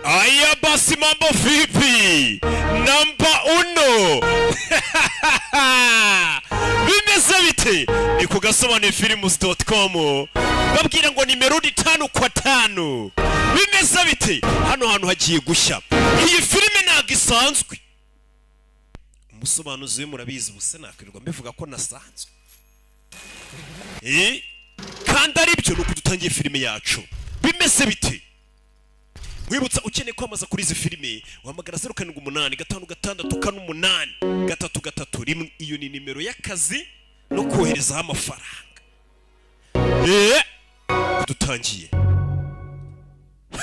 Aya basi mambo vipi? Namba uno. Bimeze bite? Ni ku Agasobanuye.com. Babwira ngo nimerudi 5 kwa 5. Bimeze bite? Hano hantu hagiye gushya. Iyi filime ntago isanzwe. Umusobanuzi murabizi buse nakwirirwa mbivuga ko nasanzwe. Kandi ari byo nuko dutangiye filime yacu. Bimeze bite? Mwibutsa ukeneye kwamaza kuri izi filime wahamagara 0786 iyo ni nimero y'akazi no kohereza amafaranga. Dutangiye.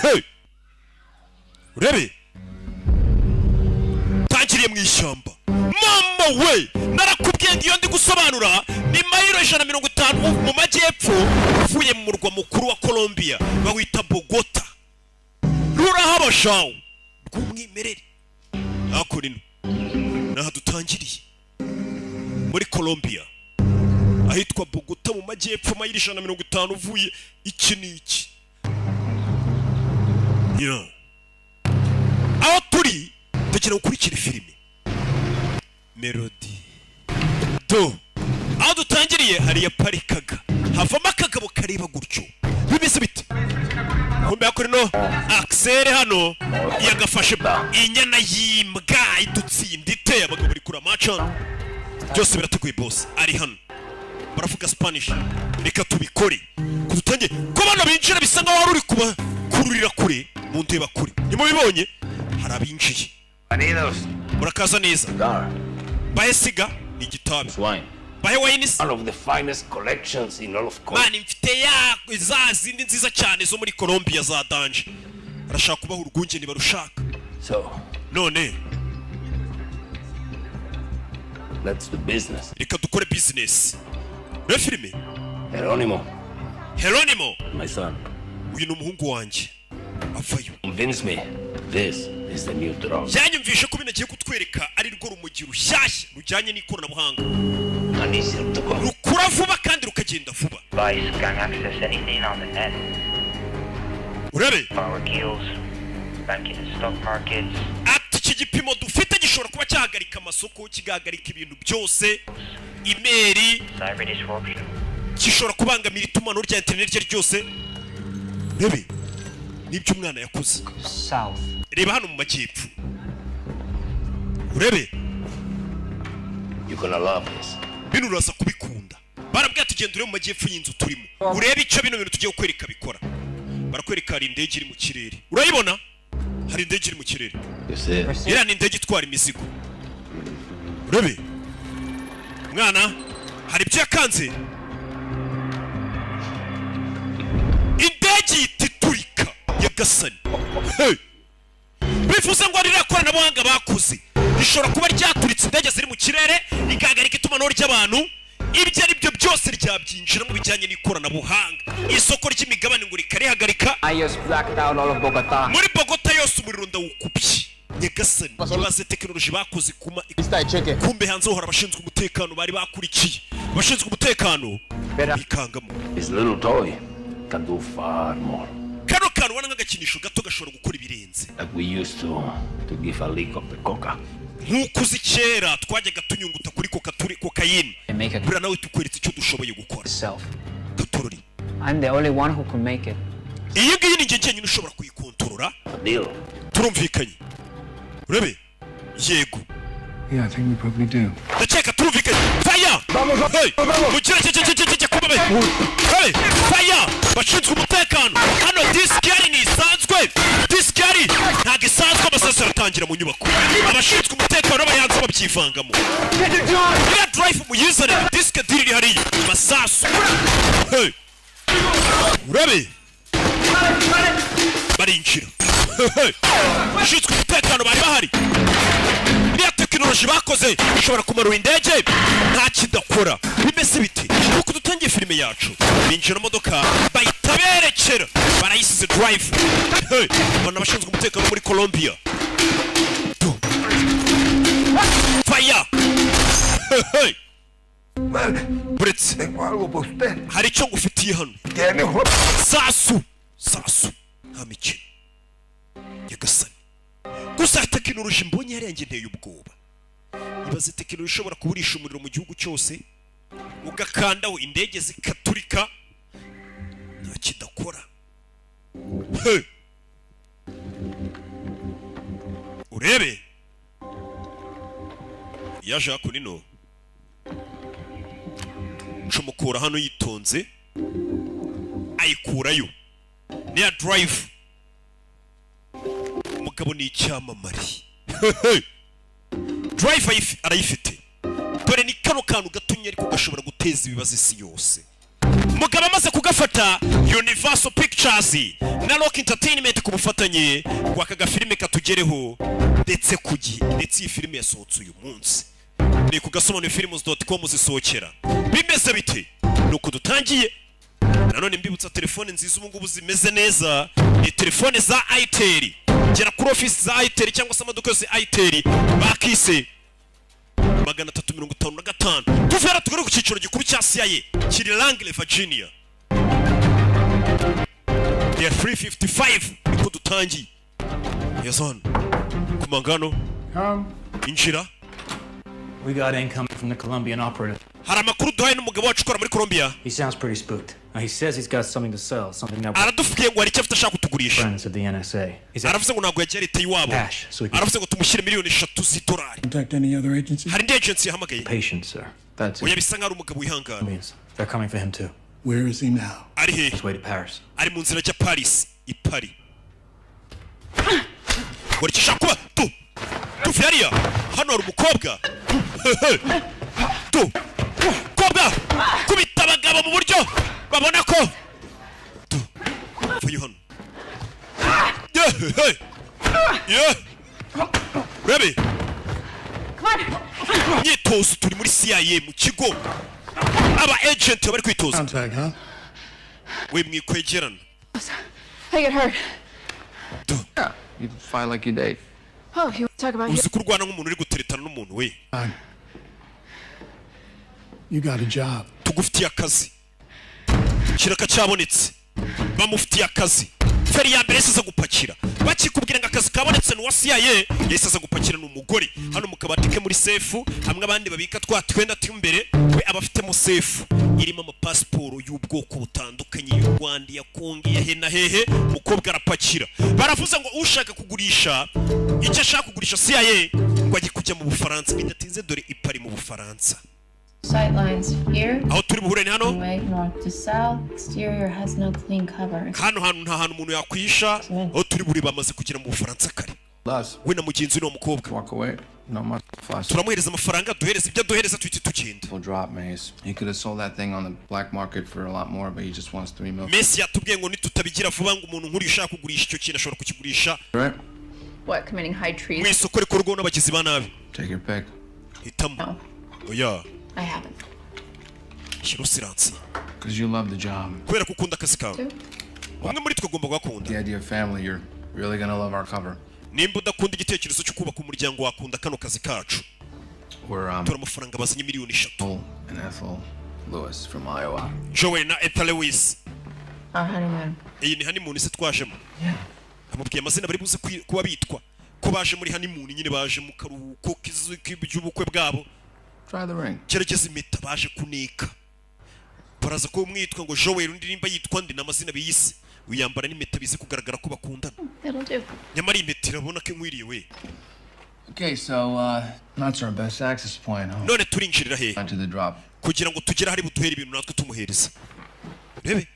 Hey! Urebe? Tangiriye mu ishyamba. Mama we! Narakubwenge iyo ndi gusobanura ni mayiro 150 mu majyepfo uvuye mu murwa mukuru wa Colombia bawita Bogota. Rurahabashaho rw'umwimerere. Akorino. Naha dutangiriye. Muri Colombia. Ahitwa Bogota mu majyepfo mayiro 150 uvuye iki n'iki. Aho turi tekera gukurikira filime. Melody. Aho dutangiriye hari ya parikaga. Havamo akagabo kareba gutyo. Bimeze bite? Kumbe akorino Axel hano yagafashe inyana yimbwa idutsinda iteye abagabo bari kura macha. Byose birateguye boss. Ari hano. Baravuga Spanish. Reka tubikore. Kudutangiye ko bana binjira bisanga wari uri kuba kururira kure mu ndeba kure. Nimubibonye hari abinjiye. Murakaza neza. Bahe siga ni gitabi. Bahe wines. One of the finest collections in all of Colombia. Mani mfite ya zindi nziza cyane zo muri Colombia za danje. Arashaka kubaho urwunge ni barushaka. So, none let's do business. Reka dukore business. Ne filime? Jeronimo. My son. Uyu n'umuhungu wanjye. Avayo. Convince me. This is the new drug. Yanyumvishe ko binagiye kutwereka ari rwo rumujyi rushyashya rujyanye n'ikoranabuhanga. Rukura vuba kandi rukagenda vuba. Urebe? Ati iki gipimo dufite gishobora kuba cyahagarika amasoko, kigahagarika ibintu byose, imeri, gishobora kubangamira itumanaho rya internet rye ryose. Urebe? Nibyo umwana yakoze. Reba hano mu majyepfo. Urebe? You're gonna love this. Bino uraza kubikunda. Barabwira tugenda ure mu majyepfo y'inzu turimo. Urebe icyo bino bintu tugiye kwereka bikora. Barakwereka hari indege iri mu kirere. Urayibona? Hari indege iri mu kirere. Ira ni indege itwara imizigo. Urebe? Mwana, hari ibyo yakanze. Indege ititurika yagasani. Hey! Bifuza ngo arira koranabuhanga bakuze. Rishobora kuba ryaturitse indege ziri mu kirere igahagarika itumanaho ry'abantu. Ibyo ari byo byose ryabyinjira mu bijyanye n'ikoranabuhanga. Isoko ry'imigabane ngo rikarihagarika. Muri Bogota yose umuriro ndawukubye. Nyagasani baze tekinoloji bakoze kuma kumbe hanze hora abashinzwe umutekano bari bakurikiye. Abashinzwe umutekano bikangamo. This little toy can do far more. Kano kantu wana nk'agakinisho gato gashobora gukora ibirenze. Like we used to give a lick of the coca. Nkuko uzi kera twajyaga tunyunguta kuri kokayine. Bura nawe tukweretse icyo dushoboye gukora. Gatorori. I'm the only one who can make it. Iyi ngiyi ni njye njyenyine ushobora kuyikontorora. Deal. Turumvikanye. Urebe? Yego. Yeah, I think we probably do. Ndakeka turumvikanye. Fire! Hey! Mukira cece kubabe. Hey! Fire! Bashinzwe umutekano. Hano diskari ni isanzwe. Diskari ntago isanzwe amasasu aratangira mu nyubako. Abashinzwe umutekano bayanze babyivangamo. Ya drive muyizane disk diri hariya. Masasu. Hey! Urebe? Barinjira. Hey! Bashinzwe umutekano bari bahari. Bya tekinoloji bakoze ishobora kumarura indege nta kidakora. Bimeze biti uko dutangiye filime yacu binjira modoka bahita berekera barayisize drive. Hey! Bana bashinzwe umutekano muri Colombia. Fire! Hey! Brits. Hari icyo ngufitiye hano. Sasu. Nta mikino. gusa tekinoloji mbonye yarenze nteye ubwoba. Ibaze tekinoloji ishobora kuburisha umuriro mu gihugu cyose ugakandaho indege zikaturika nta kidakora. Urebe yaje hakunino cumukura hano yitonze ayikurayo niya drive umugabo ni icyamamare. Drive arayifite dore ni kano kantu gatumye ariko gashobora guteza ibibazo isi yose. Umugabo amaze kugafata Universal Pictures na Rock Entertainment ku bufatanye kwa kaga filime katugereho ndetse ndetse iyi filime yasohotse uyu munsi ni ku gasobanuye.com zisohokera. Bimeze bite nuko dutangiye nanone mbibutsa telefone nziza ubu ngubu zimeze neza ni telefone za Itel. Gera kuri office za Itel cyangwa se amaduka yose Itel bakise 355 tuvera tugere ku cyiciro gikuru cya CIA kiri Langley Virginia. They are 355 niko dutangiye. Yes on kumangano injira. We got income from the Colombian operative. Hari amakuru duhaye n'umugabo wacu ukora muri Colombia. He sounds pretty spooked. He says he's got something to sell, something that aradufiye ngo hari icyo afite ashaka kutugurisha. Friends of the NSA. Aravuze ngo ntabwo yagiye leta yiwabo. Aravuze ngo tumushyire miliyoni 3 z'idolari. Contact any other agencies? Hari indi agency yahamagaye. Patient, sir. That's Oya it. bisa nk'ari umugabo wihangana. They're coming for him too. Where is he now? Ari he? His way to Paris. Ari mu nzira ajya Paris, i Paris. Warikisha kuba tu Fiaria hano hari umukobwa. Tu kobwa kubita abagabo mu buryo babona ko tu vuye hano. Yeah. Ready? Come on. Nyitozo turi muri CIA mu kigo. Aba agent bari kwitoza. Contact, huh? We mwikwegerana. I get hurt. Yeah, you fight like you date. Oh, you talk about Uzi kurwana nk'umuntu uri guteretana n'umuntu we. You got a job. Tugufitiye akazi. Kiraka cyabonetse. Bamufitiye akazi. Feri ya mbere yasize gupakira. Bakikubwira ngo akazi kabonetse n'uwa CIA yasize gupakira n'umugore. Hano mu kabati ke muri safe hamwe abandi babika twatwenda tumbere we abafite mu safe irimo ama passport y'ubwoko butandukanye y'u Rwanda ya Kongo ya hena hehe mukobwa arapakira. Baravuze ngo ushaka kugurisha icyo ashaka kugurisha CIA ngo ajye kujya mu Bufaransa bidatinze dore ipari mu Bufaransa. sightlines here. Aho turi buhure ni hano. Way north to south. Exterior has no clean covers. Hano nta hantu umuntu yakwisha. Aho turi buri bamaze kugera mu Bufaransa kare. We na mugenzi no mukobwa. Walk away. No much fuss. Turamuhereza amafaranga duhereza ibyo duhereza twiti tugenda. We'll drop Maze. He could have sold that thing on the black market for a lot more, but he just wants 3 million. Messi yatubwiye ngo nitutabigira vuba ngo umuntu nkuri ushaka kugurisha icyo kintu ashobora kukigurisha. Right? What, committing high treason? Mu isoko riko rugo n'abagizi ba nabi. Take your pick. Hitamo. No. Oya. I haven't. Shirusiransi. Because you love the job. Kubera kukunda akazi kawe. Umwe muri twe agomba gukunda. The idea of family, you're really gonna love our cover. Nimba udakunda igitekerezo cyo kubaka umuryango wakunda kano kazi kacu. We're Tura amafaranga bazanye miliyoni 3. Joel and Ethel Lewis from Iowa. Joel na Ethel Lewis. Our honeymoon. Iyi ni honeymoon se twajemo. Amubwiye amazina bari buze kuba bitwa. Ko baje muri honeymoon nyine baje mu karuhuko k'iby'ubukwe bwabo. Try the ring. Kerageze impeta baje kunika. Baraza ko umwitwa ngo Joel undi nimba yitwa ndi namazina biyise. Uyambara n'impeta bize kugaragara ko bakundana. It'll do. Nyamara impeta irabona ko nkwiriye we. Okay, so that's our best access point, huh? None turinjirira he. To the drop. Kugira ngo tugere hari buduhera ibintu natwe tumuhereza. Rebe.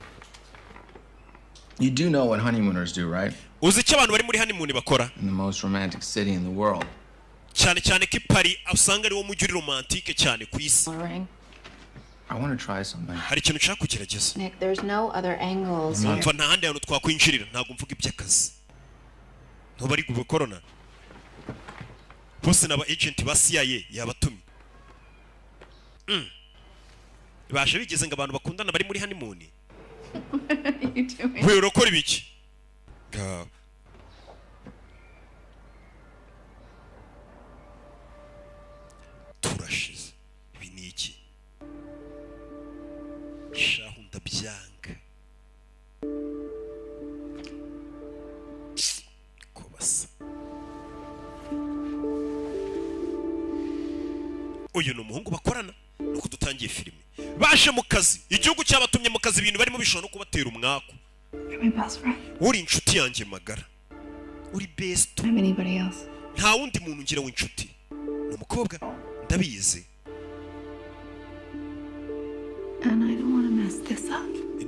You do know what honeymooners do, right? Uzi icyo abantu bari muri honeymoon bakora? In the most romantic city in the world. Cyane cyane ko Paris usanga ari wo mujyi romantique cyane ku isi. Ring. I want to try something. Hari ikintu nshaka kugerageza. Nick, there's no other angles here. Mva nta handi hantu twakwinjirira ntabwo mvuga iby'akazi. Ntubari gukorona. Bose n'aba agent ba CIA yabatumye. Baje bigeze ngo abantu bakundana bari muri honeymoon. What are you doing? We urokora ibiki? Turashize. Ibi ni iki? Shahu ndabyanga. Kobasa. uyu ni umuhungu bakorana nuko dutangiye filime baje mu kazi igihugu cyabatumye mu kazi ibintu barimo bishobora no kubatera umwaku uri inshuti yanjye magara uri best nta wundi muntu ngira w'inshuti ni umukobwa ndabizi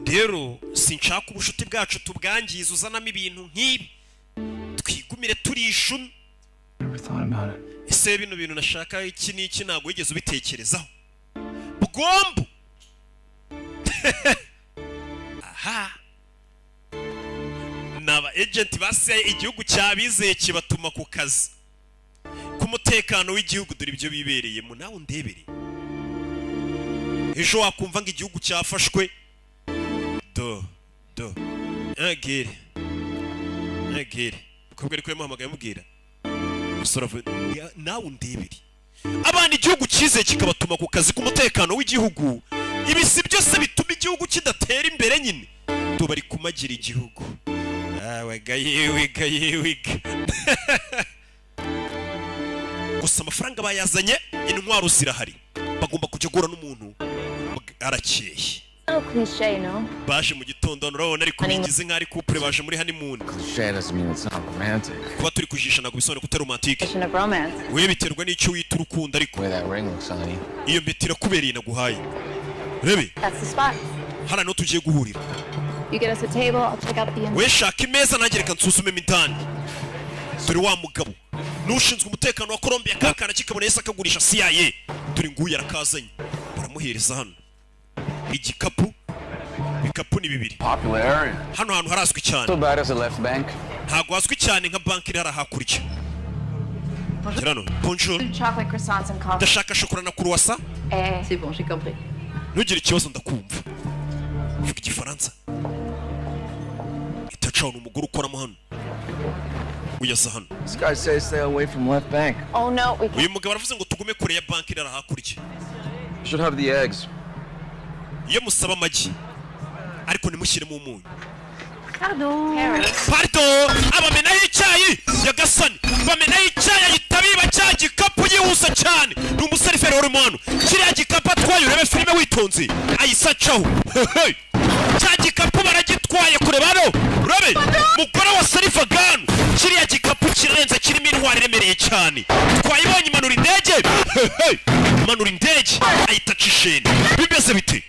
rero sinshaka ubushuti bwacu tubwangiza uzanamo ibintu nk'ibi twigumire turi ishumi ese bino bintu nashaka iki n'iki ntabwo wigeze ubitekerezaho bugombo aha n'aba agenti basiye igihugu cyabizeye kibatuma ku kazi k'umutekano w'igihugu dore ibyo bibereyemo nawe undebere ejo wakumva ngo igihugu cyafashwe agere ukabwa ari muhamagaye mubwira nawe undebere abana igihugu cyizeye kikabatuma ku kazi k'umutekano w'igihugu ibi si byose bituma igihugu kidatera imbere nyine bari kumagira igihugu wega gusa amafaranga bayazanye intwaro zirahari bagomba kujya gura n'umuntu arakeye baje mu gitondo urabona ariko bigize nk'ari couple baje muri honeymoon kuba turi kujisha ntabwo bisobanura ko utari romantique we biterwa n'icyo wita urukundo ariko iyo mpeta irakubereye naguhaye rebe hano niho tugiye guhurira we shaka imeza nanjye reka nsuzumemo indani dore wa mugabo n'ushinzwe umutekano wa Colombia kakana kikabona yese akagurisha CIA dore nguyu arakazanye baramuhereza hano igikapu bikapu ni bibiri hano hantu harazwi cyane ntabwo hazwi cyane nka banki iri hakurya kirano bonjour ndashaka shokora na kuruwasa ntugire ikibazo ndakumva vuga igifaransa itacaho n'umugore ukoramo hano uyaza hano uyu mugabo aravuze ngo tugume kure ya banki iri hakurya iyo musaba amagi ariko nimushyiremo umunyu pardon abamenaho icyayi yagasani bamenaho icyayi yitabiba cya gikapu yihuse cyane ni umuseriveri urimo hano kiriya gikapu atwaye urebe filime witonze ayisacaho cya gikapu baragitwaye kureba hano urabe mugore wa serivaganu kiriya gikapu kirenze kirimo intwaro iremereye cyane twayibonye imanura indege imanura indege ayitaca isheni bimeze bite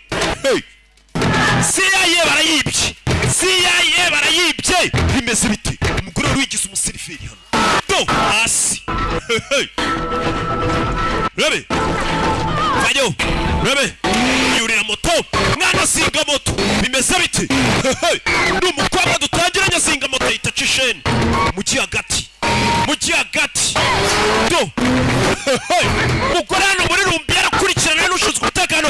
CIA barayibye bimeze bite umugore wari wigize umuseriveri hano hasi rebe vayo rebe yurira moto mwana singa moto bimeze bite n'umukobwa dutangiranye singa moto yitaca isheni mujyi hagati mugore hano muri rumbi yarakurikirana n'ushinzwe umutekano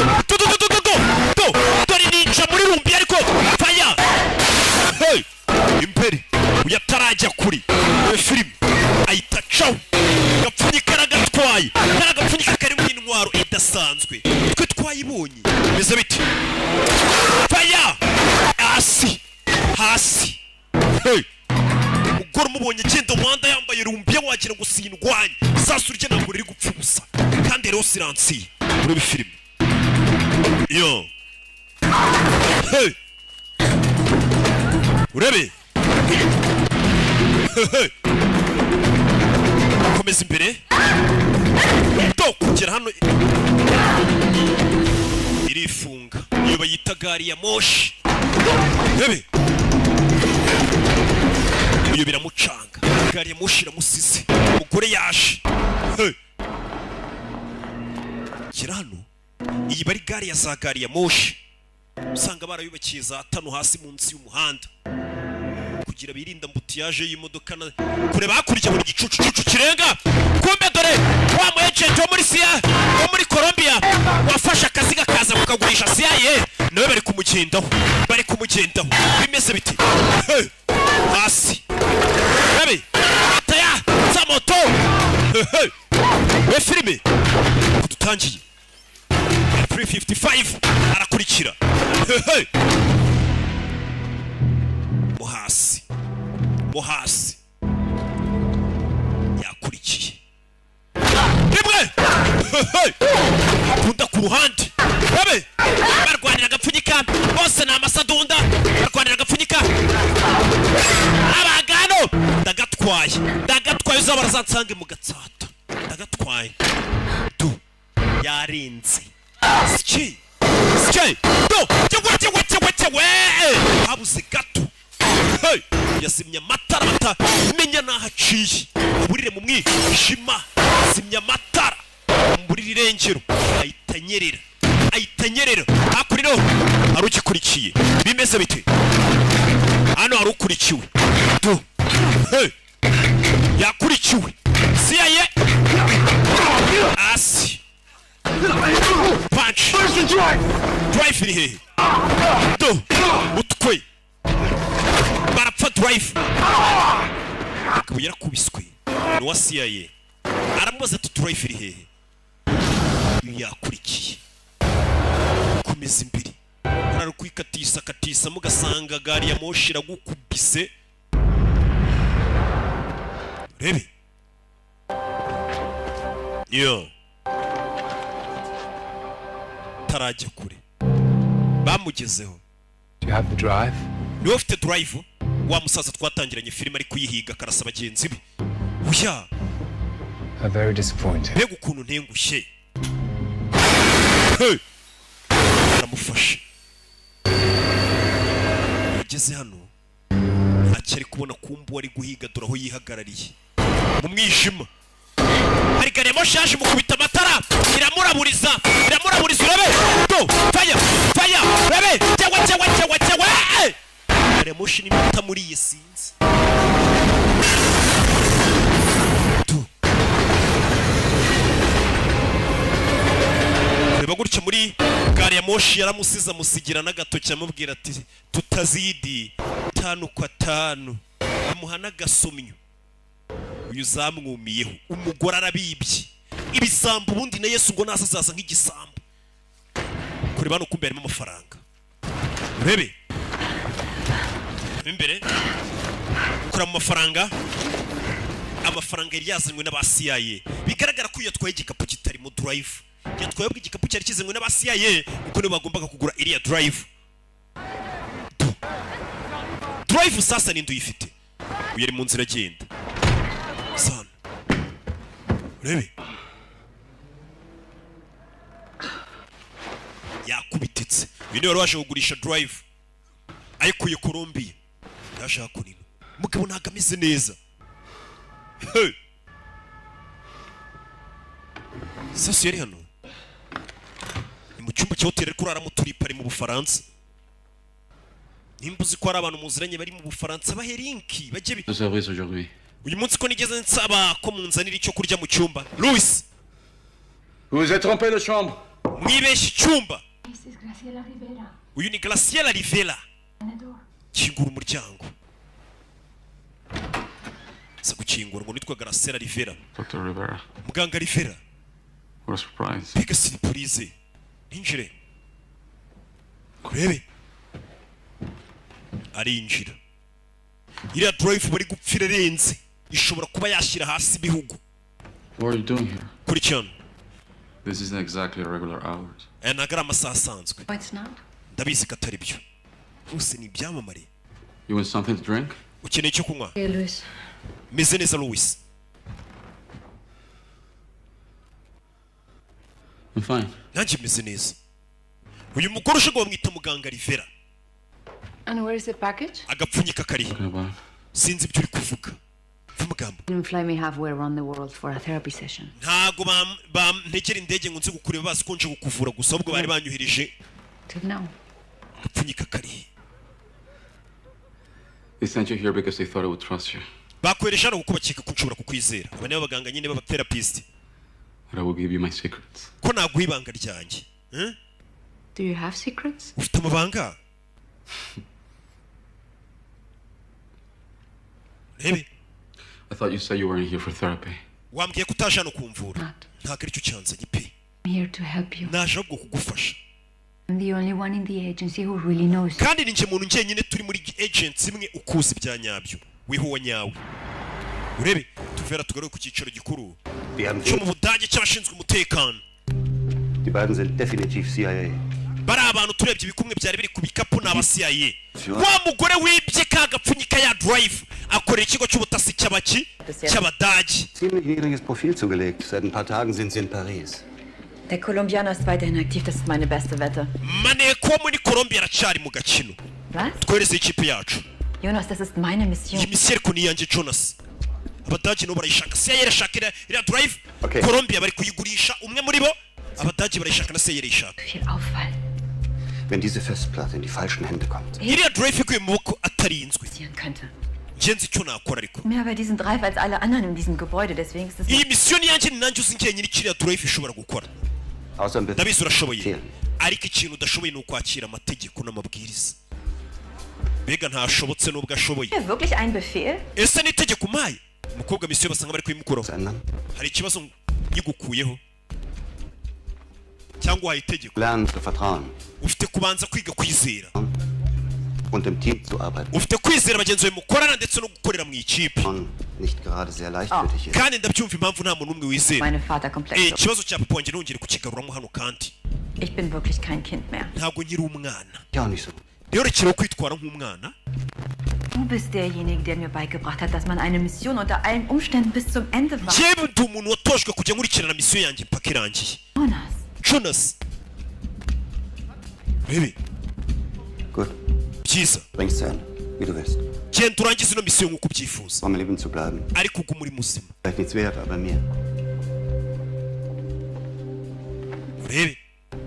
dore ninja muri rumbi ariko faya imbere uyatarajya kuri filime ayitacaho gapfunyika aragatwaye karagapfunyika karimo intwaro idasanzwe twe twayibonye bimeze biti faya hasi umugore umubonye agenda umuhanda yambaye rumbiya wagira ngo sindwanye isasu rye ntabwo riri gupfa ubusa kandi rero siransiye urebe filime yo urebe komeza imbere kugera hano irifunga iyo bayita gari ya moshi urebe iyo biramucanga gari ya moshi iramusize umugore yaje kira hano iyi bari gari ya za gari ya moshi usanga barayubakiye za tano hasi munsi y'umuhanda kugira birinda mbutiyaje y'imodoka kure bakurije buri gicucu kirenga kumbe dore wa mu agent wo muri Colombia wafashe akazi gakaza kukagurisha CIA nawe bari kumugendaho bimeze biti hasi rabe ataya za moto we filime dutangiye 355 arakurikira muhasi yakurikiye rimwe ruhande babe barwanira agapfunyika bose ni amasadunda barwanira agapfunyika abagano ndagatwaye uzaba barazansange mu gatsata ndagatwaye du yarinze ski do we habuze gato hey yasimya matara menya nahaciye aburire mu mwijima simya matara muri irengero ayitanyerera hakurino arukikurikiye bimeze bite hano harukurikiwe do hey yakurikiwe CIA asi punch drive iri hehe do utwe barapfa drive akaba yarakubiswe ni wa CIA aramubaza ati drive iri hehe yakurikiye komeza imbere ararukwikatisa mugasanga gari ya moshi iragukubise rebe yo tarajya kure bamugezeho. Do you have the drive? Niwe ufite drive wa musaza twatangiranye filime ari kuyihiga karasa bagenzi be. Uya I'm very disappointed. Mbega ukuntu ntengushye. Hey aramufashe ageze hano akiri kubona kumbu ari guhiga duraho yihagarariye mu mwijima hari garemo shaje mukubita amatara iramuraburiza urabe do fire urabe cyangwa garemo shini bita muri iyi sinzi reba gutya muri gari ya moshi yaramusiza musigira n'agatoki amubwira ati tutazidi 5 kwa 5 amuha n'agasomyo uyu zamwumiyeho umugore arabibye ibisambu ubundi na Yesu ngo nasazaza nk'igisambu kureba no kumberemo amafaranga urebe imbere kura mu mafaranga yari yazanywe n'aba CIA bigaragara ko yatwaye igikapu kitari mu drive yatwaye igikapu cyari kizanywe n'aba CIA kuko nibo bagombaga kugura iriya drive sasa ni nduyifite uyu ari mu nzira agenda sana urebe yakubititse uyu niwe waje kugurisha drive ayikuye Colombia yashaka kunino mugabo ntago ameze neza sasa yari hano mu cyumba cya hotel kurara mu turipari mu Bufaransa nimbuzi ko ari abantu muziranye bari mu Bufaransa bahelinki baje bi uyu munsi ko nigeze nsaba ko munzanira icyo kurya mu cyumba Louis vous êtes trompé de chambre mwibeshi cyumba uyu ni Graciela Rivera kingura umuryango sa gukingura ngo nitwa Graciela Rivera Dr. Rivera muganga Rivera what a surprise piga surprise injire kurebe arinjira iriya drive bari gupfira renze ishobora kuba yashyira hasi ibihugu. What are you doing here? Kurikirana. This isn't exactly regular hours. Nagara amasaha asanzwe. No, it's not. Ndabizi ko atari byo. Bose ni ibyamamare. You want something to drink? Ukeneye icyo kunywa? Hey, Luis. Meze neza Louis. I'm fine. Nanjye meze neza. Uyu mugore ushobora mwita muganga Rivera. And where is the package? Agapfunyika kari. Sinzi ibyo uri kuvuga. Didn't fly me halfway around the world for a therapy session. Ntago ntegera indege ngo nze gukureba basi ko nje gukuvura gusa ahubwo bari banyuhirije. Till now. Agapfunyika kari. They sent you here because they thought I would trust you. Bakweresha no kubakika kunshobora kukwizera. Abane babaganga nyine baba therapist. But I will give you my secrets. Ko naguha ibanga ryanjye. Do you have secrets? Ufite amabanga? Rebe. I thought you said you weren't here for therapy. Wambwiye kutajana kumvura. Ntago ari cyo cyanzanye pe. I'm here to help you. Naje ahubwo kugufasha. I'm the only one in the agency who really knows. Kandi ninje muntu njyenyine turi muri agency imwe ukuzi bya nyabyo. Wihuwa nyawe. Urebe tuvera tugaruke ku cyicaro gikuru. Cyo mu Budage cy'abashinzwe umutekano. Die beiden sind definitiv CIA. bari abantu turebye ibikumwe byari biri ku bikapu n'aba CIA. Wa mugore wibye ka gapfunyika ya drive akorera ikigo cy'ubutasi cy'Abadage. Ziemlich niedriges Profil zugelegt. Seit ein paar Tagen sind sie in Paris. Der Kolumbianer ist weiterhin aktiv, das ist meine beste Wette. Maneko muri Colombia aracari mu gakino. Was? Twereze ikipe yacu. Jonas, das ist meine Mission. Iyi mission ko ni yanjye Jonas. Abadage no barayishaka. CIA irashaka ira drive. Colombia bari kuyigurisha umwe muri bo. Abadage barayishaka na CIA irayishaka. Viel Auffall. Wenn diese Festplatte in die falschen Hände kommt. Iriya drive iguye mu maboko atarinzwe. Könnte. Ngenzi icyo nakora ariko. Mehr bei diesem Drive als alle anderen in diesem Gebäude, deswegen ist es... Iyi mission yanjye ni nanjye uzi ngiye nyiri kiriya drive ishobora gukora. Ndabizi urashoboye. Ariko ikintu udashoboye ni ukwakira amategeko n'amabwiriza. Mbega ntashobotse n'ubwo ashoboye. Wirklich ein Befehl? Ese ni itegeko umpaye? Umukobwa mission basanga bari kuyimukuraho. Hari ikibazo yigukuyeho. Cyangwa uhaye itegeko. Lernen zu vertrauen. Ufite kubanza kwiga kwizera. Und im Team zu arbeiten. Ufite kwizera bagenzi bawe mukorana ndetse no gukorera mu ikipe. Nicht gerade sehr leichtfertig ist. Kandi ndabyumva impamvu nta muntu umwe wizera. Meine Vaterkomplexe. Ikibazo cya papa wanjye ntongere kukigaruramo hano kandi. Ich bin wirklich kein Kind mehr. Ntabwo nkiri umwana. Ja, nicht so. Rero rekeraho kwitwara nk'umwana. Du bist derjenige, der mir beigebracht hat, dass man eine Mission unter allen Umständen bis zum Ende war. Jewe ndi umuntu watojwe kujya nkurikirana mission yanjye mpaka irangiye. Jonas. Baby. Gut. Byiza. Bring's zu Ende, wie du willst. Genda urangize ino mission nk'uko ubyifuza. Um am Leben zu bleiben. Ariko uguma uri muzima. Vielleicht nichts wert, aber mir. Urebe.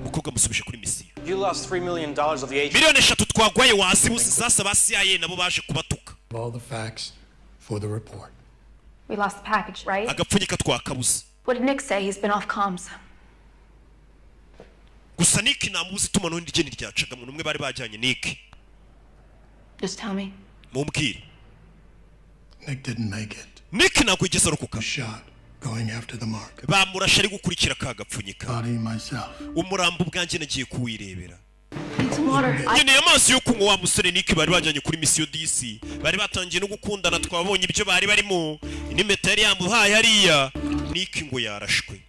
Umukobwa musubije kuri mission. You lost $3 million of the agent. Miliyoni 3 twagwaye wazibuze zasaba CIA nabo baje kubatuka. All the facts for the report. We lost the package, right? Agapfunyika twakabuze. What did Nick say? He's been off comms. Gusa Nick namuzi tumano ndigeni ryacaga umuntu umwe bari bajyanye Nick. Just tell me. Mumbwire. Nick didn't make it. Nick ntabwo yigeze arokoka. Shot going after the mark. Bamurashe ari gukurikira ka gapfunyika. Body myself. Umurambo ubwanjye nagiye kuwirebera. Some water. Nyine amazi yo kunywa wa musore Nick bari bajyanye kuri mission DC. Bari batangiye no gukundana twabonye ibyo bari barimo. Inimeta yari yamuhaye hariya. Nick ngo yarashwe.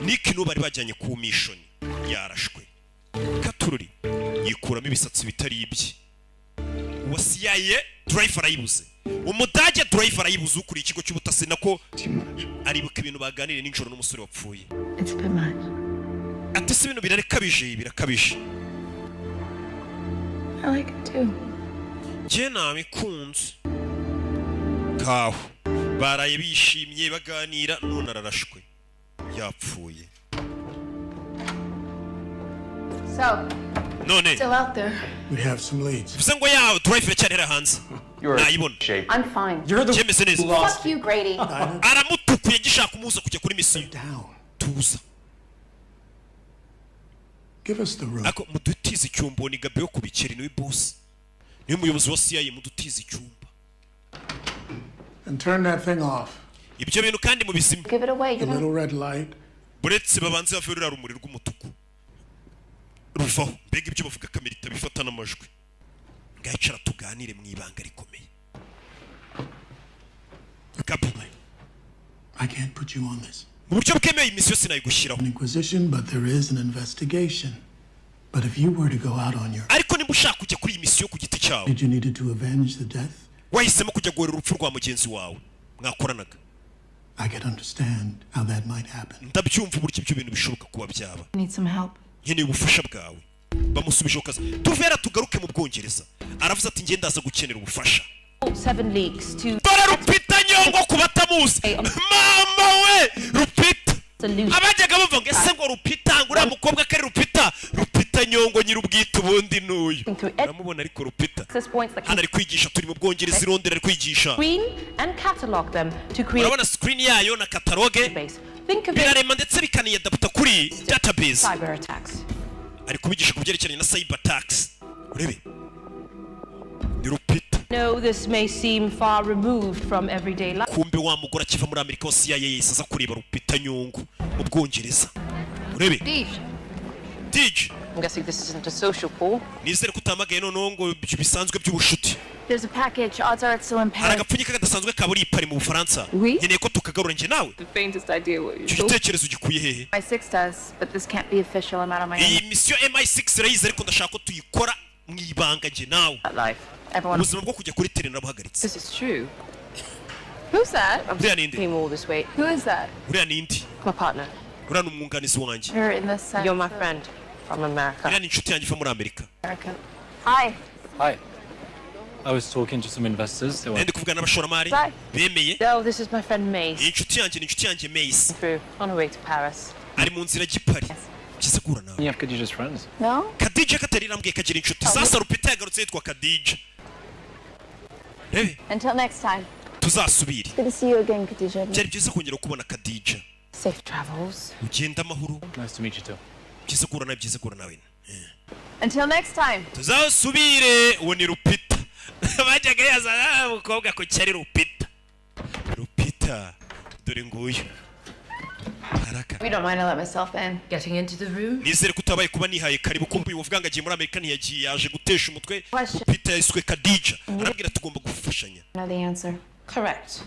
Nick no bari bajyanye ku mission. Yarashwe. Katururi yikuramo ibisatsi bitari ibye. Wasiyaye driver ayibuze. Umudage driver ayibuze ukuri ikigo cy'ubutasi nako aribuka ibintu baganire n'injoro n'umusore wapfuye. It's been much. Ati se ibintu birakabije. I like it too. Je nabikunze. Kaho baraye bishimye baganira none ararashwe. Yapfuye. So, None. still out there. We have some leads. Bivuze ngo yawe driver cyarera hanze. Nayibona. I'm fine. You're the Jemeze neza. Fuck you, Grady. Aramutukuye gishaka kumuza kujya kuri mission. Tuza. Give us the room. Ako mudutize icyumba ni Gabe yo kubikera ni boss. Niyo muyobozi wa CIA mudutize icyumba. And turn that thing off. Ibyo bintu kandi mu bizima. Give it away. The little red light. Buretse babanze bafurira rumuri rw'umutuku. Ruvaho mbega ibyo bavuga kamera itabifata n'amajwi. Ngayicara tuganire mu ibanga rikomeye. Gabe. I can't put you on this. Mu buryo bwemeye imission sinayigushyiraho. An inquisition, but there is an investigation. But if you were to go out on your... Ariko nimba ushaka kujya kuri iyi mission ku giti cyawe. Did you needed to avenge the death? Wahisemo kujya guhera urupfu rwa mugenzi wawe. Mwakoranaga. I can understand how that might happen. Ndabyumva uburyo ibyo bintu bishoboka kuba byaba. Need some help. Nkeneye ubufasha bwawe. Bamusubije kaza. Tuvera tugaruke mu Bwongereza. Aravuze ati ngiye ndaza gukenera ubufasha. 7 leaks to Dora Rupita Nyongo kubatamuzi. Mama we Rupita. Abajyaga bumva ngo ese ngo Rupita ngura mukobwa kari Rupita. Rupita Nyongo nyirubwite ubundi nuyu. Namubona ariko Rupita. Hano ari kwigisha turi mu Bwongereza irondera ari kwigisha. Screen and catalog them to create. Urabona screen yayo na catalogue. Think of birarema ndetse bikaniyadapta kuri database. Cyber attacks. Ari kubigisha kubyerekeranye na cyber attacks. Urebe. Ni Rupita. No, this may seem far removed from everyday life. Kumbe wa mugora kiva muri Amerika hose yayese aza kureba Rupita Nyongo mu Bwongereza. Urebe. Dij. I'm guessing this isn't a social call. Nizere kutamagaye noneho ngo bisanzwe by'ubushuti. There's a package. Odds are it's still in hari Paris. agapfunyika kadasanzwe kaba uri i Paris mu Bufaransa nkeneye ko tukagarura njye nawe The faintest idea what you're icyo gitekerezo ugikuye hehe MI6 does, but this can't be official. I'm out on my iyi own. misiyo MI6 irayizi ariko ndashaka ko tuyikora mu ibanga njye nawe ubuzima bwo kujya kuri terena buhagaritse. This is true. Who's that? uriya ninde Came all this way. Who is that? uriya ninde My partner. uriya ni umwunganizi wanjye You're in this sense. You're my friend from America. uriya ni inshuti yanjye iva muri Amerika. Hi. Hi. I was talking to some investors. They were... ndi kuvugana n'abashoramari bemeye. No, this is my friend Mace. iyi nshuti yanjye ni inshuti yanjye Mace Through on her way to Paris. ari mu nzira ajya i Paris. Kize guhura nawe. You have Khadija's friends. No? Khadija katari irambwiye kagira inshuti sasa Rupita yagarutse yitwa Khadija. Rebe Until next time. tuzasubire. Good to see you again, Khadija. byari byiza kongera kubona Khadija. Safe travels. ugenda amahoro. Nice to meet you too. Byiza guhura nawe byiza guhura nawe. Until next time. tuzasubire uwo ni Rupita bajyaga yazana umukobwa ko cyari Rupita. Rupita dore nguyu haraka. We don't mind, I let myself in. Getting into the room. nizere ko utabaye kuba nihaye karibu kumbi uvuga ngo agiye muri Amerika ntiyagiye yaje gutesha umutwe. Question. Rupita yiswe Khadija arabwira tugomba gufashanya. Know the answer. Correct.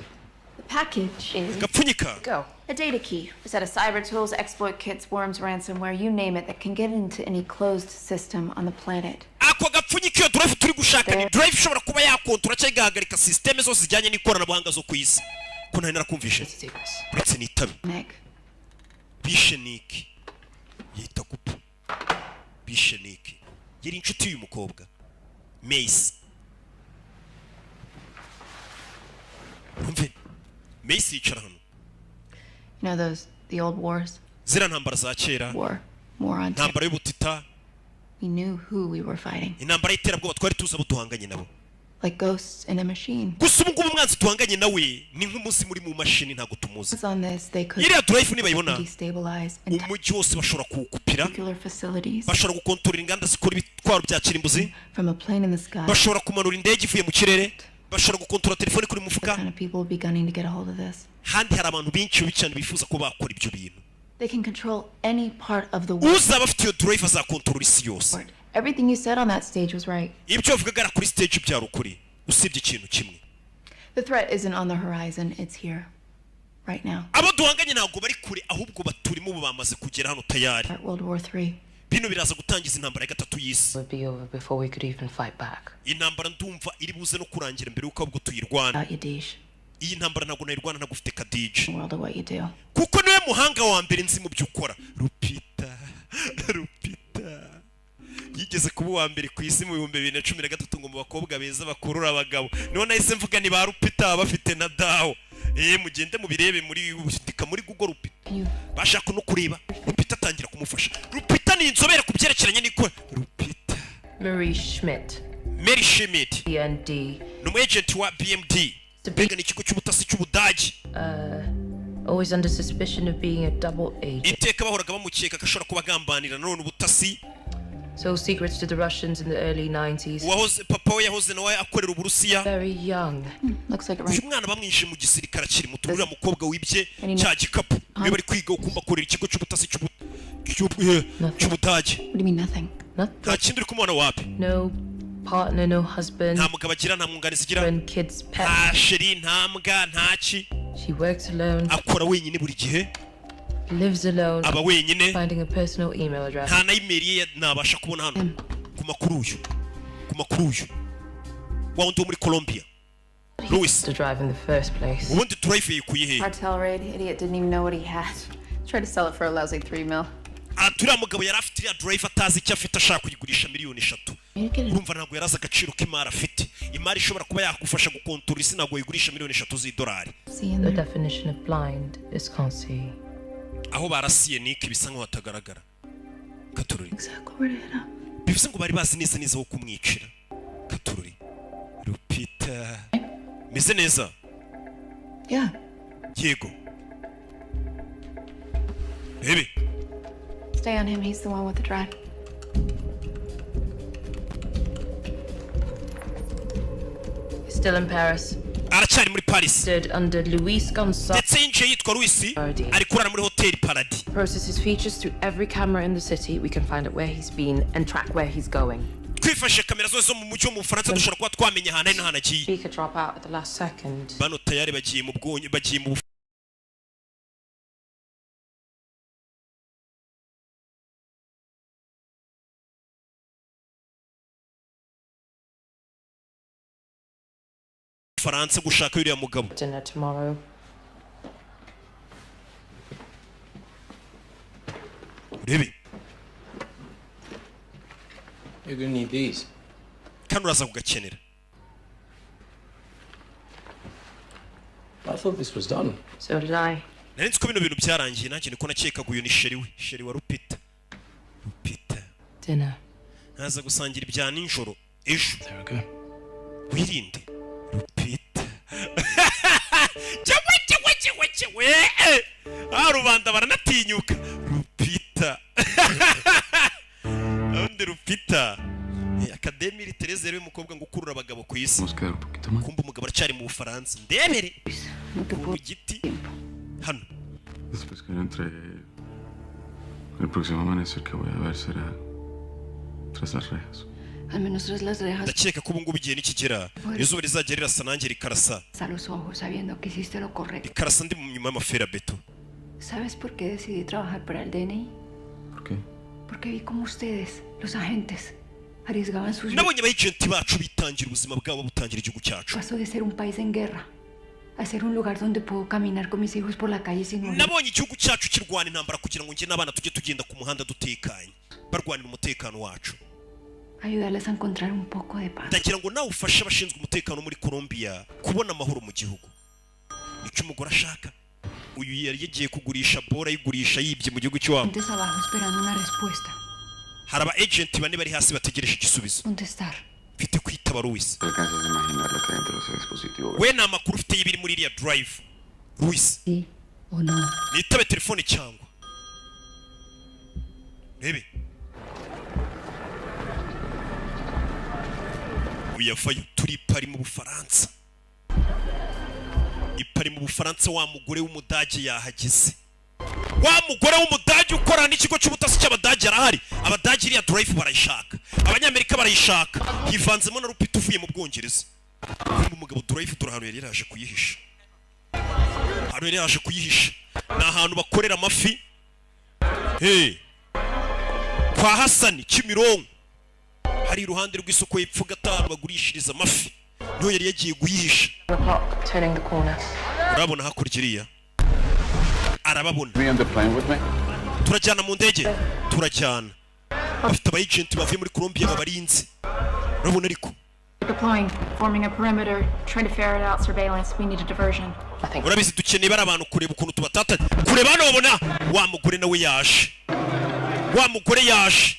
The package is gapfunyika Go. a data key. A set of cyber tools, exploit kits, worms, ransomware, you name it, that can get into any closed system on the planet. ako gapfunyika iyo drive turi gushaka ni drive ishobora kuba yakontora cyangwa igahagarika systeme zose zijyanye n'ikoranabuhanga zo ku isi. ko ntari narakumvishe uretse n'itabi Nick. bishe Nick yita kupa bishe Nick yari inshuti y'uyu mukobwa Mace. umve Mace yicara hano. You know the old wars? zira ntambara za kera War on terror. ntambara y'ubutita We knew who we were fighting. intambara y'iterabwoba twari tuzi abo duhanganye nabo. Like ghosts in a machine. gusa ubu ngubu umwanzi duhanganye nawe ni nk'umuzi muri mu mashini ntabwo tumuzi. On this, they could iriya drive nibayibona destabilize umujyi wose bashobora kuwukupira nuclear facilities bashobora gukontorora inganda zikora ibitwaro bya kirimbuzi from a plane in the sky. bashobora kumanura indege ivuye mu kirere bashobora gukontorora telefone kuri mufuka. Kind of people will be gunning to get a hold of this. handi hari abantu benshi cyane bifuza ko bakora ibyo bintu. They can control any part of the world. uzaba afite iyo drive azakontorora isi yose. Everything you said on that stage was right. ibyo wavugaga kuri stage byari ukuri usibye ikintu kimwe. The threat isn't on the horizon, it's here. Right now. abo duhanganye ntabwo bari kure ahubwo baturimo ubu bamaze kugera hano tayari. World War III. bino biraza gutangiza intambara ya gatatu y'isi. Would be over before we could even fight back. intambara ndumva iri buze no kurangira mbere yuko ahubwo tuyirwana. Yadish. iyi ntambara ntabwo nayirwana ntagufite Khadija World of what you do. kuko niwe muhanga wa mbere nzi mu byo ukora. Rupita yigeze kuba uwa mbere ku isi mu 2013 ngo mu bakobwa beza bakurura abagabo. niho nahise mvuga ni ba Rupita bafite na dawo. mugende mubirebe muri dika muri Google Rupita bashaka no kureba Rupita atangira kumufasha. Rupita ni inzobere ku byerekeranye n'ikora. Rupita Mary Schmidt. Mary Schmidt BND. ni umu agent wa BMD mbega ni ikigo cy'ubutasi cy'Ubudage. Always under suspicion of being a double agent. iteka bahoraga bamukeka ko ashobora kuba agambanira none ubutasi. Sold secrets to the Russians in the early 90s. wahoze papa we yahoze nawe akorera Uburusiya. Very young. Looks like uyu mwana bamwishe mu gisirikare akiri muto. uriya mukobwa wibye cya gikapu niwe bari kwiga ukumva akorera ikigo cy'ubutasi cy'Ubudage. What do you mean nothing? nta kindi uri kumubona wapi. No partner, no husband. nta mugabo agira nta mwunganizi agira Friend, kids, pet. nta sheri nta mbwa nta ki. She works alone. akora wenyine buri gihe. Lives alone. aba wenyine. Finding a personal email address. nta na email ye nabasha kubona hano ku makuru uyu wa wundi wo muri Colombia Luis. To drive in the first place. ubundi drive yikuye he. Cartel raid. Idiot didn't even know what he had. Tried to sell it for a lousy 3 mil. turiya mugabo yari afite iriya drive atazi icyo afite ashaka kuyigurisha miliyoni 3. urumva ntabwo yarazi agaciro k'imari afite. imari ishobora kuba yakufasha gukontorora isi ntabwo yigurisha miliyoni 3 z'idolari. The definition of blind is can't see. aho barasiye Nick bisa nkaho hatagaragara. Katururi Exactly where to hit him. bivuze ngo bari bazi neza wo kumwicira. Katururi Rupita meze neza. Yeah. yego bebe. Stay on him, he's the one with the drive. Still in Paris. aracyari muri Paris. Stood under Luis Gonzalez. ndetse yinjiye yitwa Luis ari kurara muri hoteli Paradis. Processes features through every camera in the city. We can find out where he's been and track where he's going. twifashe kamera zose zo mu mujyi wo mu Bufaransa dushobora kuba twamenya ahantu ari n'ahantu agiye. Speaker drop out at the last second. Bano tayari bagiye mu Bufaransa gushaka yuriya mugabo. Dinner tomorrow. Urebe. You're gonna need these. Kandi uraza kugakenera. I thought this was done. So did I. Nari nzi ko bino bintu byarangiye nanjye niko nakekaga uyu ni sheri wa Rupita. Dinner. Naza gusangira ibya ninjoro ejo. Wirinde Rupita. Chewe. Rubanda baranatinyuka. Rupita. Ande Rupita. Akademi Tereza rero umukobwa ngo ukurura abagabo ku isi. Kumba umugabo aracyari mu Bufaransa. Ndebere. Mu giti. Hano. Después que entre el próximo amanecer que voy a ver será tras las rejas. Al menos tras las rejas. Ndakeka ko ubu ngubu igihe nikigera izuba rizajya rirasa nanjye rikarasa. A los ojos sabiendo que hiciste lo correcto. Rikarasa ndi mu nyuma y'amafera beto. ¿Sabes por qué decidí trabajar para el DNI? ¿Por qué? Porque vi como ustedes, los agentes, arriesgaban sus vidas. Nabonye abagenti bacu bitangira ubuzima bwabo butangira igihugu cyacu. Pasó de ser un país en guerra a ser un lugar donde puedo caminar con mis hijos por la calle sin morir. Nabonye igihugu cyacu kirwana intambara kugira ngo njye n'abana tujye tugenda ku muhanda dutekanye barwanira umutekano wacu. Ayudarles a encontrar un poco de paz. Ndagira ngo nawe ufashe abashinzwe umutekano muri Colombia kubona amahoro mu gihugu. Icyo umugore ashaka. Uyu yari yagiye kugurisha bora yigurisha yibye mu gihugu cy'iwabo. Antes abajo esperando una respuesta. Hari aba agent bane bari hasi bategereje igisubizo. Contestar. Mfite kwitaba Luis. Alcanzas a imaginar lo que hay dentro de ese dispositivo. We na makuru ufite y'ibiri muri iriya drive. Luis. Sí o no. Nitabe telefone cyangwa. Rebe. Uyafayo turi pari mu Bufaransa. Ipari mu Bufaransa wa mugore w'umudage yahageze. Wa mugore w'umudage ukora n'ikigo cy'ubutasi cy'abadage arahari. Abadage iriya drive barayishaka. Abanyamerika barayishaka. Hivanzemo na Rupita uvuye mu Bwongereza. Umugabo drive turahano yari yaje kuyihisha. Hano yari yaje kuyihisha. Ni ahantu bakorera amafi. Kwa Hasani Kimironko. Hari iruhande rw'isoko y'ipfu gatanu bagurishiriza amafi. Niho yari yagiye guyihisha. Urabona hakurya iriya. Arababona. Turajyana mu ndege. Turajyana. Bafite abayagenti bavuye muri Colombia babarinze. Urabona ariko. Deploying, forming a perimeter, trying to ferret out surveillance. We need a diversion. Urabizi dukeneye bari abantu kureba ukuntu tubatata. Kureba hano babona wa mugore nawe yaje. Wa mugore yaje.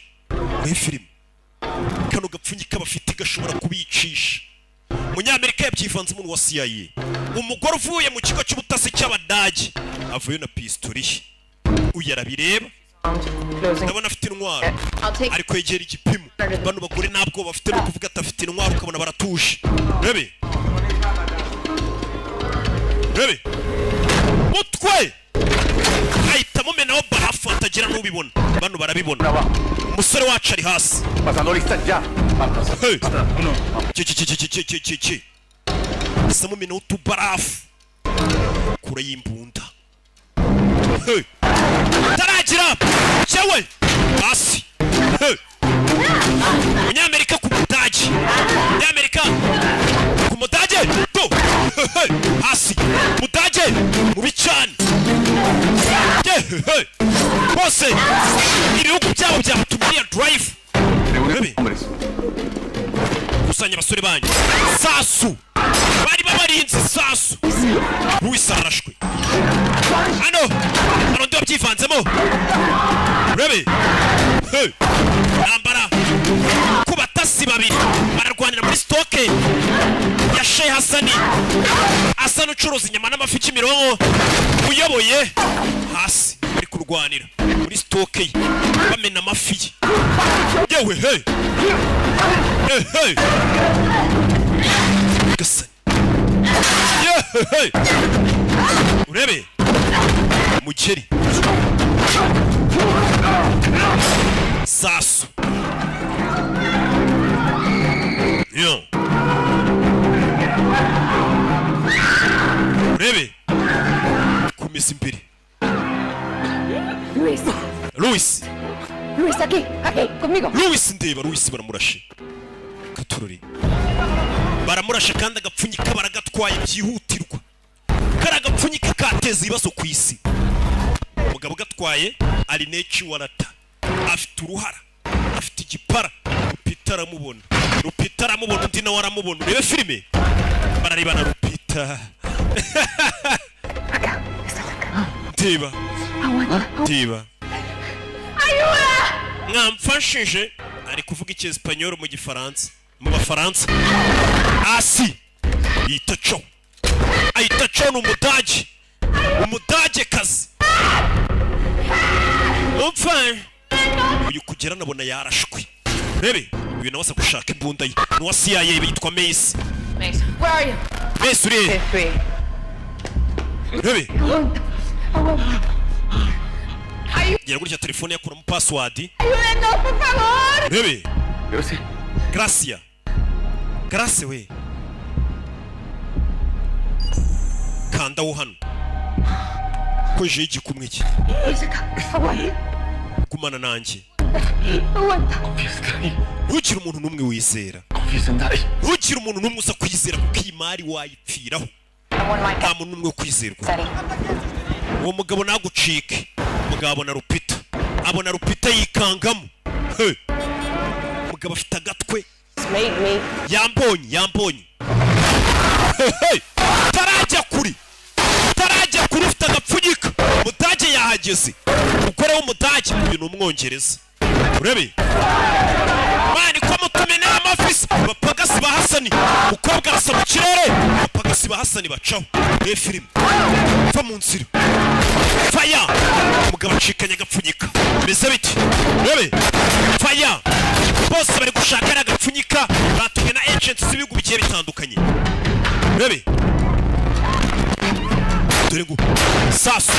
Muri film. Kano gapfunyika bafite gashobora kubicisha. Munyamerika yabyivanze umuntu wa CIA. Umugore uvuye mu kigo cy'ubutasi cy'abadage avuye na pistoli. Uyarabireba. Ndabona afite intwaro. Ariko yegera igipimo. Bano bagore ntabwo bafite no kuvuga atafite intwaro ukabona baratuje. Rebe. Rebe. Mutwe. Ahita mumenaho barafu atagira n'ubibona. Bano barabibona. Umusore wacu ari hasi. Pasando lista ya. Chi. Samo minuto barafu. Kura y'imbunda. Taragira. Chewe. Hasi. Munyamerika ku Budage. Munyamerika ku Budage. Do. Hasi. Budage mu bicana. Bose ibihugu byabo byabatumiriye drive. Kusanya abasore banyu. Sasu. Bari babarinze sasu. Luis arashwe. Hano ndo byivanzemo. Rebe. Nambara ku batasi babiri bararwanira muri stoke ya Sheikh Hasani. Asana ucuruza inyama n'amafi Kimironko. Uyoboye hasi bari kurwanira muri stoke bamena amafi. Yewe Gasa. Urebe Mugeri Sasu komeza imbere. Luis, aquí, conmigo. Luis ndeba, Luis baramurashe. Katurori. Baramurashe kandi agapfunyika baragatwaye byihutirwa. Karagapfunyika kateza ibibazo ku isi. Umugabo gatwaye ari neci warata. Afite uruhara. Afite igipara. Rupita aramubona undi nawe aramubona. Urebe filime. Bararebana Rupita. Ndeba. Mwamfashije ari kuvuga icyesipanyoro mu gifaransa mu bafaransa. Asi itacho ni umudage kazi. Uyu kugera nabona yarashwe. Rebe uyu nawe asa gushaka imbunda ye n'uwa CIA yitwa Mace. Where are you? Mace uri Rebe gira gutya telefone yakuramo password. Rebe Gracia we kanda wo hano koje igikumwe iki kumana nanjye. Ntugire umuntu n'umwe wizera. Ntugire umuntu n'umwe uza kwizera kuko iyi mari wayipfiraho. Nta muntu n'umwe wo kwizerwa. Uwo mugabo nagucike. Umugabo abona Rupita yikangamo. Umugabo afite agatwe. Yambonye. Tarajya kuri ufite agapfunyika. Mudage yahageze. Umugore w'umudage uyu ni umwongereza. Urebe mani ko mutumenera amafisi bapagasi bahasani ukobwa arasa mu kirere bapagasi bahasani bacaho. Re film fa mu nzira faya umugabo acikanya agapfunyika bise biti. Urebe faya bose bari gushaka agapfunyika batumwe na agents z'ibihugu bigiye bitandukanye. Urebe dore ngo sasu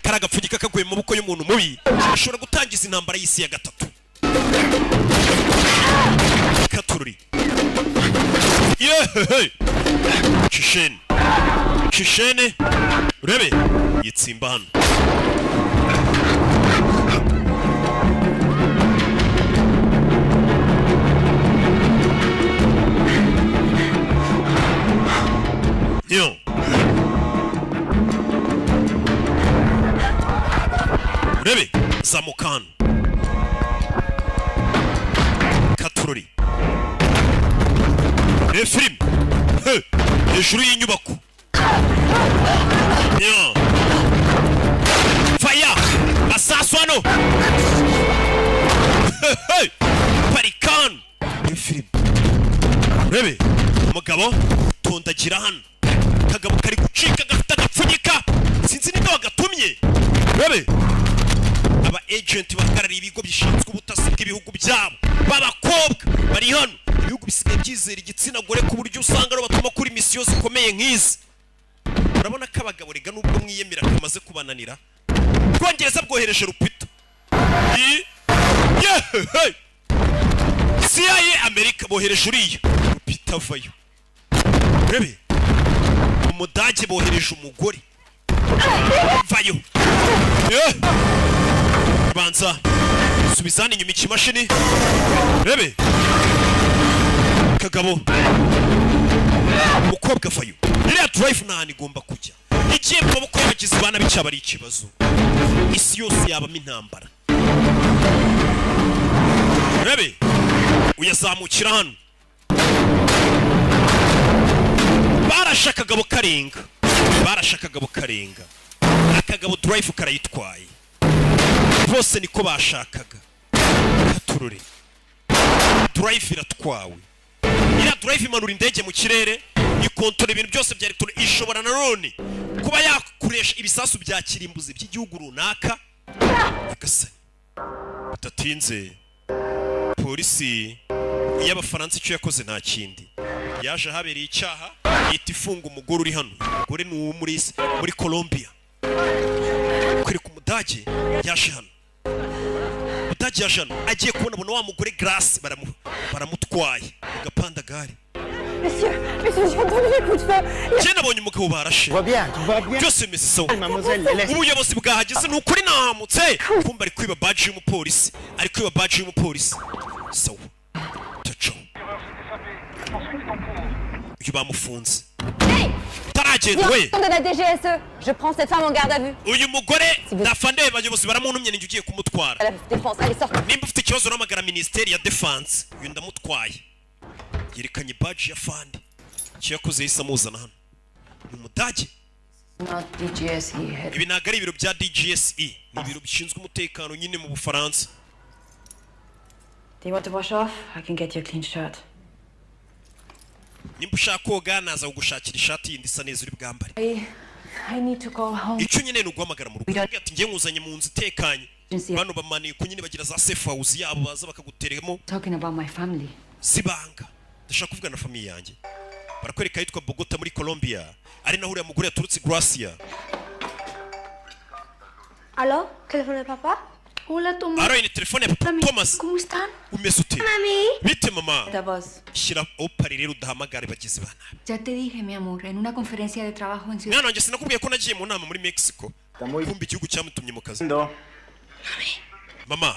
karagapfunyika kaguye mu maboko y'umuntu mubi ashobora gutangiza intambara y'isi ya gatatu. Katururi Chishene urebe yitsimba hano. Yo urebe zamukana Katururi film hejuru y'inyubako. Faya masasu hano parikani film. Urebe umugabo tondagira hano kagabo kari gucika gafite agapfunyika sinzi niba wagatumye. Urebe aba agent bahagarariye ibigo bishinzwe ubutasi bw'ibihugu byabo b'abakobwa bari hano. Ibihugu bisigaye byizera igitsina gore ku buryo usanga ari batuma kuri misiyo zikomeye nk'izi. Urabona ko abagabo rega nubwo mwiyemera kamaze kubananira. Bwongereza bwohereje Rupita. CIA Amerika bohereje uriya Rupita vayo. Urebe umudage bohereje umugore vayo. Banza subizana inyuma ikimashini. Urebe kagabo umukobwa vayo. Iriya drive nahani igomba kujya igiye mu maboko y'abagizi bana bicaba ari ikibazo. Isi yose yabamo intambara. Urebe uyazamukira hano barashaka akagabo karenga akagabo drive karayitwaye bose niko bashakaga. Katurure drive iratwawe. Iriya drive imanura indege mu kirere ikontora ibintu byose bya electronic. Ishobora nanone kuba yakoresha ibisasu bya kirimbuzi by'igihugu runaka. Bigasani bitatinze polisi y'abafaransa icyo yakoze nta kindi yaje habereye icyaha yita ifunga umugore uri hano. Umugore ni uwo muri Colombia. Kwereka umudage yaje hano. Umudage yaje hano agiye kubona wa mugore Grace baramutwaye mu gapanda gare. Je nabonye umugabo barashe. Byose bimeze sawa. Ubuyobozi bwahageze n'ukuri nahamutse. Kumba ari kwiba badge y'umupolisi. Ari kwiba badge y'umupolisi. Sawa. Tacho. Uyu bamufunze. Taragenda we. De la DGSE. Je prends cette femme en garde à vue. Uyu mugore ndafande bayobozi baramuntumye ninjye ugiye kumutwara. Nimba ufite ikibazo n'amagara ministeri ya defense. Uyu ndamutwaye. Yerekanye badge ya fande. Cyakoze yisa muzana hano. Ni umudage. Not DGSE head. Ibi ntabwo ari ibiro bya DGSE. Ni ibiro bishinzwe umutekano nyine mu Bufaransa. Do you want to wash off? I can get you a clean shirt. Nimba ushaka koga naza kugushakira ishati yindi isa neza uri bwambare. I need to go home. Icyo nyine ni uguhamagara mu rugo. Ati ngiye nkuzanye mu nzu itekanye. Bano bamaniye ku nyine bagira za safe house yabo baza bakaguteremo. Talking about my family. Sibanga. Ndashaka kuvuga na famille yanjye. Barakwereka yitwa Bogota muri Colombia. Ari naho uriya mugore yaturutse Gracia. ¿Aló? ¿Teléfono de papá? Hola, Tomás. Aro ni telefone ya Papa Thomas. ¿Cómo están? Umeze ute? Mami. Bite mama? Da voz. Shira opari rero udahamagare bagize bana. Ya te dije, mi amor, en una conferencia de trabajo en Ciudad. Mwana wanjye sinakubwiye ko nagiye mu nama muri Mexico. Kumbi igihugu cyamutumye mu kazi. Mama.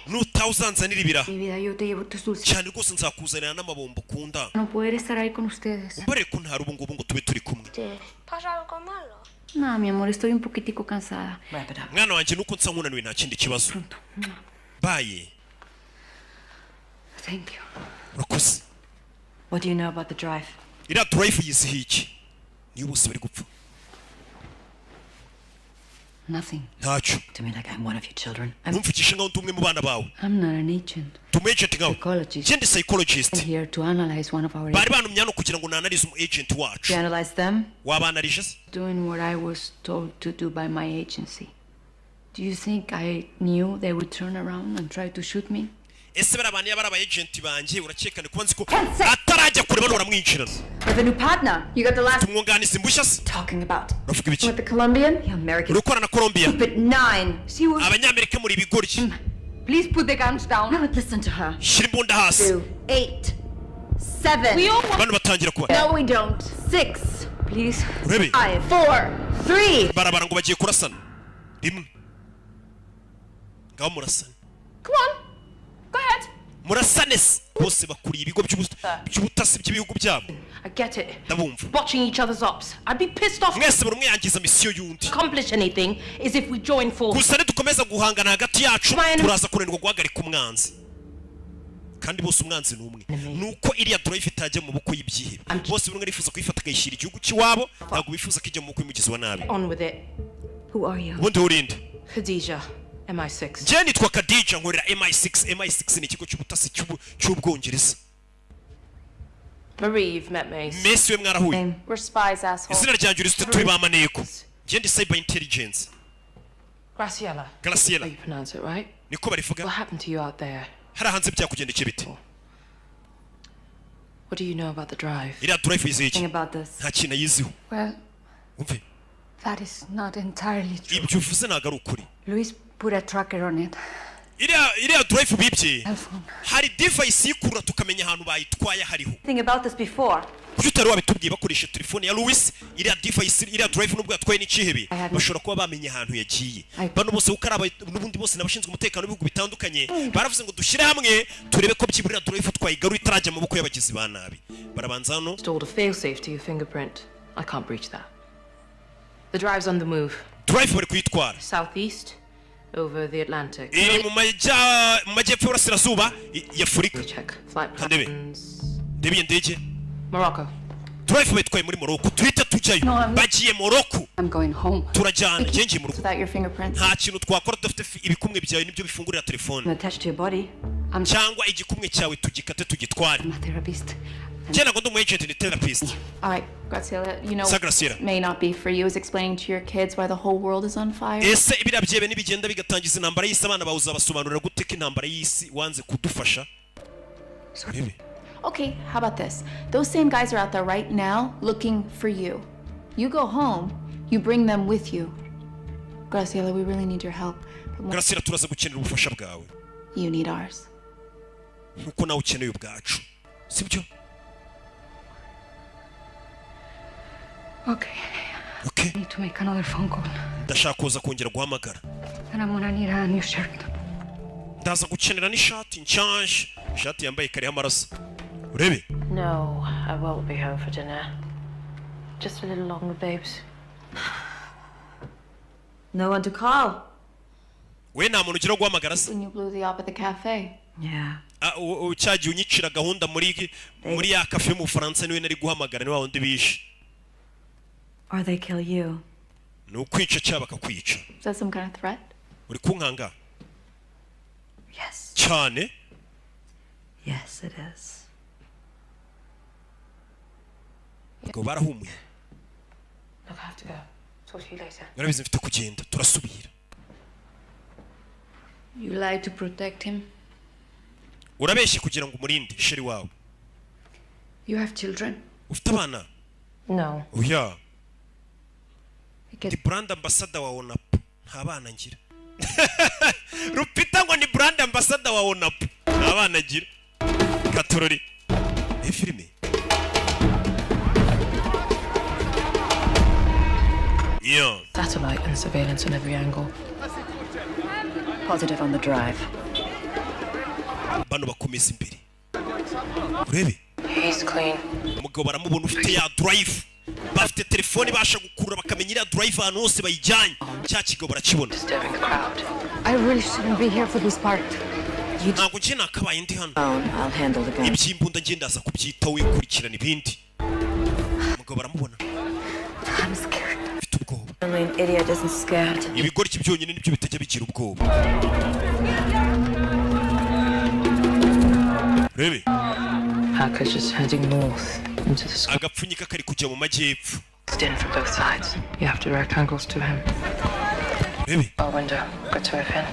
Nutawuzanzanira ibira. Mi vida, yo te llevo tus dulces. Cyane rwose nzakuzanira n'amabombo ukunda. No poder estar ahí con ustedes. Umbare ko ntari ubu ngubu ngo tube turi kumwe. ¿Pasa algo malo? No, mi amor, estoy un poquitico cansada. Mwana wanjye nuko nsa nkunaniwe nta kindi kibazo. Bye. Thank you. Urakoze. What do you know about the drive? Iriya drive yizihiye iki? Niyo bose bari gupfa. Nothing. Ntacyo. To me like I'm one of your children. Numfikisha ngaho ndi umwe mu bana bawe. I'm not an agent. Tumu agent ngaho. Psychologist. Ndi psychologist. I'm here to analyze one of our Bari bantumye hano kugira ngo nanalize umu agent wacu. To analyze them? Wabanalije se? Doing what I was told to do by my agency. Do you think I knew they would turn around and try to shoot me? Ese barabaniye baraba agent banjye urakekane kuba nzi ko atarajya kure bano baramwinjirana. With a new partner. You got the last tumwunganiza imbushya se. Talking about. Uravuga ibiki? With the Colombian? The American. Urukora na Colombia. Keep it 9. See who? Abanyamerika muri bigoryi. Please put the guns down. No, listen to her. Shira imbunda hasi. 2, 8, 7. We all bano batangira kuba. No, we don't. 6. Please. Urebe. 5, 4, 3. Barabara ngo bagiye kurasana. Rimwe. Ngaho murasana. Come on. Go ahead. Murasanes bose bakuriye ibigo by'ubutasi by'ibihugu byabo. I get it. Ndabumva. Botching each other's ops. I'd be pissed off. Mwese buri umwe yangiza misiyo yundi. Accomplish anything is if we join forces. Gusa dukomeza guhangana hagati yacu turaza kunanirwa guhagarika umwanzi. Kandi bose umwanzi ni umwe. Nuko iriya drive itajya mu buko y'ibyihe. Bose buri umwe arifuza kuyifata akayishyira igihugu cy'iwabo ntabwo bifuza ko ijya mu buko y'umugizi wa nabi. On with it. Who are you? Ubundi urinde. Khadija. MI6. Je nitwa Khadija nkorera MI6. MI6 ni ikigo cy'ubutasi cy'ubwongereza. Marie, you've met me. Messi we mwarahuye. We're spies, asshole. Izina ryanjye uri turi bamaneko. Je ndi cyber intelligence. Graciela. Graciela. You pronounce it right? Niko barivuga. What happened to you out there? Hari hanze byakugendekeye bite? What do you know about the drive? Iriya drive yizihiye iki? About this. Nta kintu yiziho. Well, umve. That is not entirely true. Ibyo uvuze ntabwo ari ukuri. Luis put a tracker on it. Iriya drive bibye. Hari device yikurura tukamenya ahantu bayitwaye hariho. Think about this before. Kuki utari wabitubwiye bakoresha telefone ya Luis iriya device iriya drive nubwo yatwaye n'ikihebe bashobora kuba bamenye ahantu yagiye. Bano bose ukaraba n'ubundi bose nabashinzwe umutekano w'ibihugu bitandukanye baravuze ngo dushyire hamwe turebe ko byibura drive twayigaru itarajya mu maboko y'abagizi ba nabi. Barabanza hano. Installed a failsafe to your fingerprint. I can't breach that. The drive's on the move. Drive bari kuyitwara. Southeast over the Atlantic. Iri mu majyepfo y'Uburasirazuba ya Afurika. Flight patterns. Ndebe indege. Morocco. Drive bayitwaye muri Morocco. Tuhita tujyayo. Bagiye Morocco. I'm going home. Turajyana ngiye mu rugo. Without your fingerprints. Nta kintu twakora dufite ibikumwe byawe nibyo bifungurira telefone. Attached to your body. Cyangwa igikumwe cyawe tugikate tugitware. I'm a therapist. Jena ngo ndi agent ni therapist. All right, Graciela, you know Graciela. may not be for you is explaining to your kids why the whole world is on fire. Ese ibira byebe nibigenda bigatangiza intambara y'isi abana bawuza basobanurira gute ko intambara y'isi wanze kudufasha. Sorry. Okay, how about this? Those same guys are out there right now looking for you. You go home, you bring them with you. Graciela, we really need your help. Graciela, turaza gukenera ubufasha bwawe. You need ours. Nkuko nawe ukeneye ubwacu. Sibyo? Okay. Okay. I need to make another phone call. Ndashaka kuza kongera guhamagara. And I'm gonna need a new shirt. Ndaza gukenera n'ishati nshyashya. Ishati yambaye kariho amaraso. Urebe? No, I won't be home for dinner. Just a little longer, babes. No one to call. We nta muntu ugira guhamagara se? When you blew the up at the cafe. Yeah. Cyagiye unyicira gahunda muri ya cafe mu Faransa niwe nari guhamagara ni wawundi bishe. Or they kill you. No kwica cyaba bakakwica. Is that some kind of threat? Uri kunkanga? Yes. Cyane? Yes, it is. Ngo barahumuye. Look, I have to go. Talk to you later. Narabize mfite kugenda turasubira. You lied to protect him. Urabeshye kugira ngo umurinde sheri wawe. You have children? Ufite abana? No. Oya. Ni brand ambassador wa ONAP. Nta bana ngira. Rupita ngo ni brand ambassador wa ONAP. Nta bana ngira. Katorori. Ni filime. Yeah. Satellite and surveillance on every angle. Positive on the drive. Bano bakomeza imbere. Urebe? He's clean. Umugabo baramubona ufite ya drive. Bafite telefone basha gukurura bakamenyira drive ahantu hose bayijyanye. Cya kigabo barakibona. I really shouldn't be here for this part. Ntabwo nje nakabaye ndi hano. I'll handle the gun. Ibyimbunda nje ndaza kubyitaho wikurikirana ibindi. Umugabo baramubona. I'm scared. Only an idiot isn't scared. Ibigori byonyine nibyo bitajya bigira ubwoba. Rebe? Hackers just heading north into the sky. Agapfunyika kari kujya mu majyepfo. In from both sides. You have direct angles to him. Rebe? Our window. Good to have him.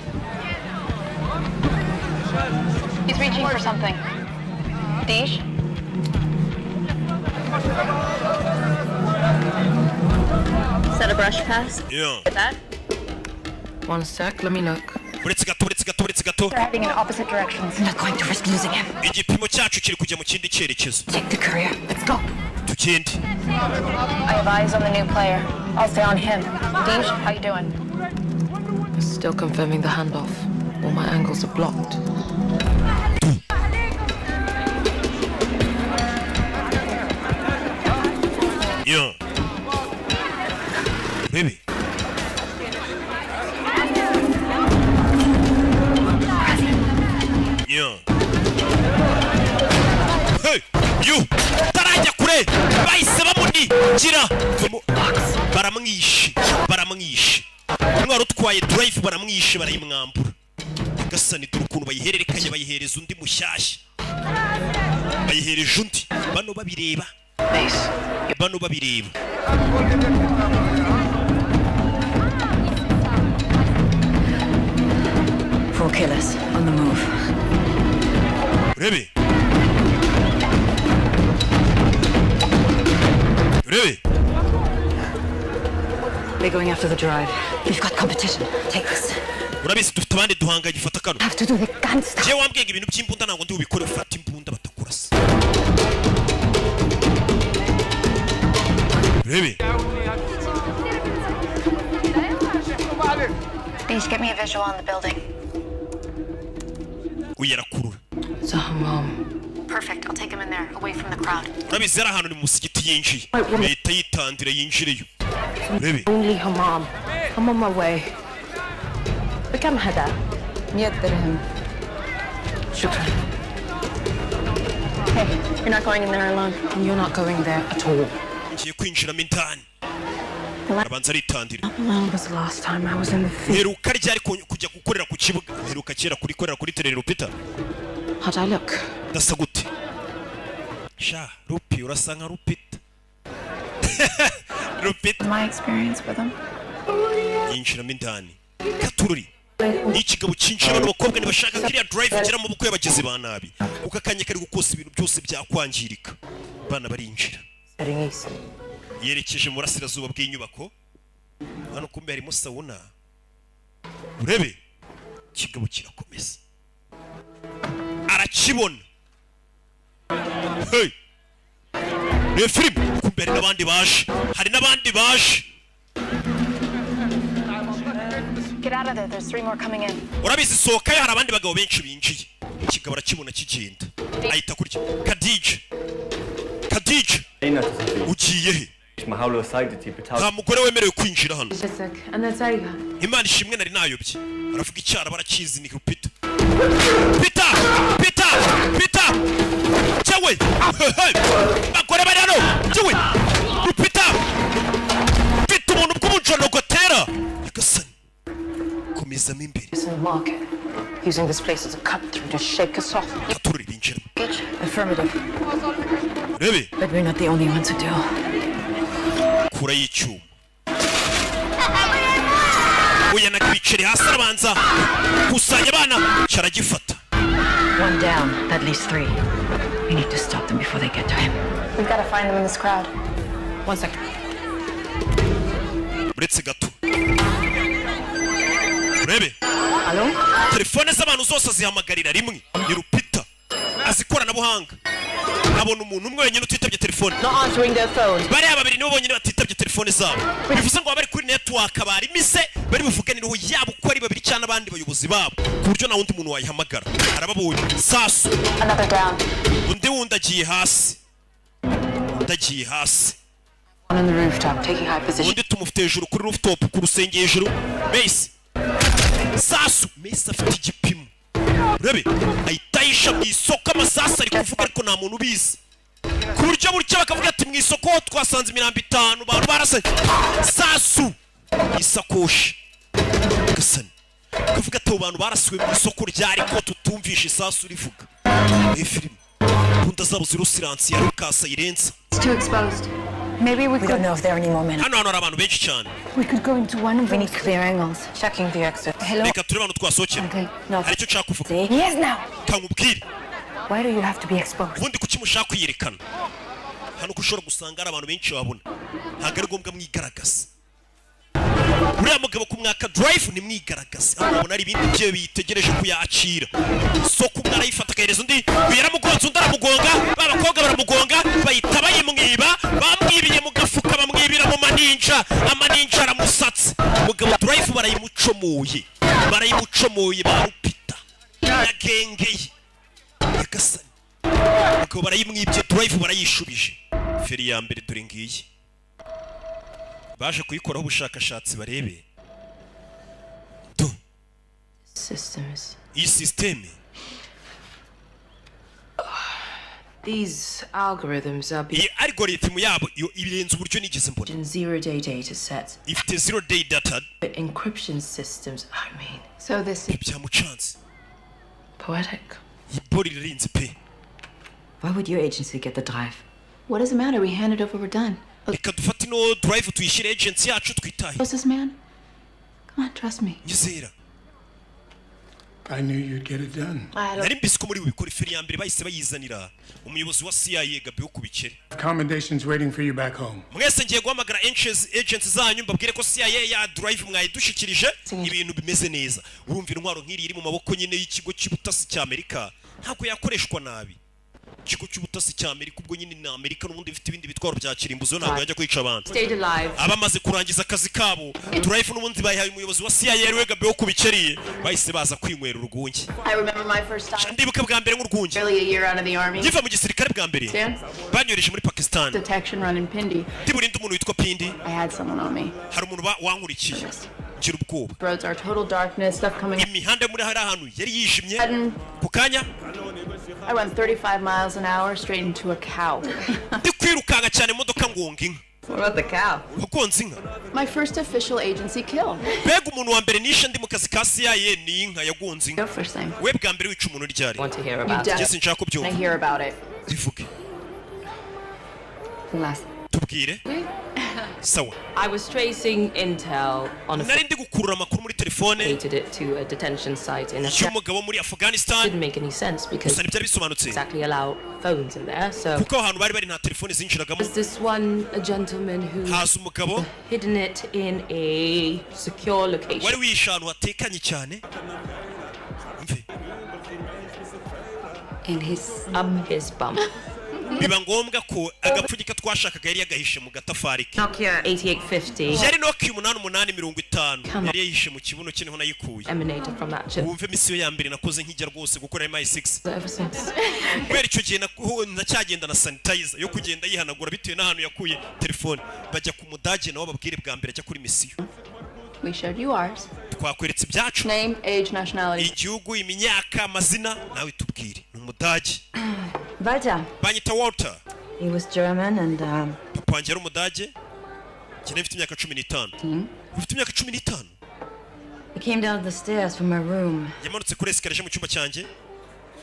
He's reaching for something. Dish? Is that a brush pass? Yeah. Get that? One sec, let me look. Uretse gato. They're heading in opposite directions. I'm not going to risk losing him. Igipimo cyacu kiri kujya mu kindi cyerekezo. Take the courier. Let's go. Tugende. I have eyes on the new player. I'll stay on him. Dish, how you doing? Still confirming the handoff. All my angles are blocked. Yeah. Baby. Yeah. Hey, you. Tarajya kure. Bahise bamuni. Gira. Baramwishe. Umwari utwaye drive baramwishe barayimwambura. Gasani dore ukuntu bayihererekanye bayihereza undi mushyashya. Bayihereje undi. Bano babireba. Four killers on the move. Rebe. They're going after the drive. We've got competition. Take this. Urabizi dufite abandi duhanganye fata kano. Have to do the gun stuff. Je wambwenge ibintu by'imbunda ntabwo ndi ubikore ufata imbunda batakurasa. Rebe. Dish, get me a visual on the building. Uyarakurura. It's a hammam. Perfect. I'll take him in there, away from the crowd. Urabizi ari ahantu ni musigiti yinjiye. Leta yitandira yinjireyo. Rebe. Only hammam. I'm on my way. بكم هذا؟ 100 درهم. شكرا. Hey, you're not going in there alone. You're not going there at all. Ngiye kwinjiramo indani. Arabanza aritandira. When was the last time I was in the field? Heruka ryari kujya gukorera ku kibuga. Heruka kera kurikorera kuri terero Peter. How'd I look? Dasa gute? Sha, Rupi urasa nka Rupita. Rupita. My experience with him. Yinjiramo indani. Katururi. Ikigabo cyinshi abantu bakobwa ntibashaka kiriya drive gira mu bukwe y'abagizi ba nabi. Ukakanye kari gukosa ibintu byose byakwangirika. Bana barinjira. Yerekeje mu burasirazuba bw'inyubako. Hano kumbe harimo sauna. Urebe. Ikigabo kirakomeza. Arakibona. Hey. reba filime kumbere n'abandi baje hari n'abandi baje Get out of there. There's 3 more coming in. urabizi sokayo hari abandi bagabo benshi binjiye ikigabo arakibona kigenda ahita kurya Khadija ugiye he nta mugore wemerewe kwinjira hano Imana ishimwe nari nayobye aravuga icyara barakizi ni Peter cyawe bagore bari hano cyawe Peter Peter umuntu bw'umujono gotera Agasani komezamo imbere Using this place as a cut through to shake us off. Affirmative. Rebe. But we're not the only ones who do. Kura y'icyuma. Oya nakibiceri hasi arabanza. Kusanya abana caragifata. 1 down, that leaves 3. We need to stop them before they get to him. We've got to find them in this crowd. 1 second. Uretse gato. Rebe. Hello? Telefone z'abantu zose zihamagarira rimwe ni Rupita azikora nabuhanga abona umuntu umwe wenyine utitabye telefone bari babiri nibo bonyine batitabye telefone zabo bivuze ngo bari kuri network bari mise bari buvuganiraho yabo ko ari babiri cyane abandi bayobozi babo ku buryo na wundi muntu wayihamagara arababonye sasu undi wundagiye hasi On the rooftop, taking high position. undi tumufite hejuru kuri rooftop ku rusenge hejuru base sasu Messi afite igipimo rebe ayitayisha mu isoko amasasu ari kuvuga ariko nta muntu ubizi ku buryo buryo bakavuga ati mu isoko twasanze 50 bantu barase sasu isakoshi Agasani kuvuga ati abantu barasiwe mu isoko ryari ko tutumvisha isasu rivuga filime bunda zabo zirusiransi ya Lucas irenza It's too exposed. Maybe we don't know if there are any more men. hano hari abantu benshi cyane We could go into one of them. We need clear angles. Checking the exit. Hello? reka turebe abantu twasohokera hari icyo nshaka kuvuga Yes, now. kankubwire Why do you have to be exposed? ubundi kuki mushaka kwiyerekana hano kushobora gusanga ari abantu benshi babona ntabwo ari ngombwa mwigaragaza uriya mugabo kumwaka drive ni mwigaragaza abona ari ibindi bye bitegereje kuyakira so kumwe arayifata akahereza undi yaramugonze undi aramugonga babakobwa baramugonga bahita bayimwiba bamwibiye mu gafuka bamwibira mu maninja amaninja aramusatse mugabo drive barayimucomoye ba Rupita yagengeye Agasani mugabo barayimwibye drive barayishubije feri ya mbere dore ngiyi baje kuyikoraho ubushakashatsi barebe Systems. iyi systeme These algorithms are iyi algorithm yabo iyo ibirenze uburyo nigeze mbona 0-day data sets. ifite 0-day data The encryption systems, I mean. So this byamucanze Poetic. ibori ririnze pe Why would your agency get the drive? What does it matter? We hand it over, we're done. reka dufate ino drive tuyishyire agency yacu twitahe What's this man? Come on, trust me. nyizera I knew you'd get it done. nari mbisi ko muri bubikora feri ya mbere bahise bayizanira umuyobozi wa CIA Gabriel kubikere Accommodations waiting for you back home. mwese ngiye guhamagara agents zanyu mbabwire ko CIA ya drive mwayidushikirije ibintu bimeze neza urumva intwaro nk'iri iri mu maboko nyine y'ikigo cy'ubutasi cya Amerika ntabwo yakoreshwa nabi ikigo cy'ubutasi cya Amerika ubwo nyine na Amerika n'ubundi bifite ibindi bitwaro bya kirimbuzo ntabwo yajya kwica abantu abamaze kurangiza akazi kabo drive n'ubundi bayihaye umuyobozi wa CIA ariwe Gabriel kubikeriye bahise baza kwinywera urwunge I remember my first time. ndibuka bwa mbere nk'urwunge Barely a year out of the army. ngiva mu gisirikare bwa mbere banyoreje muri Pakistan Detection run in Pindi. ndiburinda umuntu witwa Pindi I had someone on me. hari umuntu wankurikiye ngira ubwoba Roads are total darkness, stuff coming. imihanda muri hari ahantu yari yijimye ku kanya I went 35 miles an hour straight into a cow. ndi kwirukanga cyane imodoka ngonga inka What about the cow? wagonze inka My first official agency kill. mbega umuntu wa mbere nishe ndi mu kazi ka CIA ni inka yagonze inka Your first name. we bwa mbere wica umuntu ryari You did. Jesse nshaka I kubyumva hear about it. bivuge Last. tubwire sawa I was tracing intel on a nari ndi gukurura amakuru muri telefone it to a detention site in y'umugabo muri Afghanistan didn't make any sense because gusa ntibyari bisobanutse exactly allow phones in there. So kuko ahantu bari bari nta telefone zinjiragamo there's this one a gentleman who haza umugabo hidden it in a secure location. wari wishe ahantu hatekanye cyane In his bum. biba ngombwa ko agapfunyika twashakaga yari yagahishe mu gatafari ke. Nokia 8850. Yari Nokia 8850 yari yahishe mu kibuno cye niho nayikuye. Emanated from that chip. Wumve misiyo ya mbere nakoze nkijya rwose gukora MI6. Ever since. Kubera icyo gihe nacyagenda na sanitizer yo kugenda yihanagura bitewe n'ahantu yakuye telefone. Bajya ku mudage nawe babwire bwa mbere ajya kuri misiyo. We showed you ours. Twakweretse ibyacu. Name, age, nationality. Igihugu, imyaka, amazina, nawe tubwire. Ni umudage. Walter. Banyita Walter. He was German and Papa wanjye ari umudage. Njye mfite imyaka 15. Ufite imyaka 15? he came down the stairs from my room. Yamanutse kuri escalier mu cyumba cyanjye.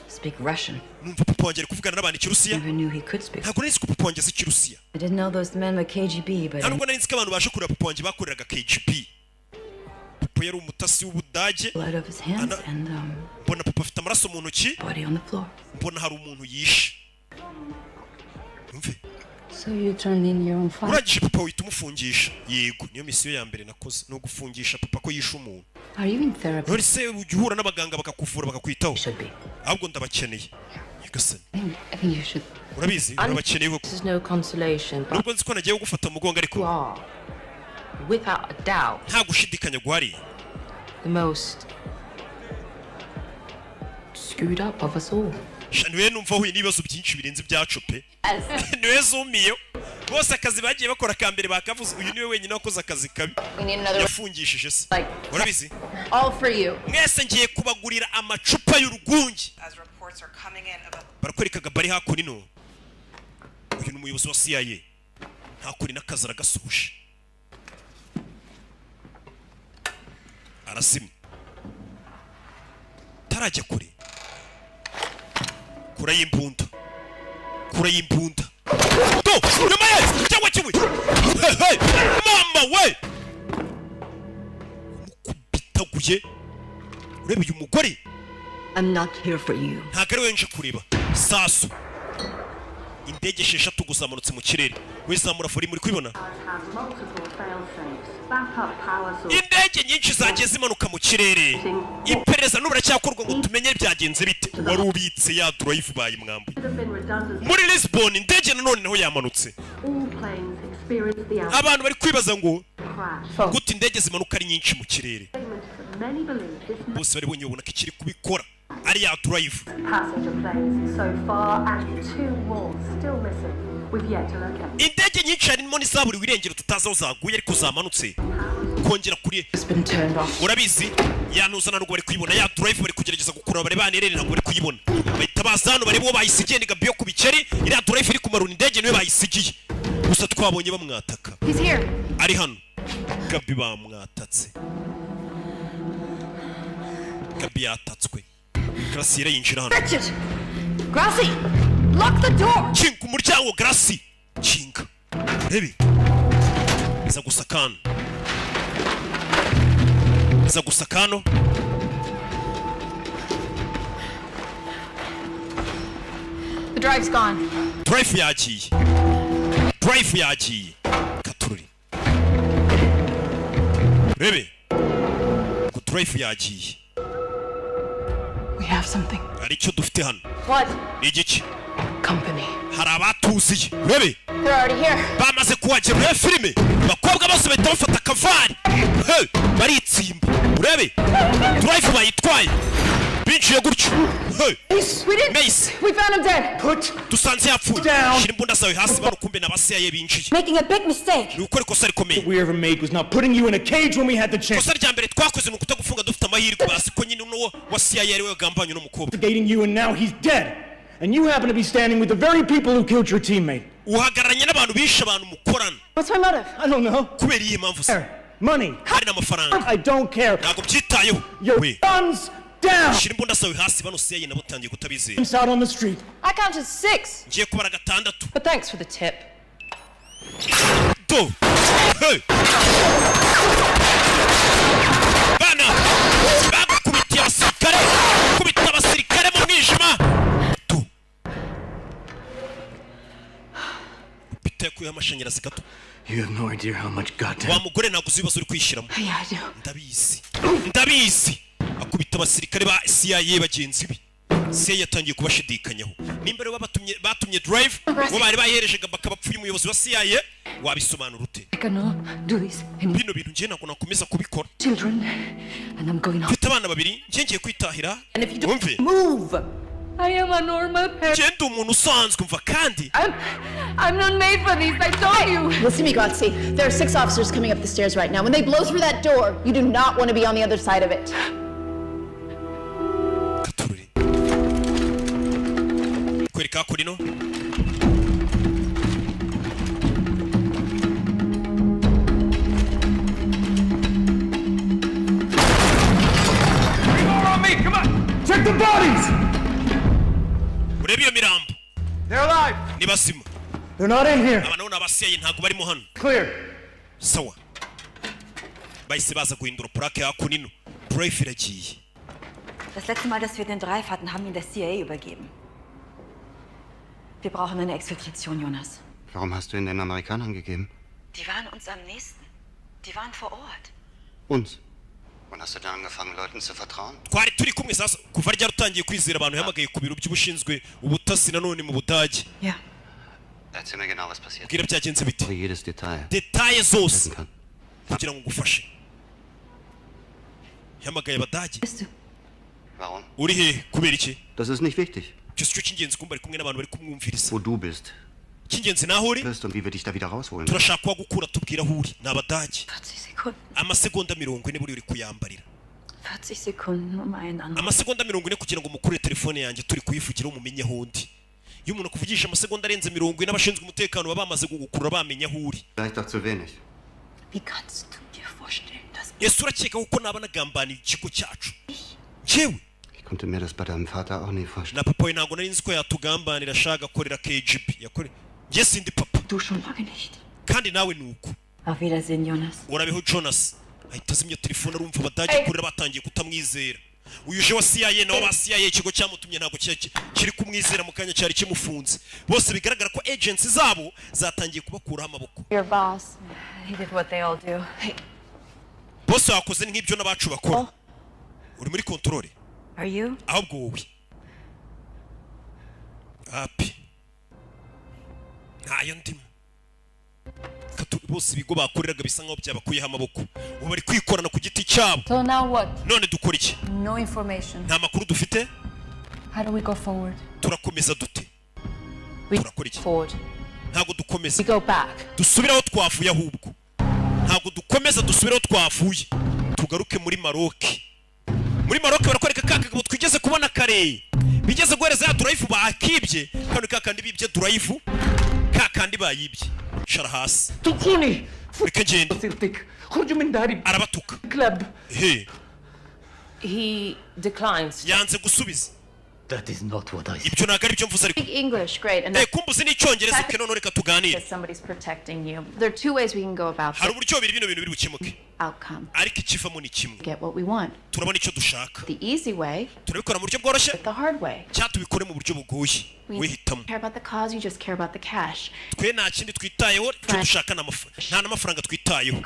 Speak Russian. Numva papa wanjye ari kuvugana n'abantu ikirusiya. Never knew he could speak. Ntabwo nari nzi ko papa wanjye azi ikirusiya. I didn't know those men were KGB, but ntabwo nari nzi ko abantu baje kureba papa wanjye bakoreraga KGB. Papa yari umutasi w'ubudage. Blood of his hands and mbona papa afite amaraso mu ntoki. Body on the floor. Mbona hari umuntu yishe. Umve. So you turned in your own file. Urangije papa uhita umufungisha. Yego, niyo misiyo ya mbere nakoze no gufungisha papa ko yishe umuntu. Are you in therapy? None se ujya uhura n'abaganga bakakuvura bakakwitaho? Ahubwo ndabakeneye. Nyagasani. I think you should. Urabizi urabakeneye koko. This is no consolation. Nubwo nzi ko nagiye gufata umugongo ariko. Without a doubt. Nta gushidikanya guhari. The most screwed up of us all. Niwe numva huye n'ibibazo byinshi birenze ibyacu pe. Niwe zumiyo. Bose akazi bagiye bakora kambere bakavuze uyu niwe wenyine wakoze akazi kabi. Yafungishije se. Urabizi? All for you. Mwese ngiye kubagurira amacupa y'urugungi. Barakwerekaga bari hakurino. Uyu ni umuyobozi wa CIA. Hakuri n'akazi aragasuje. Arasimye. Tarajya kure. Kura y'imbunda. Kura y'imbunda. Go! Nyuma ye! Cyangwa kiwe! Hey! Mama we! Mukubitaguye. Urebe uyu mugore. I'm not here for you. Ntabwo ari we nje kureba. Sasu. Indege 6 guzamanutse mu kirere. Wizamura fori muri kwibona. Indege nyinshi zagiye zimanuka mu kirere. Iperereza n'ubura cyakorwa ngo tumenye byagenze bite. Wari ubitse ya drive bayi mwambu. Muri Lisbon indege nanone naho yamanutse. Abantu bari kwibaza ngo gute indege zimanuka ari nyinshi mu kirere. Bose bari bonye ubona ko ikiri kubikora. Ari ya drive. Indege nyinshi harimo n'izaburi wirengero tutazaho zaguye ariko zamanutse. Kongera kuri urabizi yanuzana n'ubwo bari kuyibona ya drive bari kugerageza gukura bare banerere ntabwo bari kuyibona. Bahita bazano barebo bayisigiye ni Gabi yo kubikeri iriya drive iri kumaruna indege niwe bayisigiye. Gusa twabonye bamwataka. Ari hano. Gabi bamwatatse. Gabi yatatswe. Gracie yinjira hano. Richard! Gracie! Lock the door! Kinga umuryango Gracie! Kinga. Rebe. Iza gusakano. Iza gusakano. The drive's gone. Drive yagiye. Drive yagiye. Katururi. Rebe. Ku drive yagiye. We have something. Ari cyo dufite hano. What? Igiki. Company. Hari abatuziye. Rebe. They're already here. Bamaze kuhagera muri filime. Bakobwa bose bahita bafata kavari. Hey, baritsimba. Urebe. Drive bayitwaye. Binjiye gutyo. Hey. We did. Mace. We found him dead. Dusanze yapfuye. Shira imbunda zawe hasi barukumbe n'abasiyaye binjiye. Making a big mistake. Ni ukuri kosa rikomeye. We ever made was not putting you in a cage when we had the chance. Kosa rya mbere twakoze ni ukutagufunga dufite amahirwe basi ko nyine n'uwo wa CIA ari we gambanye n'umukobwa. Dating you and now he's dead. And you happen to be standing with the very people who killed your teammate. Uhagararanye n'abantu bishe abantu mukorana. What's my motive? I don't know. Kubera iyi mpamvu se. Money. Hari n'amafaranga. I don't care. Ntabwo byitayeho. Your guns down. Shira imbunda zawe hasi bano CIA nabo tangiye kutabizera. Out on the street. I counted 6. Ngiye kubara 6. But thanks for the tip. Do. Hey. Bana. Bagukubitiye abasirikare. Kubita abasirikare mu mwijima. Do. Bite kuya amashanyarazi gato. You have no idea how much goddamn. Wa mugore naguze ibibazo uri kwishiramo. Yeah, I do. Ndabizi. Akubita abasirikare ba CIA bagenzi be. se yatangiye kubashidikanyaho nimba rero batumye drive bo bari bayiherejega bakabapfuye umuyobozi wa CIA wabisobanura ute bino bintu ngiye nako nakomeza kubikora mfite abana babiri ngiye kwitahira wumve I am a normal person. Genda umuntu usanzwe mva kandi I'm not made for these, I told you. Listen to me, Grazie. There are 6 officers coming up the stairs right now. When they blow through that door, you do not want to be on the other side of it. Kwereka kurino. Come on! Check the bodies! Urebe iyo mirambo. They're alive. Ni basima. They're not in here. Aba none abasiye ntago barimo hano. Clear. Sawa. Bahise baza guhindura plaque ya kunino. Drive iragiye. Das letzte Mal, dass wir den Drive hatten, haben ihn der CIA übergeben. Wir brauchen eine Exfiltration, Jonas. Warum hast du ihn den Amerikanern gegeben? Die waren uns am nächsten. Die waren vor Ort. Uns? Wann hast du dann angefangen, Leuten zu vertrauen? Twari turi kumwe sasa kuva rya rutangiye kwizera abantu yamagaye ku biro by'ubushinzwe ubutasi nanone mu Budage. Ja. Erzähl mir genau, was passiert. Bwira byagenze bite. Jedes Detail. Details zose. Kugira ngo ngufashe. Yamagaye Abadage. Warum? Uri he kubera iki? Das ist nicht wichtig. Cyose cyo kingenzi kumba ari kumwe n'abantu bari kumwumviriza. Wo du bist. Kingenzi naho uri? Und wie wir dich da wieder rausholen. Turashaka gukura tubwira aho uri n'Abadage. 40 Sekunden. Amasegonda 40 buri uri kuyambarira. 40 Sekunden einen Anruf. Amasegonda 40 kugira ngo mukure telefone yanjye turi kuyivugira umumenye aho ndi. Iyo umuntu akuvugisha amasegonda arenze 40 n'abashinzwe umutekano baba bamaze gukurura bamenya aho uri. Vielleicht doch zu wenig. Wie kannst du dir vorstellen, dass Yesu urakeka uko naba nagambaniye ikigo cyacu? Jewe Ich konnte mir das bei deinem Vater auch nie vorstellen. Na papa we ntago nari nzi ko yatugambanira ashaka korera KGB yakore. Njye sindi papa. Du schon lange nicht. Kandi nawe nuko. Auf Wiedersehen, Jonas. Urabeho Jonas. Ahita azimya telefone arumva Abadage kurira batangiye kutamwizera. Uyuje wa CIA na wa CIA ikigo cyamutumye ntago kiri kumwizera mu kanya cyari kimufunze. Bose bigaragara ko agency zabo zatangiye kubakuraho amaboko. Your boss. He did what they all do. Bose wakoze nk'ibyo n'abacu bakora. Uri muri control. Are you? Ahubwo wowe. Api. Ntayo ndimo. Bose ibigo bakoreraga bisa nkaho byabakuyeho amaboko. Ubu bari kwikorana ku giti cyabo. So now what? None dukora iki? No information. Nta makuru dufite? How do we go forward? Turakomeza dute? Turakora iki? Forward. Ntago dukomeza. We go back. Dusubiraho twavuye ahubwo. Ntago dukomeza dusubiraho twavuye. Tugaruke muri Maroc. Muri Maroc barakwereka kakagabo twigeze kubona kare. Bigeze guhereza ya drive bakibye. Kandi kakandi bibye drive. Kakandi bayibye. Shara hasi. Tukuni. Reka ngende. Arabatuka. Club. Hey. He declines. Yanze gusubiza. That is not what I said. Ibyo ntago ari byo mvuze ariko. Speak English, great. And kumbuzi n'icyongereza ke none reka tuganire. somebody's protecting you. There are 2 ways we can go about Hari uburyo bibiri bino bintu biri bukemuke. Outcome. Ariko ikivamo ni kimwe. Get what we want. Turabona icyo dushaka. The easy way. Turabikora mu buryo bworoshye. The hard way. Cyatubikore mu buryo bugoye. We care about the cause, you just care about the cash. Twe nta kindi twitayeho, cyo dushaka nta n'amafaranga twitayeho.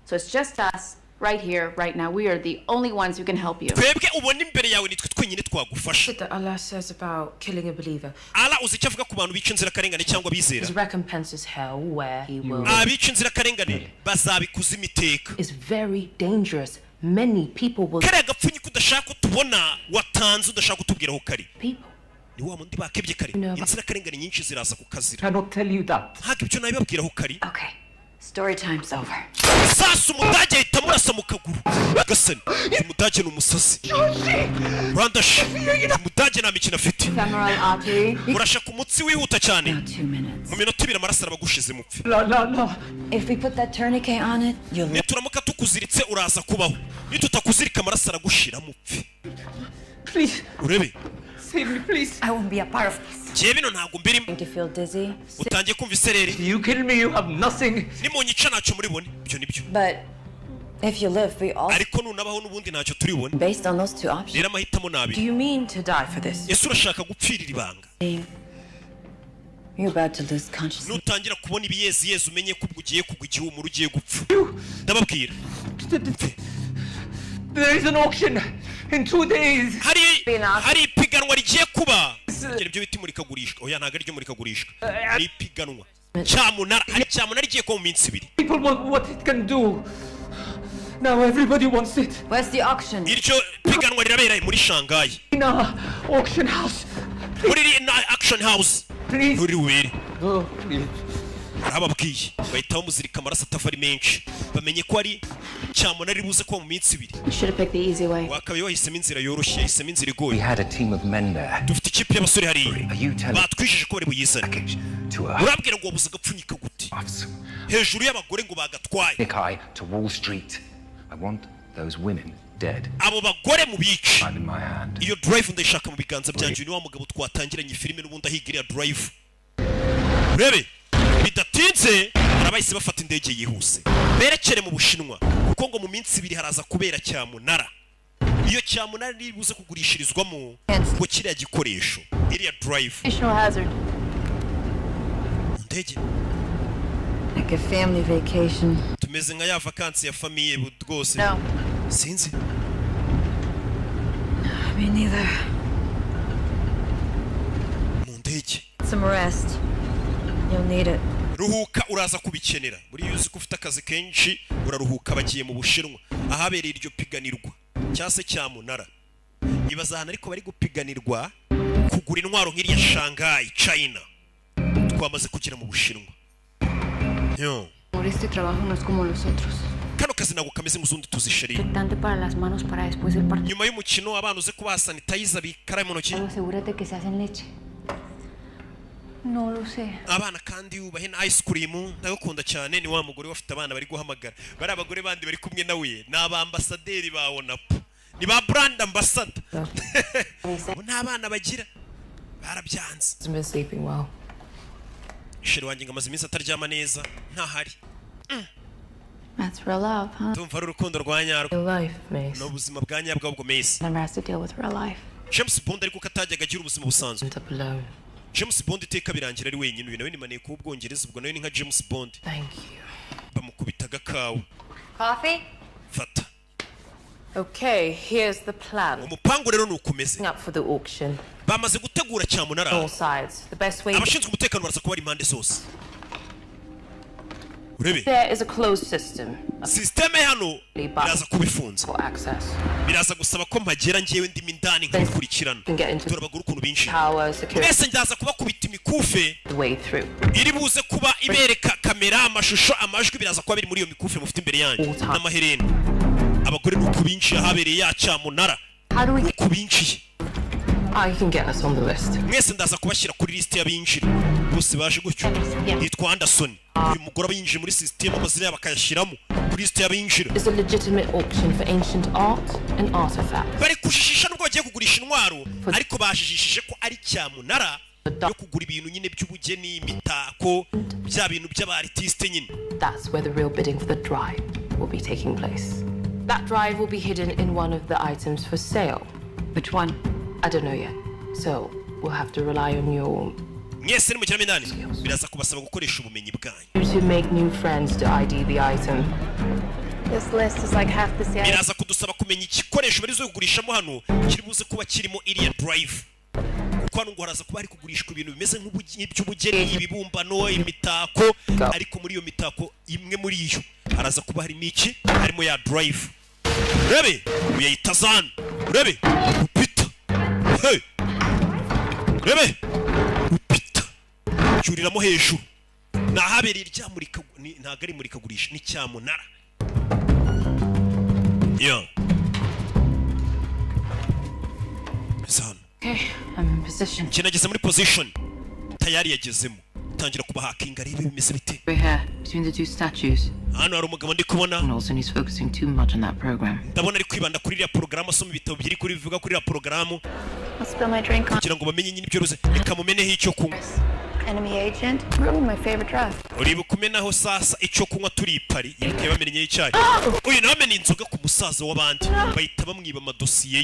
So it's just us right here, right now. We are the only ones who can help you. Twebwe ubona imbere yawe nitwe twenyine twagufasha. That Allah says about killing a believer. Allah uzi icyo avuga ku bantu bica inzira karengane cyangwa bizera. His recompense is hell, where he will. Abica inzira karengane bazabikuza imiteka. Is very dangerous. Many people will. Kare gapfunyi kudashaka tubona watanze udashaka kutubwira aho kari. People. Ni wa mundi bakebye kare. Inzira karengane nyinshi ziraza kukazira. Cannot tell you that. Haka ibyo nabibabwira aho kari. Okay. Story time's over. Sasa umudage ahita amurasa mu kaguru. Gasani, umudage ni umusazi. Rwandash, umudage nta mikino afite. Femoral artery. Urashaka umutsi wihuta cyane. Mu minota 2 amaraso arabagushize mupfe. No. If we put that tourniquet on it, you'll live. Nituramuka tukuziritse uraza kubaho. Nitutakuzirika amaraso aragushira mupfe. Please. Urebe. Save me, please. I won't be a part of this. Jewe bino ntago mbirimo. You feel dizzy? Utangiye kumva isereri. You kill me, you have nothing. Nimunyica ntacyo muri bone. Ibyo nibyo. But if you live, we all. Ariko nunabaho n'ubundi ntacyo turi bone. Based on those 2 options. Rero amahitamo nabi. Do you mean to die for this? Yesu urashaka gupfirira ibanga. You're about to lose consciousness. Nutangira kubona ibiyezi umenye ko ugiye kugwa igihumuro ugiye gupfa. Ndababwira. There is an auction in 2 days. Hari ipiganwa rigiye kuba ibyo biti murikagurisha oya ntago ari ryo murikagurisha ni ipiganwa cyamunara ari cyamunara rigiye kuba mu minsi 2 People want what it can do. Now everybody wants it. Where's the auction? iryo piganwa rirabera muri Shanghai Ina auction house. muri auction house uri were Oh, please. ababwiye bahita bamuzirika amaraso atafari menshi bamenye ko ari cyamunara ribuze kuba mu minsi 2 You should have picked the easy way. wakabaye wahisemo inzira yoroshye yahisemo inzira igoye We had a team of men there. dufite ikipe y'abasore hariya Are you telling batwishyuje ko bari buyizane to urabwira ngo wabuze agapfunyika gute hejuru y'abagore ngo bagatwaye Nick Eye to Wall Street? I want those women dead. abo bagore mu bice I'm in my hand. iyo drive ndayishaka mu biganza byanjye ni wa mugabo twatangiranye filime n'ubundi ahigiriya drive urebe bidatinze arabahise bafata indege yihuse berekere mu Bushinwa kuko ngo mu minsi 2 haraza kubera cyamunara iyo cyamunara nibuze kugurishirizwamo ngo kiriya gikoresho iriya drive National hazard. ndege Like a family vacation. tumeze nka ya vacancy ya famille rwose No. sinzi Me neither. mu ndege Some rest. You'll need it. ruhuka uraza kubikenera muri yuzi ko ufite akazi kenshi uraruhuka bagiye mu Bushinwa ahabereye iryo piganirwa cyase cyamunara ibazahana ariko bari gupiganirwa kugura intwaro nk'iriya Shanghai China twamaze kugira mu Bushinwa yo Este trabajo no es como los otros. kano kazi nago kameze nk'uzundi tuzisheri Infectante para las manos para después del partido. nyuma y'umukino abana uze kuba sanitizer bikara mu ntoki Asegúrate que se hacen leche. No lo sé. abana kandi ubahe na ice cream ndagukunda cyane ni wa mugore wafite abana bari guhamagara bari abagore bandi bari kumwe nawe ni abambasaderi ba Onapo ni ba brand ambassador nta bana bagira barabyanze I've been sleeping well. sheri wanjye ngamaze iminsi ataryama neza ntahari That's real love, huh? ndumva ari urukundo rwa nyarwo Real life, Mace. no buzima bwa nyabwo bwo Mace Never has to deal with real life. James Bond ariko katajyaga agira ubuzima busanzwe End up alone. James Bond iteka birangira ari wenyine uyu nawe ni maneko w'Ubwongereza ubwo nawe ni nka James Bond Thank you. bamukubitaga kawa Coffee? fata Okay, here's the plan. umupango rero nukomeze Up for the auction. bamaze gutegura cyamunara All sides. The best way. abashinzwe umutekano baraza kuba ari impande zose urebe There is a closed system. systeme hano biraza kubifunza For access. biraza gusaba ko mpagera ngewe ndimo indani nkabikurikirana dore abagore ukuntu binjira Power, security. mwese ndaza kubakubita imikufe The way through. iri buze kuba ibereka kamera amashusho amajwi biraza kuba biri muri iyo mikufe mufite imbere yanyu n'amaherena abagore nuko binjiye ahabereye ya cyamunara nuko binjiye You can get us on the list. mwese ndaza kubashyira kuri liste y'abinjira bose baje gutyo yitwa Anderson uyu mugore abinjiye muri system amazina yabo akayashyiramo kuri liste y'abinjira It's a legitimate auction for ancient art and artifacts. bari kujijisha nubwo bagiye kugurisha intwaro ariko bajijishije ko ari cyamunara yo kugura ibintu nyine by'ubugeni imitako bya bintu by'abartiste nyine That's where the real bidding for the drive will be taking place. That drive will be hidden in one of the items for sale. Which one? I don't know yet. So we'll have to rely on your mwese ni mu kiramo indani biraza kubasaba gukoresha ubumenyi bwanyu to make new friends to ID the item. This list is like half the CIA. biraza kudusaba kumenya igikoresho bari zo kugurishamo hano kiri buze kuba kirimo iriya drive kuko hano ngo haraza kuba hari kugurishwa ibintu bimeze nk'iby'ubugeni ibibumbano imitako ariko muri iyo mitako imwe muri iyo haraza kuba harimo iki harimo ya drive urebe uyayita zan urebe upita hey urebe upita cyuriramo hejuru nahabereye iryamurika ntago ari murikagurisha ni cyamunara yeah zan Okay, I'm in position. kinageze muri position tayari yagezemo tangira kuba hacking arebe bimeze bite We're here, between the two statues. hano hari umugabo ndi kubona Olsen is focusing too much on that program. ndabona ari kwibanda kuri iriya porogaramu asoma ibitabo byiri kuri bivuga kuri iriya porogaramu I'll spill my drink on. kugira ngo bamenye nyine ibyo ruze reka mumeneho icyo kunywa Enemy agent. Really my favorite dress. uriba kumenaho sasa icyo kunywa turi ipari yibwiye bamenye icyayi uyu nawe amena inzoga ku musaza w'abandi bahita bamwiba amadosiye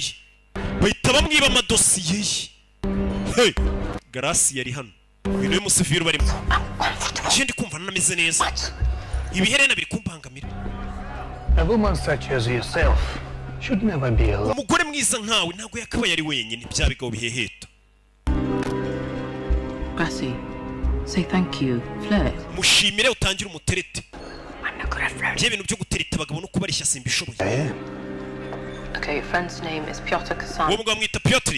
ye hey garasi yari hano uyu niwe musiviri barimo nje ndi kumva nanameze neza ibiherena biri kumbangamira A woman such as yourself should never be alone. umugore mwiza nkawe ntabwo yakabaye ari wenyine bya bigabo biheheta. Gracie, say thank you. Flirt. Mushimire utangira umuterete. Bye bintu byo gutereta abagabo no kubarishya simbishoboye. Okay, your friend's name is Piotr Kasan. Uwo mugabo mwita Piotr.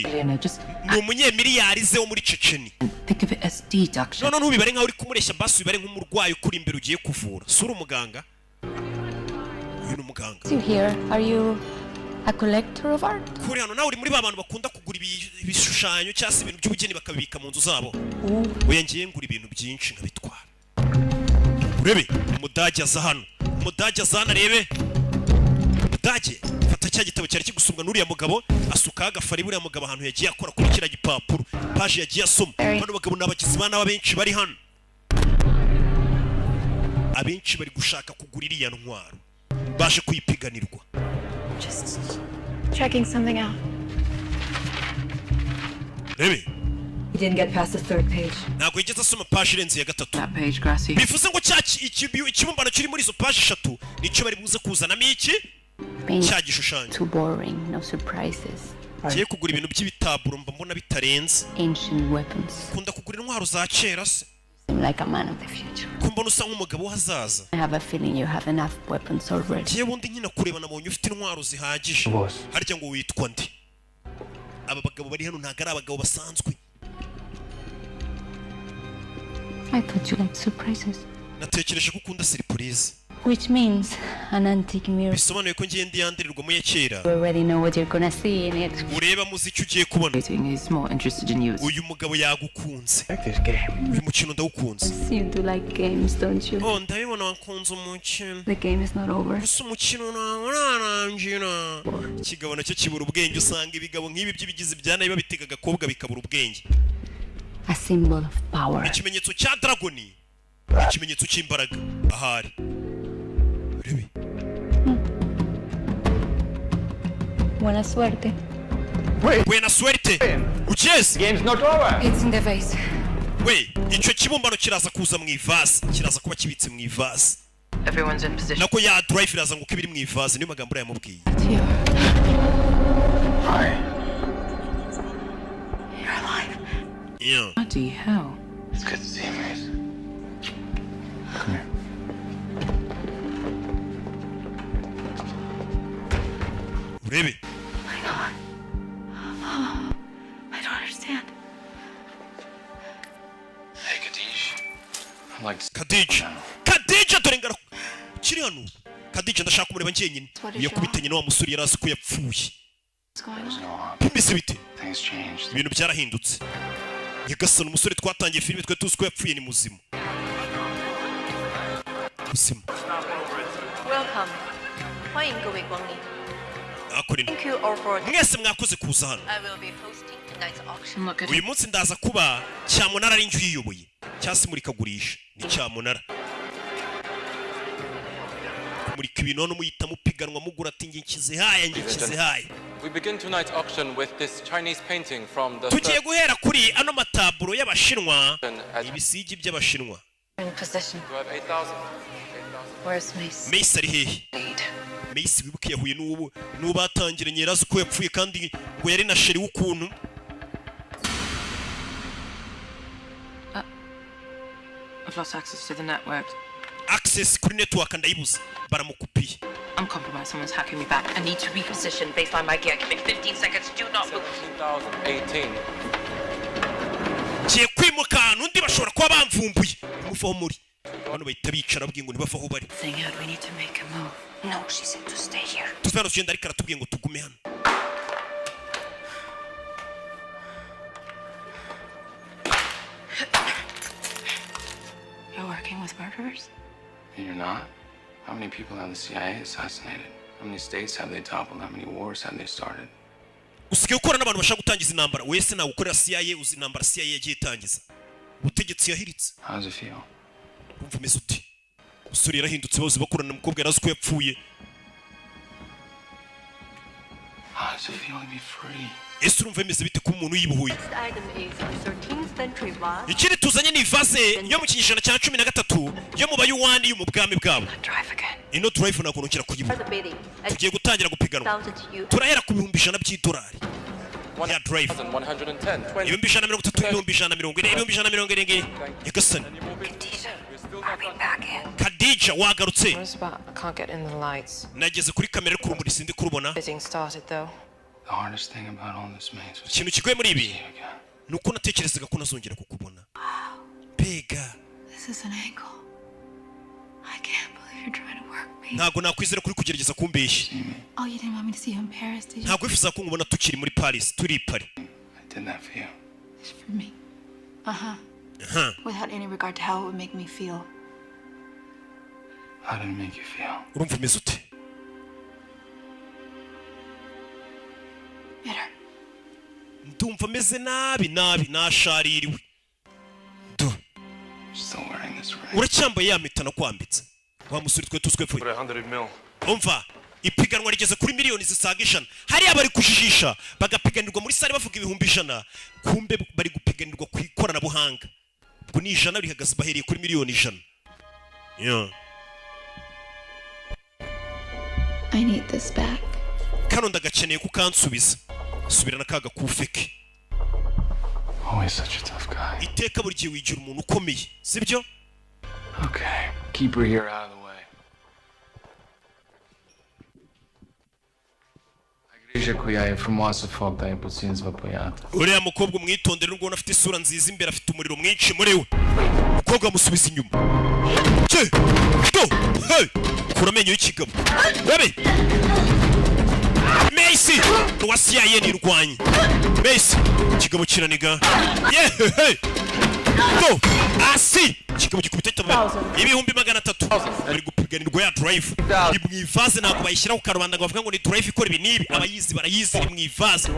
Ni umunyemiliyari ze wo muri Checheni. Think of it as deduction. No, ntubibare nkaho uri kumureshya basi ubibare nk'umurwayi ukuri imbere ugiye kuvura. Sura umuganga. Uyu ni umuganga. You here? Are you a collector of art? Kuri hano nawe uri muri ba bantu bakunda kugura ibishushanyo cyangwa se ibintu by'ubugeni bakabibika mu nzu zabo. Oya ngiye ngura ibintu byinshi nkabitwara. Urebe umudage aza hano. Umudage aza hano arebe. Umudage fata cya gitabo cyari kigusumwa n'uriya mugabo asuka agafari buriya mugabo ahantu yagiye akora kuri kira gipapuro. Page yagiye asoma. Bano bagabo n'abagizi bana benshi bari hano. Abenshi bari gushaka kugura iriya ntwaro. Baje kuyipiganirwa. Just checking something out. Rebe. He didn't get past the third page. Ntabwo yigeze asoma page irenze ya gatatu. That page, Gracie. Bivuze ngo ikibumbano kiri muri izo page eshatu nicyo bari buze kuzanamo iki? Cya gishushanyo. Too boring, no surprises. Ngiye kugura ibintu by'ibitaburo mba mbona bitarenze. Ancient weapons. Kunda kugura intwaro za kera se. Like a man of the future. Kumbona usa nk'umugabo w'ahazaza. I have a feeling you have enough weapons already. Ngiye bundi nyina kureba nabonye ufite intwaro zihagije. Harya ngo witwa ndi. Aba bagabo bari hano ntago ari abagabo basanzwe. I thought you liked surprises. Natekereje ko ukunda surprise. Which means an antique mirror. Bisobanuye ko ngiye ndiyandirirwa mu yakera. You already know what you're gonna see in it. Ureba muziki ugiye kubona. He's more interested in you. Uyu mugabo yagukunze. Uyu mukino ndawukunze. You do like games, don't you? Oh, ndabibona wakunze umukino. The game is not over. Gusa umukino urarangira. Ikigabo nacyo kibura ubwenge usanga ibigabo nk'ibi by'ibigizi byana biba bitega agakobwa bikabura ubwenge. A symbol of power. Ikimenyetso cya dragoni. Ikimenyetso cy'imbaraga. Ahari. Rebe. Buena suerte. Buena suerte. Ucheze. Game's not over. It's in the vase. We, icyo kibumbano kiraza kuza mu ivase. Kiraza kuba kibitse mu ivase. Everyone's in position. Nako ya drive iraza ngo kibiri mu ivase niyo magambo yamubwiye. Hi. You're alive. Yeah. Bloody hell. It's good to see you, Mace. Come here. Urebe. My God. Oh, I don't understand. Hey, Kadish. I like Kadija dore ngara kiri hano. Kadija ndashaka kumureba njyenyine. Yakubitanye no wa musuri yarazi ko yapfuye. Bimbise bite? Ibintu byarahindutse. Nyagasani umusore twatangiye filime twe tuzi ko yapfuye ni muzima. Muzima. Welcome. 欢迎各位光临。 Thank you all for. Mwese mwakoze kuza hano. I will be hosting tonight's auction. Look at Uyu munsi ndaza kuba cyamunara ari njye uyiyoboye. Cyase muri kagurisha ni cyamunara. Kumurika ibintu no muyita mupiganwa mugura ati ngiye nkizihaye ngiye nkizihaye. We begin tonight's auction with this Chinese painting from the. Tugiye guhera kuri ano mataburo y'abashinwa. Ibisigi by'abashinwa. In possession. You have 8,000. Where's Mace? Mace ari hehe? Mace wibuke yahuye n'ubu batangiranye yarazi ko yapfuye kandi ngo yari na sheri w'ukuntu. I've lost access to the network. Access kuri network ndayibuze baramukupiye. I'm compromised. Someone's hacking me back. I need to reposition baseline my gear. Give me 15 seconds. Do not move. 17,018. Kiye kwimuka nundi bashobora kuba bamvumbuye. Muvaho muri. Bano bahita bicara bwingo ngo nibavaho bari. Saying out we need to make a move. No, she said to stay here. Tuvana tugenda ariko aratubwiye ngo tugume hano. You're working with murderers? You're not? How many people have the CIA assassinated? How many states have they toppled? How many wars have they started? Usigaye ukora n'abantu bashaka gutangiza intambara. Wese nawe ukorera CIA uzi intambara CIA yagiye itangiza. Ubutegetsi yahiritse. How does it feel? Umva umeze uti. Usuri yarahindutse bose bakorana umukobwa yarazi ko yapfuye. How does it feel to be free? ese urumva bimeze bite ku muntu yibuhuye This item is a 13th century vase. ikindi tuzanye ni vase yo mu kinyejana cya 13 yo mu bayuwani yo mu bwami bwabo ino drive nakunukira kuyibuha For the bidding. tugiye gutangira gupiganwa 1,000 US. turahera ku bihumbi ijana by'idolari ya drive 110. ibihumbi ijana mirongo itatu ibihumbi ijana mirongo ine ibihumbi ijana mirongo irindwi Nyagasani Khadija wagarutse I can't get in the lights. nageze kuri kamera ariko urumuri sindi kurubona Bidding started though. The hardest thing about all this maze was ikintu kigoye muri ibi ni uko natekerezaga ko nazongera kukubona mbega This is an angle. I can't believe you're trying to work me. ntabwo nakwizera kuri kugerageza kumbeshya Oh, you didn't want me to see you in Paris, did you? ntabwo wifuza ko nkubona tukiri muri Paris turi i Paris I did that for you. It's for me. Uh-huh. Huh. Without any regard to how it would make me feel. How did it make you feel? urumva umeze ute Bitter. ndumva ameze nabi nashaririwe Still wearing this ring. uracyambaye ya mpeta nakwambitse wa musore twe tuzwepfuye umva ipiganwa rigeze kuri miliyoni zisaga 100 hariya bari kujijisha bagapiganirwa muri sare bavuga ibihumbi 100 kumbe bari gupiganirwa ku ikoranabuhanga ubwo ni 100 rihagaze bahereye kuri miliyoni 100 yeah. I need this back. kano ndagakeneye kukansubiza subirana kaga kufeke Always such a tough guy. iteka buri gihe wigira umuntu ukomeye sibyo Okay, keep her here out of the way. Agirije kuyaye from wasafog da impulsins vapoyata. uriya mukobwa umwitondere n'ubwo afite isura nziza imbere afite umuriro mwinshi muri we umukobwa amusubiza inyuma cye do hey kura amenyo y'ikigabo babe Messi wasiyaye nirwanye Messi kigabo kiraniga yeah hey do asi kigabo gikubita ibihumbi 300 bari gupiganirwa ya drive ni mwivaze nako bayishyira ku karubanda ngo bavuga ngo ni drive ikora ibi nibi abayizi barayizi ni mwivaze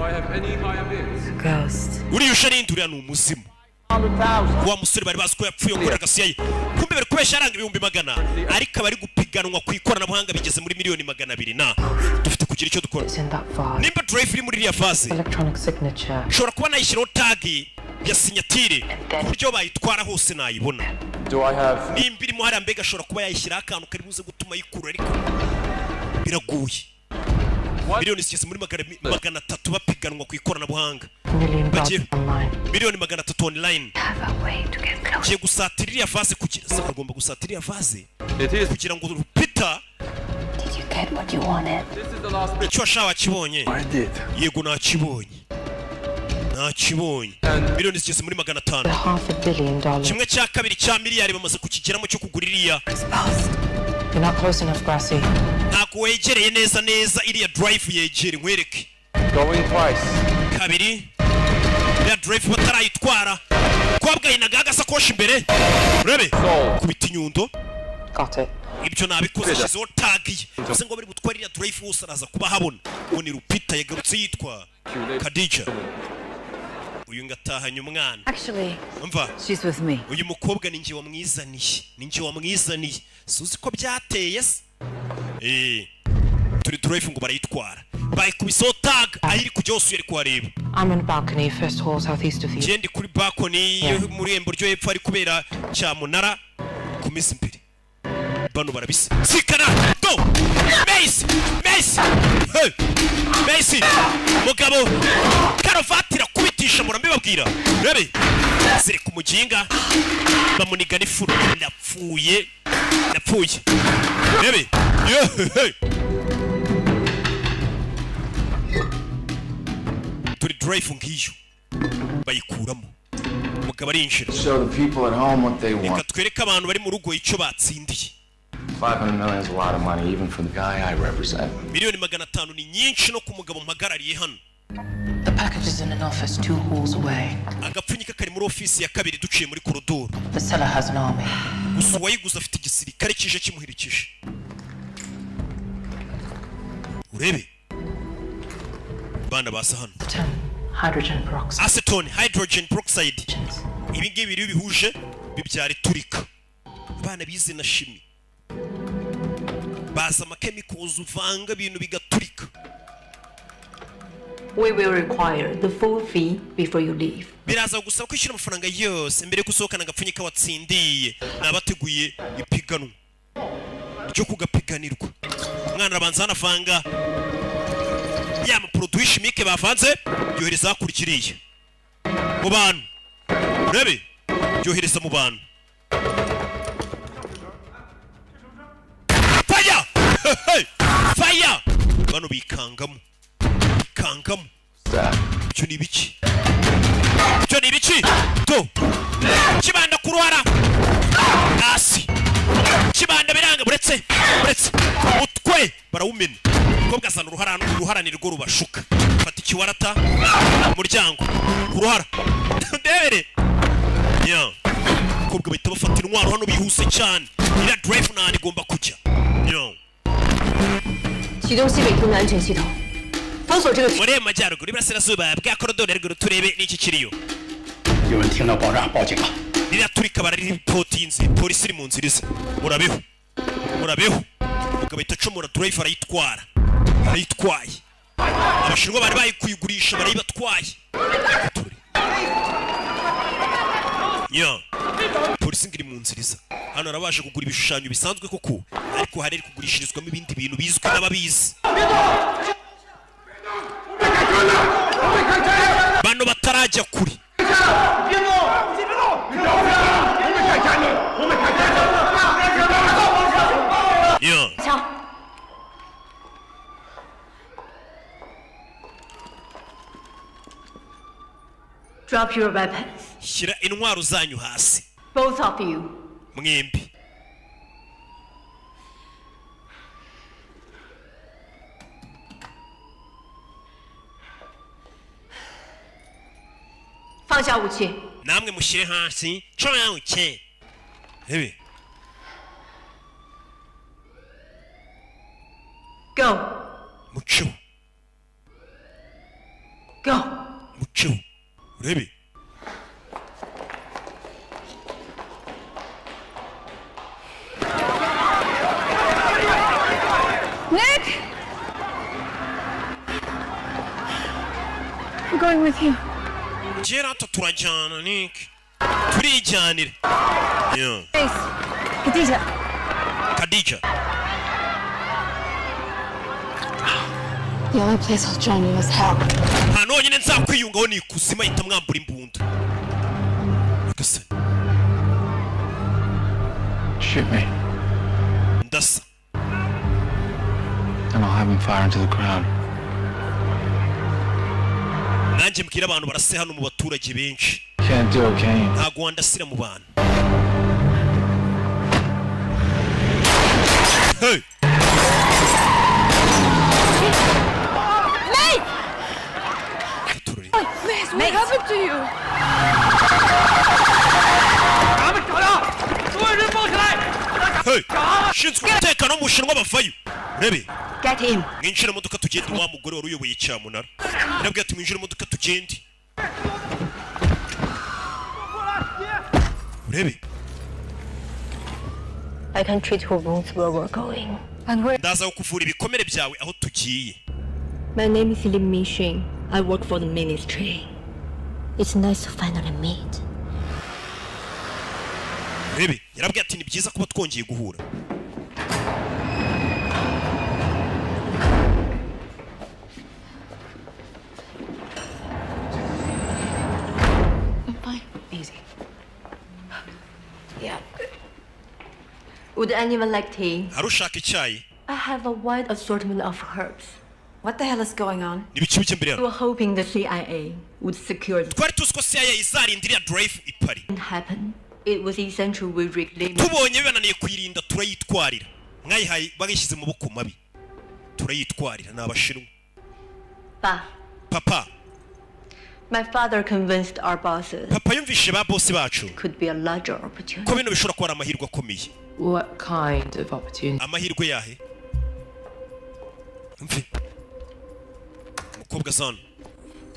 uri yusharindi uriya ni umuzimu wa musore bari bazi ko yapfuye ngo agasiyaye kumbe bari kubesha aranga ibihumbi 100 ariko bari gupiganwa ku ikoranabuhanga bigeze muri miliyoni 200 na dufite kugira icyo dukora nimba drive iri muri iriya vase ushobora kuba nayishyiraho tag ya sinyatire ku buryo bayitwara hose nayibona nimba irimo hariya mbega ashobora kuba yayishyiraho akantu kari buze gutuma yikurura ariko biraguye miliyoni zigeze muri 300 bapiganwa ku ikoranabuhanga miliyoni 300 online kiye gusatira iriya vase kugira se agomba gusatira iriya vase kugira ngo Peter icyo washaka kibonye yego nakibonye miliyoni zigeze muri 500 kimwe cya kabiri cya miliyari bamaze kukigeramo cyo kugura iriya ntabwo wegereye neza iriya drive yegere nkwereke kabiri iriya drive batarayitwara kobwa yinaga agasakoshi imbere urebe kubita inyundo ibyo nabikoze shizeho tag ye uze ngo bari gutwara iriya drive hose araza kuba habona ngo ni Rupita yagarutse yitwa Khadija uyu ngatahanye umwana umva she's with me. uyu mukobwa ninjye wamwizaniye suzi ko byateye se turi drive ngo barayitwara bayikubiseho tag ahiri kujya hose yari kuhareba I'm on a balcony, first hall, southeast of you. Jendi kuri balcony muri embo ryo hepfo ari kubera cyamunara kumisa imbere bano barabisa sikana do Messi mugabo karovatira kubitisha murambe babwira rebe ziri kumuginga bamuniga n'ifuru napfuye rebe turi drive ngiyo bayikuramo mugabo arinjira reka twereke abantu bari mu rugo icyo batsindiye 500 million is a lot of money, even for the guy I represent. miliyoni 500 ni nyinshi no ku mugabo mpagarariye hano. The package is in an office 2 halls away. Agapfunyika kari muri ofisi ya kabiri duciye muri koridoro. The seller has an army. Gusa uwayiguze afite igisirikare kije kimuhirikije. Urebe. Bana basa hano. Hydrogen peroxide. Acetone, hydrogen peroxide. Ibi ngibi biri bihuje bibyara turika. Bana bize na shimi. Baza amakemikozi uvanga ibintu bigaturika. We will require the full fee before you leave. biraza gusaba kwishyura amafaranga yose mbere yo gusohokana agapfunyika watsindiye nabateguye ipiganwa ryo kugapiganirwa umwana arabanza hanavanga ya maproduit chimique bavanze yohereza hakurikiriye mu bantu urebe yohereza mu bantu fire fire bano bikangamo cyo ni biki to kibanda kuruhara hasi kibanda biranga buretse utwe barawumena kobwa sana uruharani rwo rubashuka fata ikiwarata umuryango kuruhara ndebere ya kobwa bahita bafata intwaro hano bihuse cyane ira drive nani igomba kujya yo 启动西北通的安全系统，封锁这个区。 muri majyaruguru iburasirazuba bwa korodoro ruguru turebe n'iki kiriyo 有人听到爆炸，报警了。 riraturika bararipotinze polisi iri mu nzira iza murabeho ukabita comora drive arayitwaye abashinwa bari bayikuyigurisha barayibatwaye ya polisi ngiri mu nzira iza hano arabaje kugura ibishushanyo bisanzwe koko ariko hari kugurishirizwamo ibindi bintu bizwi n'ababizi bano batarajya kure Yeah. Drop your weapons. Shyira intwaro zanyu hasi. Both of you. Mwembi. Fangxia wuqi. Namwe mushyire hasi. Choya wuqi. Hebi. Go. Mucho. Go. Mucho. Rebi. Nick! I'm going with you. Gerata turajyana Nick. Turijyanira. Yeah. Khadija. Khadija. The only place I'll join you is hell. Hano nyine nzakwiyungaho ni kusima ihita mwambura imbunda. Agasani. Shoot me. Ndasa. And I'll have him fire into the crowd. Nanjye mbwira abantu barase hano mu baturage benshi. Can't do it, can you? Ntago wandasira mu bantu. Hey! What happened to you? Hey! Shinzwe umutekano w'umushinwa bavayo. Urebe. Get him. Mwinjire mu modoka tugende wa mugore wari uyoboye icyamunara. Yarabwiye ati mwinjire mu modoka tugende. Urebe. I can treat your wounds where we're going. And where? Ndaza kukuvura ibikomere byawe aho tugiye. My name is Lim Mishing. I work for the ministry. It's nice to finally meet. Urebe. Yarabwiye ati ni byiza kuba twongeye guhura. Easy. Yeah. Would anyone like tea? Harushaka icyayi. I have a wide assortment of herbs. What the hell is going on? Nibiki bike mbere We were hoping the CIA would secure the twari tuzi ko CIA izarindira drive ipari. didn't happen. It was essential we reclaim. Tubonye bibananiye kuyirinda turayitwarira. Mwayihaye bagishyize mu boko mabi. Turayitwarira n'abashinwa. Papa. My father convinced our bosses. Papa yumvishe ba boss bacu. Could be a larger opportunity. Ko bino bishobora kuba amahirwe akomeye. What kind of opportunity? Amahirwe yahe? Mfi. Mukobwa sana.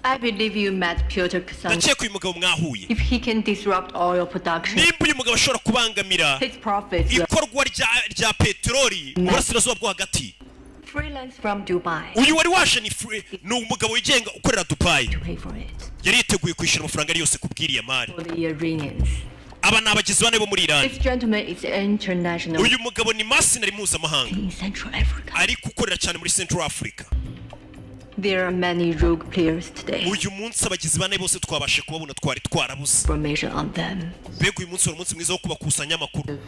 I believe you met Piotr Kasan. Nakeka uyu mugabo mwahuye. If he can disrupt oil production. Nimba uyu mugabo ashobora kubangamira his profits. ikorwa rya peteroli mu burasirazuba bwo hagati. freelance from Dubai. uyu wari waje ni umugabo wigenga ukorera Dubai Pay for it. yari yiteguye kwishyura amafaranga ari yose kubwiriya mari For the Iranians. aba ni abagizi bane bo muri Iran This gentleman is international. uyu mugabo ni mercenary mpuzamahanga In Central Africa. ariko ukorera cyane muri Central Africa There are many rogue players today. uyu munsi abagizi bane bose twabashe kubabona twari twarabuze Information on them. mbega uyu munsi wari umunsi mwiza wo kubakusanya amakuru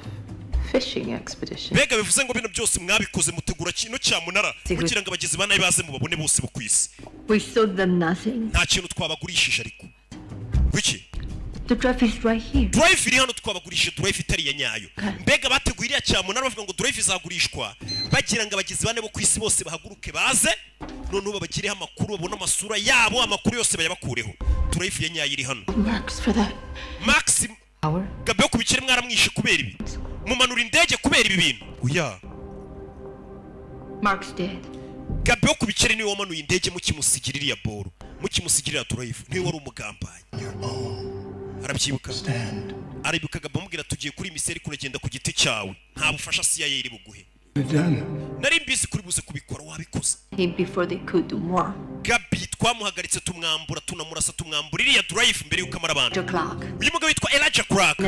Fishing expedition. mbega bivuze ngo bino byose mwabikoze mutegura kino cyamunara kugira ngo abagizi bane baze mubabone bose bo kwisi We sold them nothing. nta kintu twabagurishije ariko wiki The drive is right here. drive iri hano twabagurishije drive itari ya nyayo mbega bateguye iriya cyamunara bavuga ngo drive izagurishwa bagira ngo abagizi bane bo kwisi bose bahaguruke baze noneho babagireho amakuru babone amasura yabo amakuru yose bayabakureho drive ya nyayo iri hano Max for that. Max gabe yo kubikire mwaramwishe kubera ibi mumanura indege kubera ibi bintu uya Mark's dead. gabe yo kubikire niwe wamanuye indege mukimusigirira ya boro mukimusigirira drive niwe wari umugambanyi arabyibuka aribuka gabe amubwira tugiye kuri miseri kuragenda ku giti cyawe nta bufasha CIA iri buguhe nari mbizi kuri buze kubikora wabikoze Before they could do more. gabi twamuhagaritse tumwambura tunamurasa tumwambura iriya drive mbere yuko amara abantu uyu mugabo witwa Elijah Clark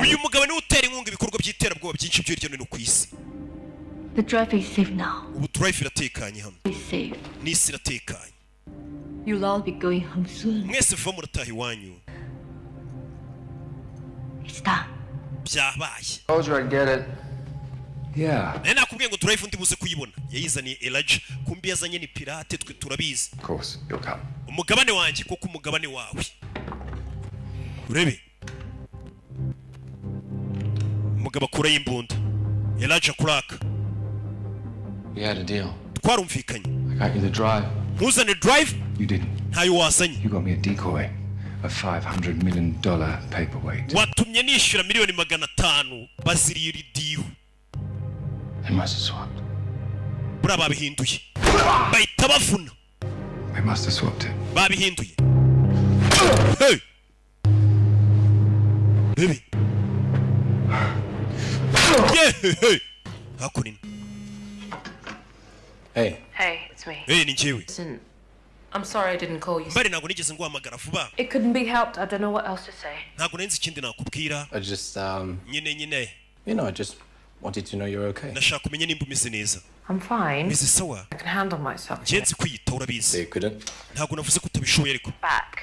uyu mugabo niwe utera inkunga ibikorwa by'iterabwoba byinshi byo hirya no hino ku isi The drive is safe now. ubu drive iratekanye hano It's safe. n'isi iratekanye You'll all be going home soon. mwese vuba murataha iwanyu It's done. byabaye Told you I'd get it. Yeah. naye nakubwiye ngo drive undi buze kuyibona yayizaniye Elijah kumbi yazanye ni pirate twe turabizi Of course, you'll come. umugabane wanjye kuko umugabane wawe urebe umugabo akura y'imbunda Elijah Clark We had a deal. twarumvikanye I got you the drive. ntuzane drive You didn't. ntayo wazanye You got me a decoy, a $500 million paperweight. watumye nishyura miliyoni 500 baziriye iri diru They must have swapped. buriya babihinduye bahita bavuna They must have swapped it. babihinduye hey baby yeah hey hakunini Hey. Hey, it's me. hey ni njyewe Listen, I'm sorry I didn't call you. mbari ntabwo nigeze nguhamagara vuba It couldn't be helped. I don't know what else to say. ntabwo nari nzi ikindi nakubwira I just, nyine I just wanted to know you're okay. nashaka kumenya nimba umeze neza I'm fine. meze sawa I can handle myself. njye nzi kwiyitaho urabizi You couldn't? ntabwo navuze ko utabishoboye ariko Back.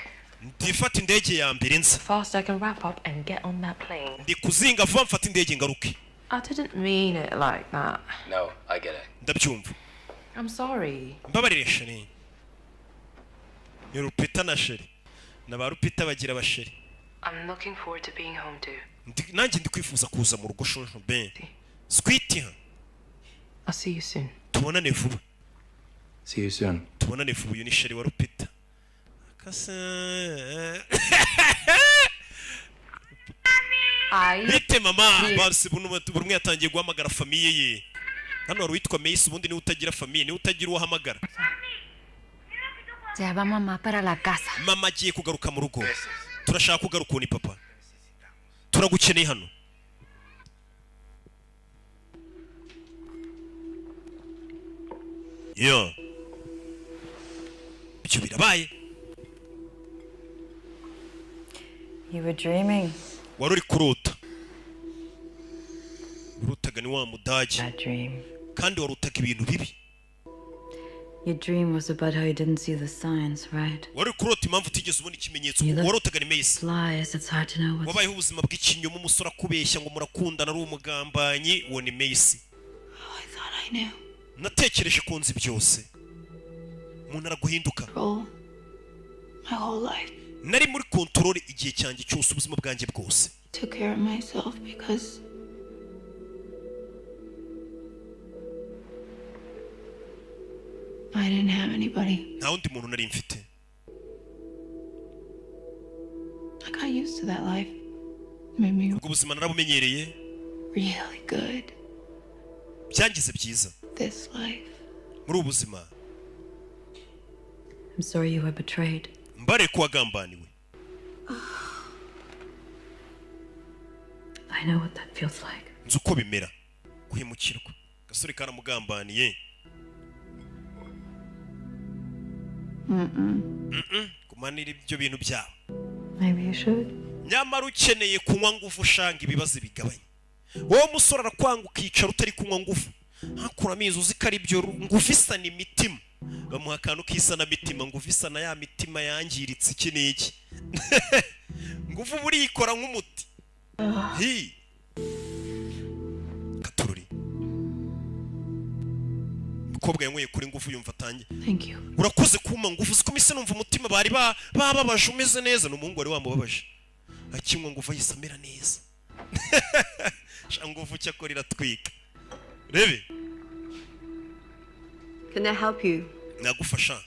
ndifata indege ya mbere nza Fast I can wrap up and get on that plane. ndi kuzinga vuba mfata indege ngaruke I didn't mean it like that. No, I get it. ndabyumva I'm sorry. mbabarire sheri ni rupita na sheri na ba rupita bagira abasheri I'm looking forward to being home too. nanjye ndi kwifuza kuza mu rugo shonjo ben squiti ha I'll see you soon. tubonane vuba See you soon. tubonane vuba uyu ni sheri wa rupita kasa bite mama basi buri umwe yatangiye guhamagara famiye ye hano wari witwa Mace ubundi niwe utagira famiye niwe utagira uwo ahamagara Ya va mamá para la casa. mama agiye kugaruka mu rugo turashaka kugaruka ni papa turagukeneye hano yo ibyo birabaye You were dreaming. wari uri kurota urutaga ni wa mudage kandi warutaga ibintu bibi Your dream was about how you didn't see the signs, right? wari kurota impamvu utigeze ubona ikimenyetso warutaga ni Mace Lies, it's hard to know what's... wabayeho ubuzima bw'ikinyoma umusore akubeshya ngo murakundana ari umugambanyi uwo ni Mace I thought I knew. natekereje ko nzi byose umuntu araguhinduka My whole life. nari muri kontrole igihe cyanjye cyose ubuzima bwanjye bwose Took care of myself because I didn't have anybody. nta wundi muntu nari mfite I got used to that life. It made me ubwo buzima narabumenyereye really good. byangize byiza This life. muri ubu buzima I'm sorry you were betrayed. mbare ko wagambaniwe I know what that feels like. nzi uko bimera guhemukirwa gasore karamugambaniye kumanira ibyo bintu byawe. Maybe you should. Nyamara ukeneye kunywa ngufu ushanga ibibazo bigabanye. Wowe musore arakwanga ukicara utari kunywa ngufu. Hakuramo izo uzi ko ari byo ngufu isa n'imitima. Bamuha akantu kisa na mitima, ngufu isa na ya mitima yangiritse iki n'iki. Ngufu buri ikora nk'umuti. Hi. Katururi. Mukobwa yanyweye kuri ngufu yumva atangiye. Thank you. Urakoze kuma ngufu ziko mise numva umutima bari bababaje umeze neza n'umuhungu wari wamubabaje. Akinywa ngufu yisamira neza. Ngufu cyakorira twika. Rebe. Can I help you? Nagufasha.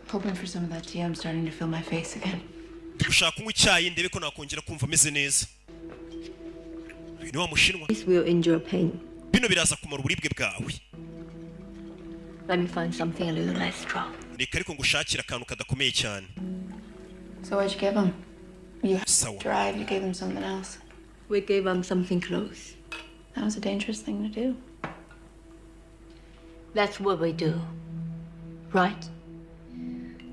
Hoping for some of that tea. I'm starting to feel my face again. Ndigushaka kunywa icyayi ndebe ko nakongera kumva ameze neza. Ni wa mushinwa. This will endure pain. Bino biraza kumara uburibwe bwawe. Let me find something a little less strong. Reka ariko ngushakira akantu kadakomeye cyane. So what'd you give him? You Sawa. drive, you gave him something else. We gave him something close. That was a dangerous thing to do. That's what we do. Right?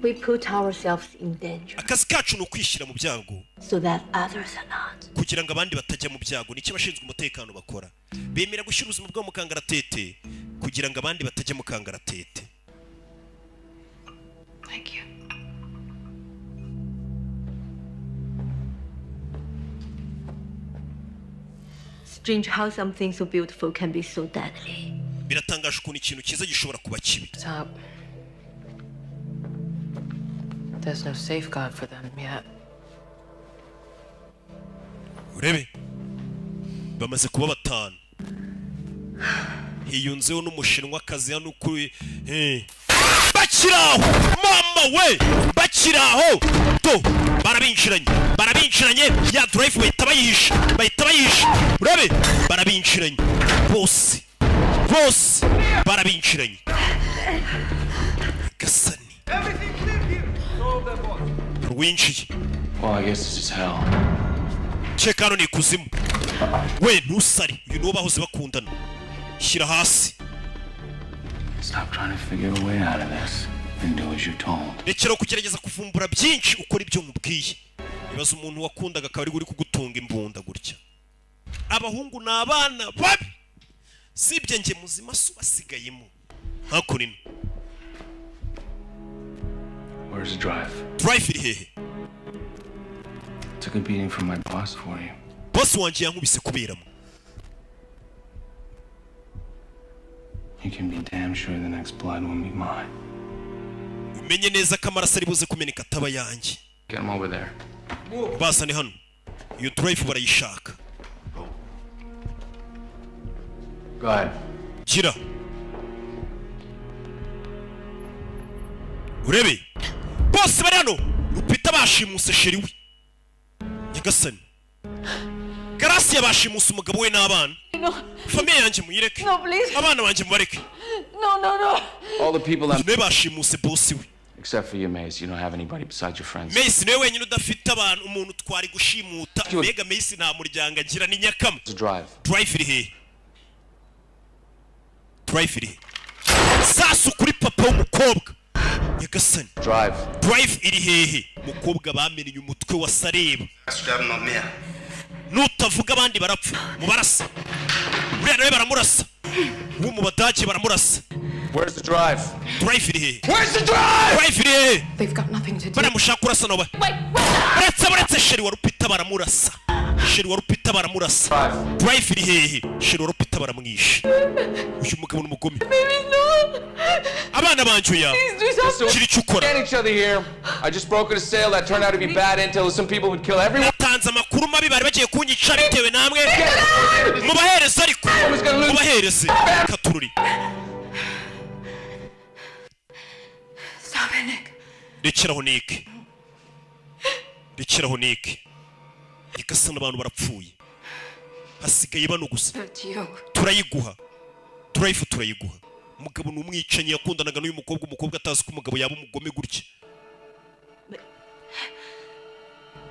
We put ourselves in danger. Akazi kacu ni ukwishyira mu byago. So that others are not. Kugira ngo abandi batajya mu byago nicyo abashinzwe umutekano bakora. Bemera gushyira ubuzima bwabo mu kangaratete kugira ngo abandi batajya mu kangaratete. Thank you. Strange how something so beautiful can be so deadly. Biratangaje ukuntu ikintu cyiza gishobora kuba kibi. Stop. There's no safeguard for them yet. Urebe. Bamaze kuba batanu. Hiyunzeho n'umushinwa kazi hano kuri bakiraho mama we bakiraho to barabinshiranye ya drive bahita bayisha urabe barabinshiranye bose barabinshiranye gasani rwinjiye. Well, I guess this is hell. Check hano ni kuzimu. We ntusari uyu niwo bahoze bakundana. Shyira hasi. Stop trying to figure a way out of this and do as you're told. Rekera kugerageza kuvumbura byinshi ukora ibyo mubwiye. Ibaza umuntu wakundaga akaba ari kugutunga imbunda gutya. Abahungu n'abana babi. Sibye nge muzima subasigayemo. Hakurino. Where's the drive? Drive iri hehe? Took a beating from my boss for you. Boss wanje yankubise kuberamo. You can be damn sure the next blood won't be mine. Umenye neza ko amaraso ari buze kumeneka ataba yanjye. Get him over there. Basane hano. Iyo drive barayishaka. Go ahead. Gira. Urebe. Boss bari hano. Rupita bashimuse sheriwe. Nyagasani. Garasi yabashimuse umugabo we n'abana. No. Famille yanjye muyireke. No, please. Abana banjye mubareke. No. All the people that bashimuse boss we. Except for you, Mace, you don't have anybody besides your friends. Mace niwe wenyine udafite abantu umuntu twari gushimuta. Mbega Mace nta muryango agira ni nyakama. Drive iri he. Drive iri he. Sasu kuri papa w'umukobwa. Nyagasani. Drive iri hehe. Mukobwa bamenye umutwe wa Sareba. Nutavuga abandi barapfa. Mubarasa. Uriya nawe baramurasa. Uwo mu badage baramurasa. Where's the drive? Drive iri hehe. Where's the drive? Drive iri hehe. They've got nothing to do. Baramushaka urasa nawe. Baretse sheri wa Rupita baramurasa. Sheri wa Rupita baramurasa. Drive iri hehe. Sheri wa Rupita baramwisha. Uyu mugabo n'umugome. Abana banjye ya. Kiri cyukora. Each other here. I just brokered a sale that turned out to be bad until some people would kill everyone. Tanza makuru mabi bari bagiye kunyica bitewe namwe. Mubahereze ariko. Mubahereze. Katururi. Stop it, Nick. Rekeraho Nick. Igasana abantu barapfuye. Hasigaye bano gusa. Turayiguha. Turayiguha. Umugabo n'umwicanyi yakundanaga n'uyu umukobwa atazi ko umugabo yaba umugome gutya.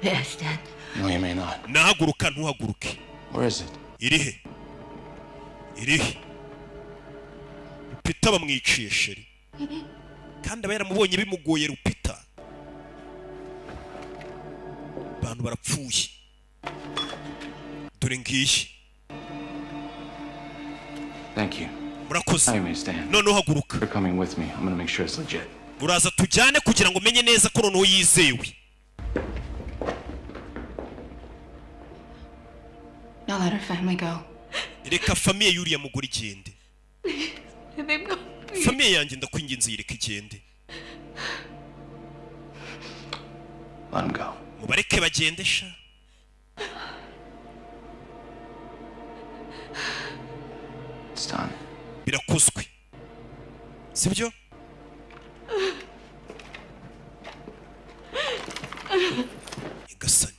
May I stand? No, you may not. Nahaguruka ntuhaguruke. Where is it? Irihe. Rupita bamwiciye sheri kandi aba yaramubonye bimugoye Rupita abantu barapfuye dore ngiyi Thank you. murakoze I may stand. noneho haguruka You're coming with me. I'm gonna make sure it's legit. uraza tujyane kugira ngo menye neza ko noneho yizewe. Now let her family go. Reka famiye yuriya mugore igende. Let them go. Famiye yanjye ndakwinginze yireka igende. Let him go. Mubareke bagende sha. It's done. Birakozwe. Sibyo? Igasani.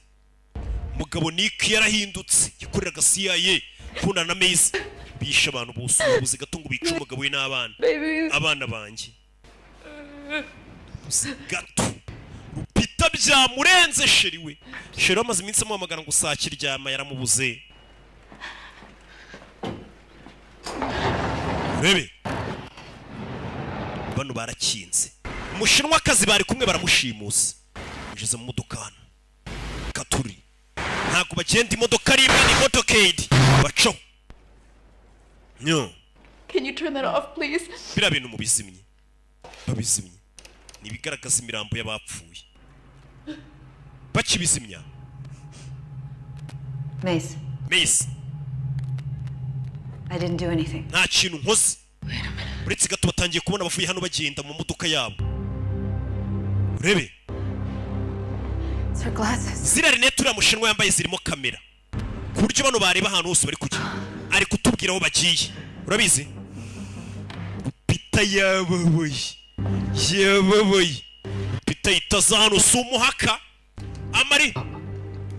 Mugabo Nick yarahindutse yakoreraga CIA kuna na Maze bisha abantu bose ubuze gato ngo bice umugabo we n'abana. Abana banjye. Gato. Rupita byamurenze sheri we. Sheri amaze iminsi amuhamagara ngo sakiryama yaramubuze. Rebe. Bano barakinze. Umushinwa kazi bari kumwe baramushimusa. Ugeze mu modokano. Katuri. Ntago bagenda imodoka rimwe ni motorcade. Baco. Nyo. Can you turn that off, please? Bira bintu mubizimye. Babizimye. Nibigaragaza imirambo y'abapfuye. Bakibizimya. Mace. Mace. I didn't do anything. Nta kintu nkoze. Uretse gato batangiye kubona abavuye hano bagenda mu modoka yabo. Urebe. Her glasses. Zira rinete uriya mushinwa yambaye zirimo kamera. Ku buryo bano bareba ahantu hose bari kujya. Ari kutubwira aho bagiye. Urabizi? Rupita yababoye. Yababoye. Rupita itaza hano si umuhaka. Amari.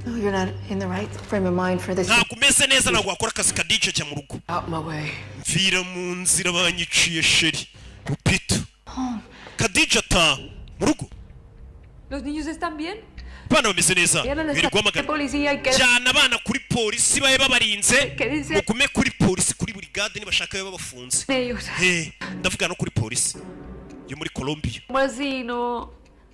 No, you're not in the right frame of mind for this. Ntabwo umeze neza ntabwo wakora akazi ka DJ cya mu rugo. Out my way. Mvira mu nzira banyiciye sheri. Rupita. Kadija ta mu rugo. Los niños están bien? Bana bameze neza. Birirwa amagana. Cyane abana kuri polisi baye babarinze. Mugume kuri polisi kuri brigade nibashaka babe bafunze. Ndavuga no kuri polisi yo muri Colombia. Mazino.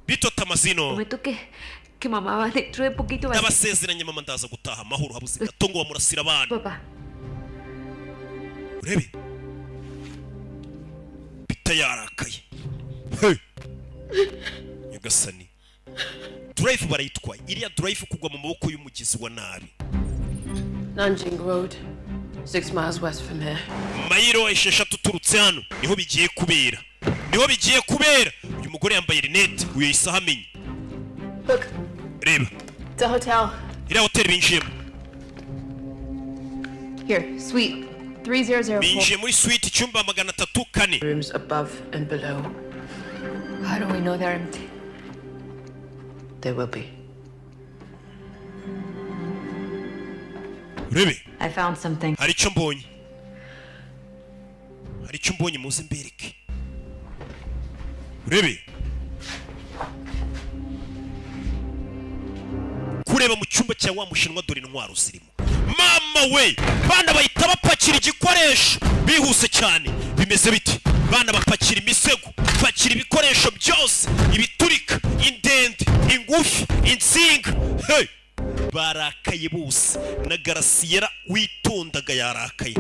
Bito Tamazino. Prometo que mamá va dentro de poquito. Ndabasezeranye mama ndaza gutaha amahoro habuze gato ngo bamurasira abana. Papa. Urebe. Bita yarakaye. Hey. Nyagasani. Drive barayitwaye. Iriya drive kugwa mu maboko y'umugizi wa nabi. Nanjing Road, 6 miles west from here. Mayiro esheshatu turutse hano niho bigiye kubera. Niho bigiye kubera. Uyu mugore yambaye rinete uyo isaha amenye. Look. Reba. It's a hotel. Iriya hotel binjiyemo. Here, suite 3004. Binjiye muri suite icyumba 304. Rooms above and below. How do we know they're empty? They will be. Rebe. I found something. Hari icyo mbonye. Hari icyo mbonye muze mbereke. Rebe. Kureba mu cyumba cya wa mushinwa dore intwaro zirimo. Mama we! Bana bahita bapakira igikoresho bihuse cyane. Bimeze biti. Bana bapakira imisego, bapakira ibikoresho byose, ibiturika, indende, ingufi, insinga. Hey! Barakaye bose. Na Garasiera witondaga yarakaye.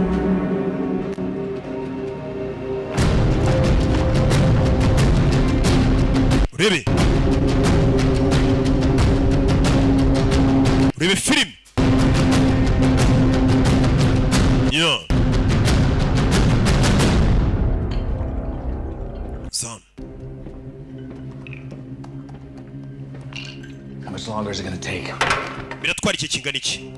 Urebe. Urebe film. Yeah. Son. How much longer is it going to take? Biratwara iki kingana iki?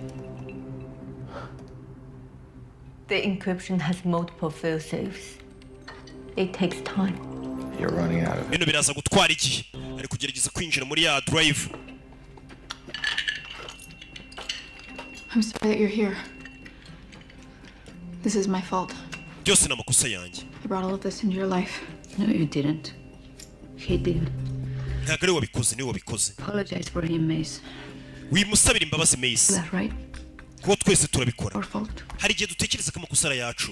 The encryption has multiple fail safes. It takes time. You're running out of it. Bino biraza gutwara iki? Ari kugerageza kwinjira muri ya drive. I'm sorry that you're here. This is my fault. Byose namakosa yanjye. I brought all of this into your life. No, you didn't. He did. Ntabwo ari wabikoze ni wabikoze. Apologize for him, Mace. Wimusabira imbabazi Mace. Is that right? Kuko twese turabikora. Our fault. Hari igihe dutekereza ko amakosa ari yacu.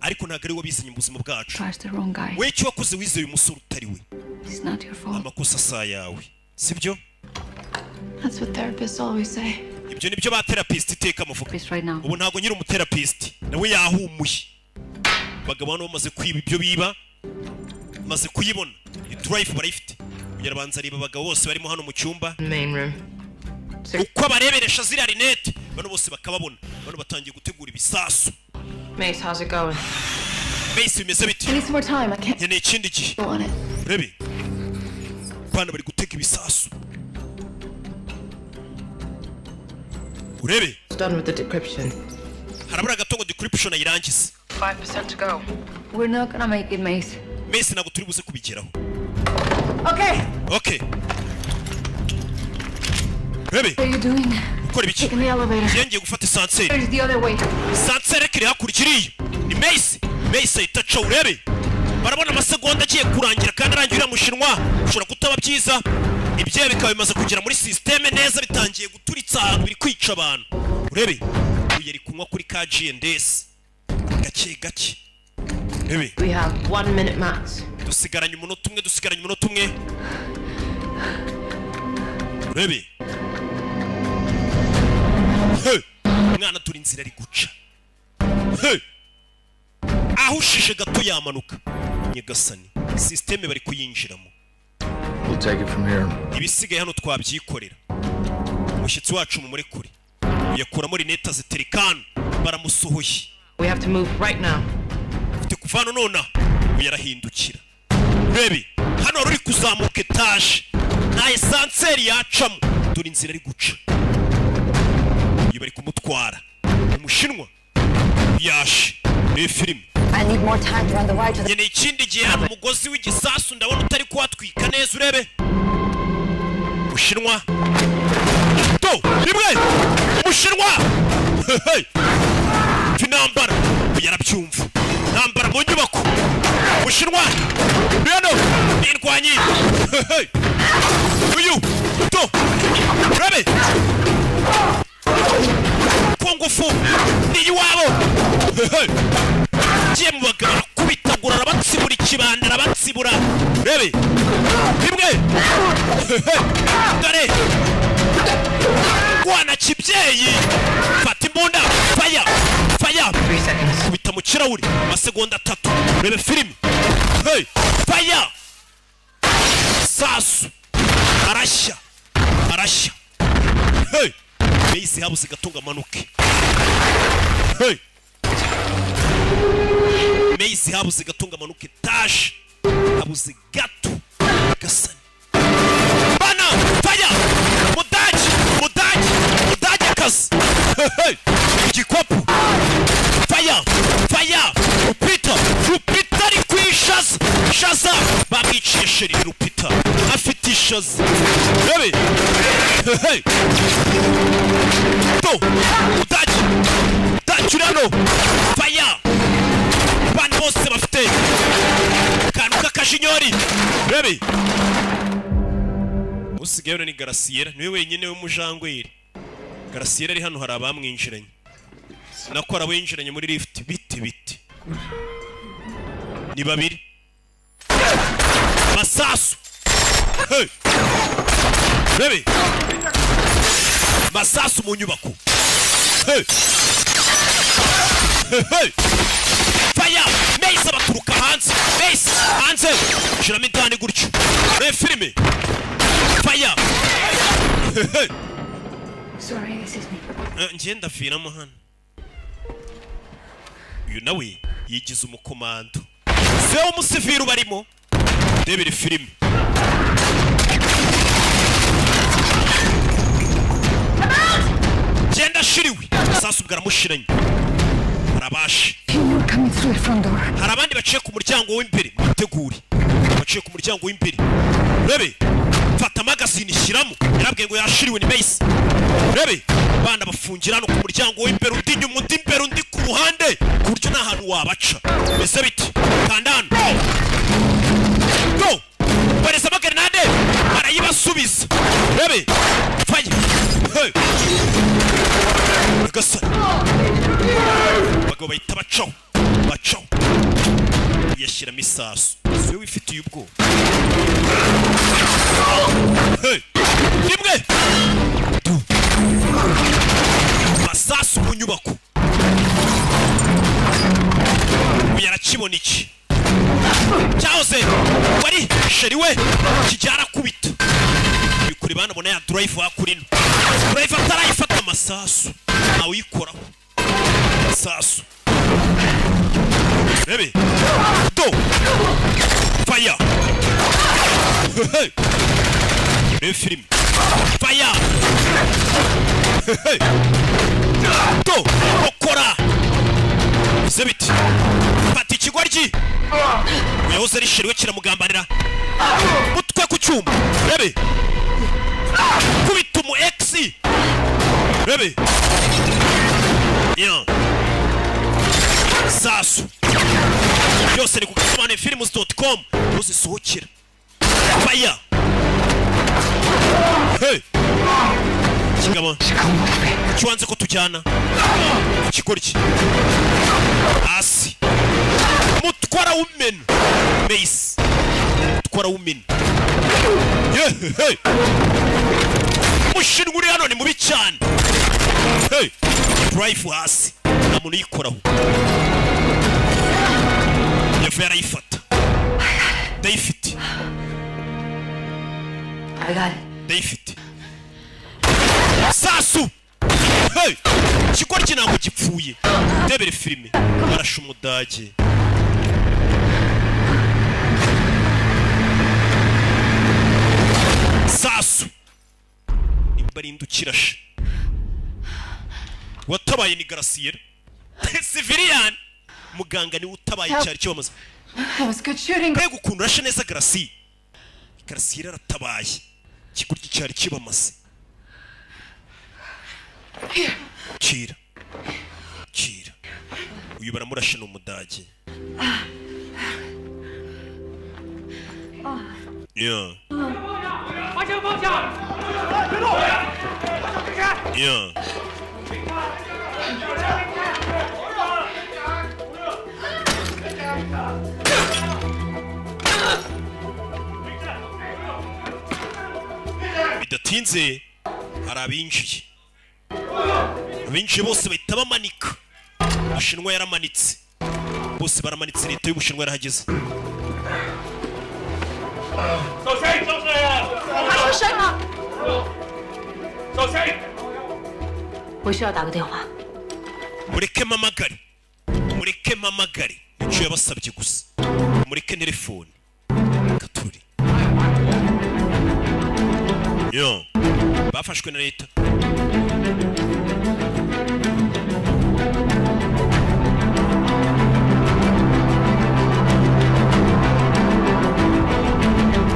ariko ntabwo ari we bizanye mu buzima bwacu. Trust the wrong guy. We cyo wakoze wizeye umusore utari we. It's not your fault. Amakosa sa yawe. Sibyo? That's what therapists always say. Ibyo nibyo ba therapist iteka muvuga. Ubu ntabwo nyiri umutherapist. Nawe yahumuye. Bagabo bano bamaze kwiba ibyo biba. Maze kuyibona. Drive barayifite. Kugira banza riba abagabo bose barimo hano mu cyumba. Main room. Uko bareberesha ziriya rinete bano bose bakababona. Bano batangiye gutegura ibisasu. Mace, how's it going? Mace bimeze bite? I need some more time. I can't. Nkeneye ikindi gihe. Urebe. Bana bari gutega ibisasu. Urebe. Done with the decryption. Harabura gatongo decryption ayirangize. 5% to go. We're not gonna make it, Mace. Mace ntabwo turi buze kubigeraho. Okay. Okay. Urebe. What are you doing? Ukora ibiki? Taking the elevator. Yengeye gufata sanseri. There's the other way. Sanseri kiri hakurikiriye. Ni Mace. Mace itaca urebe. Barabona amasegonda agiye kurangira kandi arangira mushinwa. Ushobora kutaba byiza. Ibye bikaba bimaze kugera muri systeme neza bitangiye guturitsa ahantu biri kwica abantu. Urebe. Yari kunywa kuri ka G&S. Gake gake. Urebe. We have 1 minute max. Dusigaranye umunota umwe. Urebe. Hey. Mwana turi inzira ari guca. Hey. Aho ushishe gato yamanuka. Nyagasani. Systeme bari kuyinjiramo. We'll take it from here. Ibisigaye hano twabyikorera. Umushyitsi wacu mu muri kuri. Yakuramo rineta ziterikana baramusohoye. We have to move right now. Ufite kuvana nona uyarahindukira. Baby, hano ruri kuzamuka etage. Nta esanseri yacamo. Dore inzira ari guca. Iyo bari kumutwara. Umushinwa yashe. Ni filime. I need more time to run the wire to the... Yene ikindi gihe hano umugozi w'igisasu ndabona utari kuhatwika neza urebe. Umushinwa. To, rimwe. Umushinwa. Hey. Finambara. Yarabyumva. Nambara mu nyubako. Umushinwa. Beno. Indwanyi. Hey. Uyu. To. Rebe. Kongufu. Ni iwabo. Hey. Giye mu bagabo kubitagura arabatsibura ikibanda arabatsibura. Rebe. Rimwe. Dore. Kwana kibyeyi. Fata imbunda. Fire. Kubita mu kirahure. Amasegonda 3. Rebe filime. Hey. Fire. Sasu. Arashya. Hey. Mace habuze gatunga manuke. Hey. Mace habuze gatunga manuke tash. Habuze gato. Gasani. Bana. Fire. Mudaji kazi. Hey. Igikopu. Fire. Rupita ari kwishaza. Shaza. Bamwiciye sheri Rupita. Afite ishaza. Rebe. Hey. To. Mudaji urano. Fire. Bana bose bafite. Kanuka kashinyori. Rebe. Usigaye ni Garasiera. Niwe wenyine w'umujangweri. Garasiera ari hano hari abamwinjiranye. Nakora winjiranye muri lift biti. Ni babiri. Masasu. Hey. Rebe. Masasu mu nyubako. Hey. Fire. Mace abaturuka hanze. Mace hanze. Shiramo indani gutyo. Re filime. Fire. Sorry, this is me. Ngenda viramo hano. Uyu nawe yigize umukomando. Se umusiviri barimo. Debere filime. Genda shiriwe. Sasu bwaramushiranye. Arabashi. Hari abandi baciye ku muryango w'imbere. Mutegure. Baciye ku muryango w'imbere. Rebe. Fata magazine shyiramo. Yarabwiye ngo yashiriwe ni Mace. Rebe. Bana bafungira hano ku muryango w'imbere undi nyuma undi imbere undi ku ruhande. Ku buryo nta hantu wabaca. Mbese biti. Kandano. Go. Bareza amagrenade. Barayibasubiza. Rebe. Fire. Hey. Agasobanuye. Bagabo bahita bacaho. yashyiramo isasu siwe wifitiye ubwoba rimwe masasu mu nyubako ubu yarakibona iki cyahoze wari sheri we kijyara kubita bikuri banabona ya drive hakurino drive atarayifata amasasu awikoraho masasu bebe do fire hey film fire hey do okora zebiti pati kigoryi uyahoze ari sheri we kiramugambanira mutwe ku cyuma bebe kubita umu ex bebe yeah sasu byose ni ku gasobanuyefilms.com uzisohokera fire hey kigabo kiwanze ko tujyana kigoryi asi mutwara women base mutwara women yeah hey mushinwa uri hano ni mubi cyane hey drive hasi nta muntu yikoraho yavuye arayifata ndayifite ndayifite sasu hey kigoryi ntabwo gipfuye ndebere filime barasha umudage sasu imbarindukirashe watabaye ni Garcia civilian muganga ni utabaye cyari cyamaze mbega ukuntu urashe neza Garcia aratabaye kigurya cyari kibamaze kira uyu baramurashe no mudage yeah yeah bidatinze hari abinjiye bose bahita bamanika Ubushinwa yaramanitse bose baramanitse leta y'Ubushinwa yarahageze mureke mamagare nicyo yabasabye gusa mureke telefone katuri yo bafashwe na leta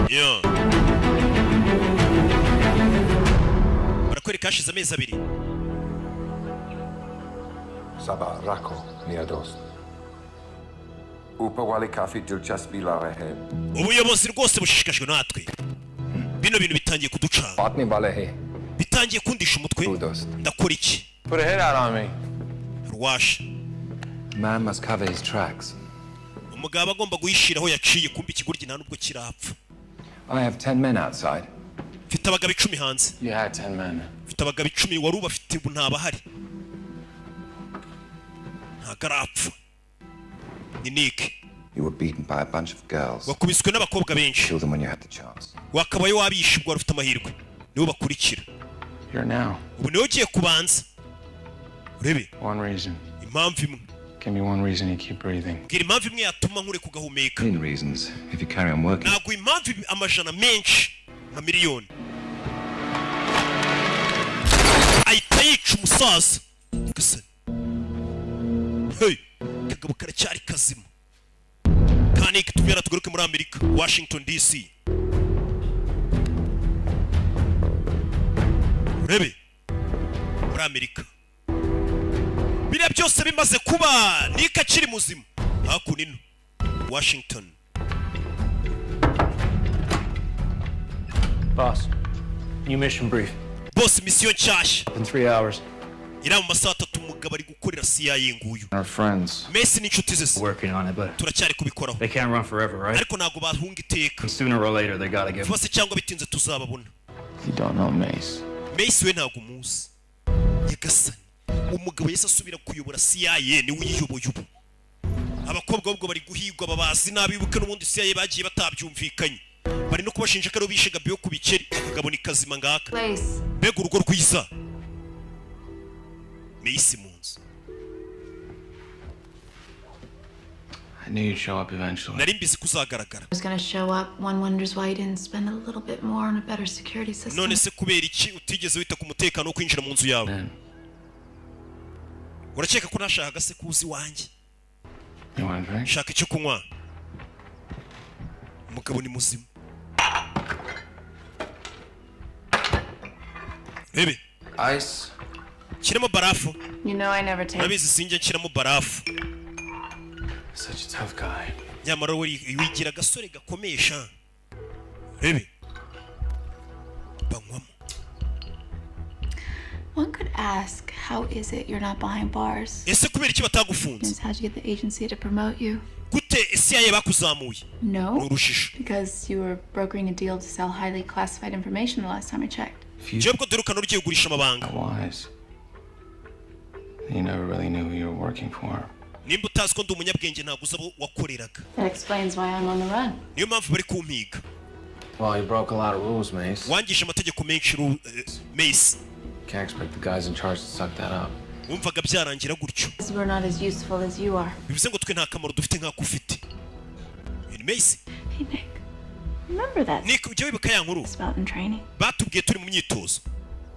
yo barakwereka hashize amezi abiri Saba rako mia dost. Upa wali kafi dilchaspi la rehe. Ubuyobozi rwose bushishikajwe natwe. Bino bintu bitangiye kuducanga. Patni bale he. Bitangiye kundisha umutwe. Ndakora iki? Put a head out on me. Rwash. Man must cover his tracks. Umugabo agomba guhishiraho yaciye kumbi ikiguryi nta nubwo kirapfa. I have 10 men outside. Mfite abagabo 10 hanze. You had 10 men. Mfite abagabo 10 wari ubafite ubu ntabahari. Ntagarapfa. Ni Nick. You were beaten by a bunch of girls. Wakubiswe n'abakobwa benshi. Kill them when you had the chance. Wakabaye wabishe ubwo ufite amahirwe. Nibo bakurikira. Here now. Ubu niwe ugiye kubanza. Urebe. One reason. Impamvu imwe. Give me one reason you keep breathing. Ngira impamvu imwe yatuma nkure kugahumeka. 10 reasons if you carry on working. Ntabwo impamvu amajana menshi nka miliyoni. Ahita yica umusaza. Gasa. Hey, kagabo karacyari kazima. Kandi tubera tugaruke muri Amerika, Washington DC. Urebe muri Amerika. Biriya byose bimaze kuba Nika kiri muzima. Hakunino Washington. Boss, new mission brief. Boss, mission nshyashya. In 3 hours. ira mu masaha 3 umugabo ari gukorera CIA nguyu. Our friends. Messi ni inshuti ze. Working on it, but turacyari kubikoraho. They can't run forever, right? Ariko ntago bahunga iteka. Sooner or later they gotta get. Fose cyangwa bitinze tuzababona. You don't know Mace. Mace we ntago muzi. Yagasani. Umugabo yese asubira kuyobora CIA ni uyiyoboye ubu. Abakobwa ubwo bari guhigwa babazi nabibuke n'ubundi CIA bagiye batabyumvikanye. Bari no kubashinja ko bishe Gabi ku bikeri akagabo ni kazima ngaka. Bega urugo rwiza. Mace munsi. I knew you'd show up eventually. Nari mbizi kuzagaragara. I was gonna show up. One wonders why you didn't spend a little bit more on a better security system. None se kubera iki utigeze wita ku mutekano wo kwinjira mu nzu yawe? Uraceka ko nashaka se kuzi wanjye? Shaka icyo kunywa. Umugabo ni muzima. Bebe. Ice. Kiramo barafu. You know I never take. Nabizi sinjye kiramo barafu. Such a tough guy. Nyamara wigira gasore gakomesha. Bebe. Banywamo. One could ask, how is it you're not behind bars? Ese kubera iki batagufunze? How'd you get the agency to promote you? Gute CIA bakuzamuye? No, because you were brokering a deal to sell highly classified information the last time I checked. Jebko derukana ugiye kugurisha amabanga. Wise. You never really knew who you were working for. Nimba utazi ko ndi umunyabwenge ntabwo uzabo wakoreraga. That explains why I'm on the run. Niyo mpamvu bari kumpiga. Well, you broke a lot of rules, Mace. Wangisha amategeko menshi Mace. Can't expect the guys in charge to suck that up. Wumvaga byarangira gutyo. We're not as useful as you are. Bivuze ngo twe nta kamaro dufite nk'ako ufite. Mace. Hey Nick. Remember that? Nick, ujye wibuka ya nkuru. About in training. Batubwiye turi mu myitozo.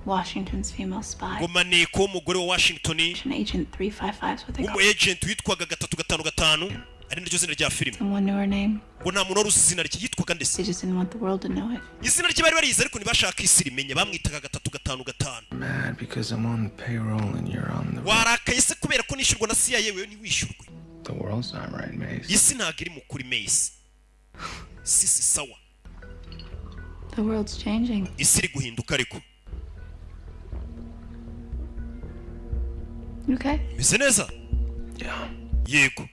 Washington's female spy. Ngo maneko umugore wa Washington. Agent 355 what they call. Agent witwaga 355 ari naryo zina rya filime. Someone knew her name. Ngo nta muntu wari uzi izina rye yitwaga ndetse. They just didn't want the world to know it. Izina rye bari barize ariko ntibashaka isi rimenye bamwitaga 355. Mad because I'm on the payroll and you're on the. Warakaye se kubera ko nishyurwa na CIA wewe ntiwishyurwe. The world's not right, Mace. Isi ntabwo iri mu kuri Mace. Sisi sawa. The world's changing. Isi iri guhinduka ariko. Okay. Bise neza? Yeah. Yego.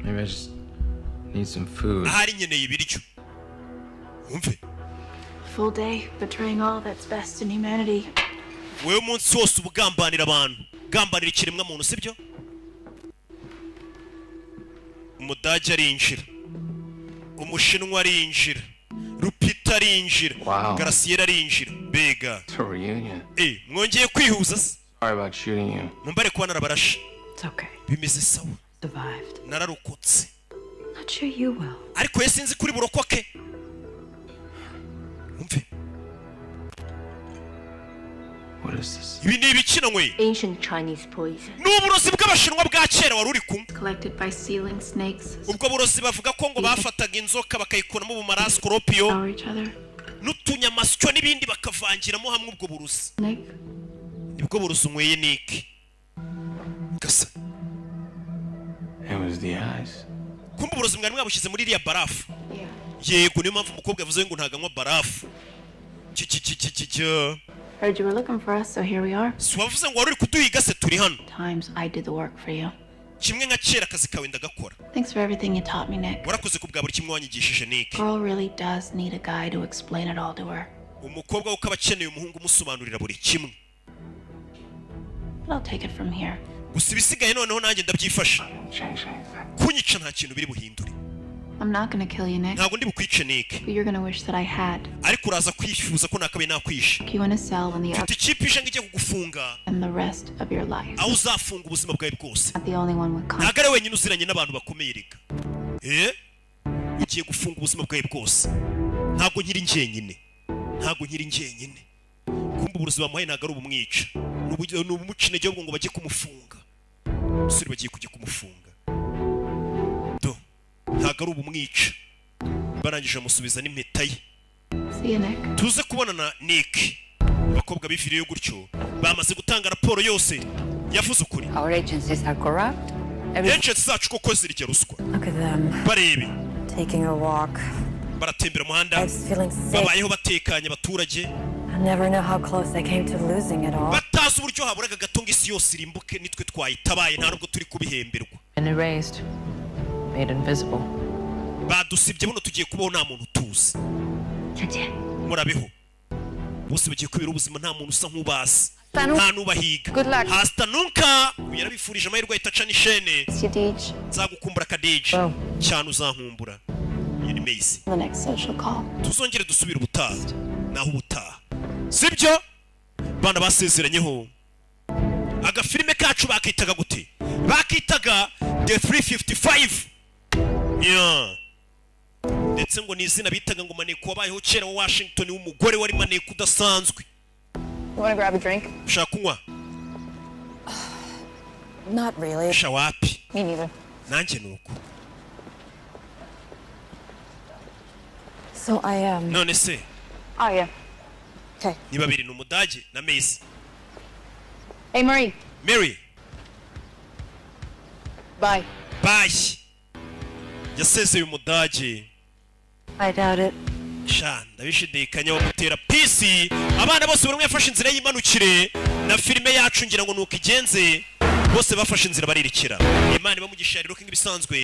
Maybe I just need some food. Ahari nkeneye ibiryo. Umve. Full day betraying all that's best in humanity. Wewe umunsi wose ubugambanira abantu. Gambanira ikiremwa muntu sibyo? Umudage arinjira. Umushinwa arinjira. Rupita arinjira. Garasiera arinjira. Bega. It's a reunion. Mwongeye kwihuza se? Sorry about shooting you. Mumbare kuba narabarashe. It's okay. Bimeze sawa. Survived. Nararokotse. Not sure you will. Ariko yesinzi kuri burokoke. Umve. What is this? Ibi ni ibikina nkwe. Ancient Chinese poison. N'uburozi bw'abashinwa bwa kera wari uri kumwe. Collected by ceiling snakes. Ubwo burozi bavuga ko ngo bafataga inzoka bakayikuramo ubumara scorpio. N'utunyamasyo n'ibindi bakavangiramo hamwe ubwo burozi. Nibwo burozi unyweye Nick. Gasa. It was the eyes. Kumbe uburozi mwari mwabushyize muri iriya barafu. Yego niyo mpamvu umukobwa yavuze ngo ntaganywa barafu. Heard you were looking for us, so here we are. Swavuze ngo wari uri kuduhiga se turi hano. Times I did the work for you. Kimwe nka kera akazi kawe ndagakora. Thanks for everything you taught me, Nick. Warakoze ku bwa buri kimwe wanyigishije Nick. Girl really does need a guy to explain it all to her. Umukobwa uko abakeneye umuhungu umusobanurira buri kimwe. But I'll take it from here. Gusa ibisigaye noneho nanjye ndabyifasha. Kunyica nta kintu biri buhindure. I'm not gonna kill you, Nick. Ntabwo ndi bukwice Nick. But you're gonna wish that I had. Ariko uraza kwifuza ko nakabe nakwishe. You wanna sell when the ikipe ije ngiye kugufunga. And the rest of your life. Aho uzafunga ubuzima bwawe bwose. Not the only one with confidence. Ntabwo ari wenyine uziranye n'abantu bakomeye reka. Ugiye gufunga ubuzima bwawe bwose. Ntabwo nkiri njyenyine. Ntabwo nkiri njyenyine. Kumbe uburozi bamuhaye ntabwo ari ubumwica. Ni ubumuca intege ahubwo ngo bajye kumufunga. Usuri bagiye kujya kumufunga. Ntabwo ari ubumwica. Barangije amusubiza n'impeta ye. Tuze kubonana Nick. Abakobwa biviriye gutyo bamaze gutanga raporo yose yavuze ukuri. Our agencies are corrupt. Agencies zacu koko zirya ruswa. Look at them. Barebe. Taking a walk. Baratembera muhanda. Babayeho batekanye abaturage. I'll never know how close they came to losing it all. batazi uburyo haburaga gatonga isi yose irimbuke nitwe twayitabaye nta nubwo turi kubihemberwa. And erased, made invisible. Badusibye buno tugiye kubaho nta muntu tuzi. Murabeho. Bose bagiye kubira ubuzima nta muntu usa nk'ubazi. Nta nubahiga. Hasta nunca yarabifurije amahirwe itaca n'ishene. Nzagukumbura Kadija. Cyane uzankumbura. Yini Macy. The next social call. Tuzongere dusubira ubutaha. Naho ubutaha. Sibyo? Bana basezeranyeho. Agafilime kacu bakitaga gute? Bakitaga The 355. Yeah. Ndetse ngo ni izina bitaga ngo maneko wabayeho kera wa Washington w'umugore wari maneko udasanzwe. You want to grab a drink? Ushaka kunywa? Not really. Shawapi. Me neither. Nanjye nuko. So I am. None se. Oh yeah. Okay. Ni babiri n'umudage na Macy. Hey Marie. Mary. Bye. Bye. Yasezeye umudage. I doubt it. Sha ndabishidikanya wo gutera PC abana bose buri umwe yafashe inzira yimanukire na filime yacu ngira ngo nuko igenze bose bafashe inzira baririkira Imana ibamugisha rero kingi bisanzwe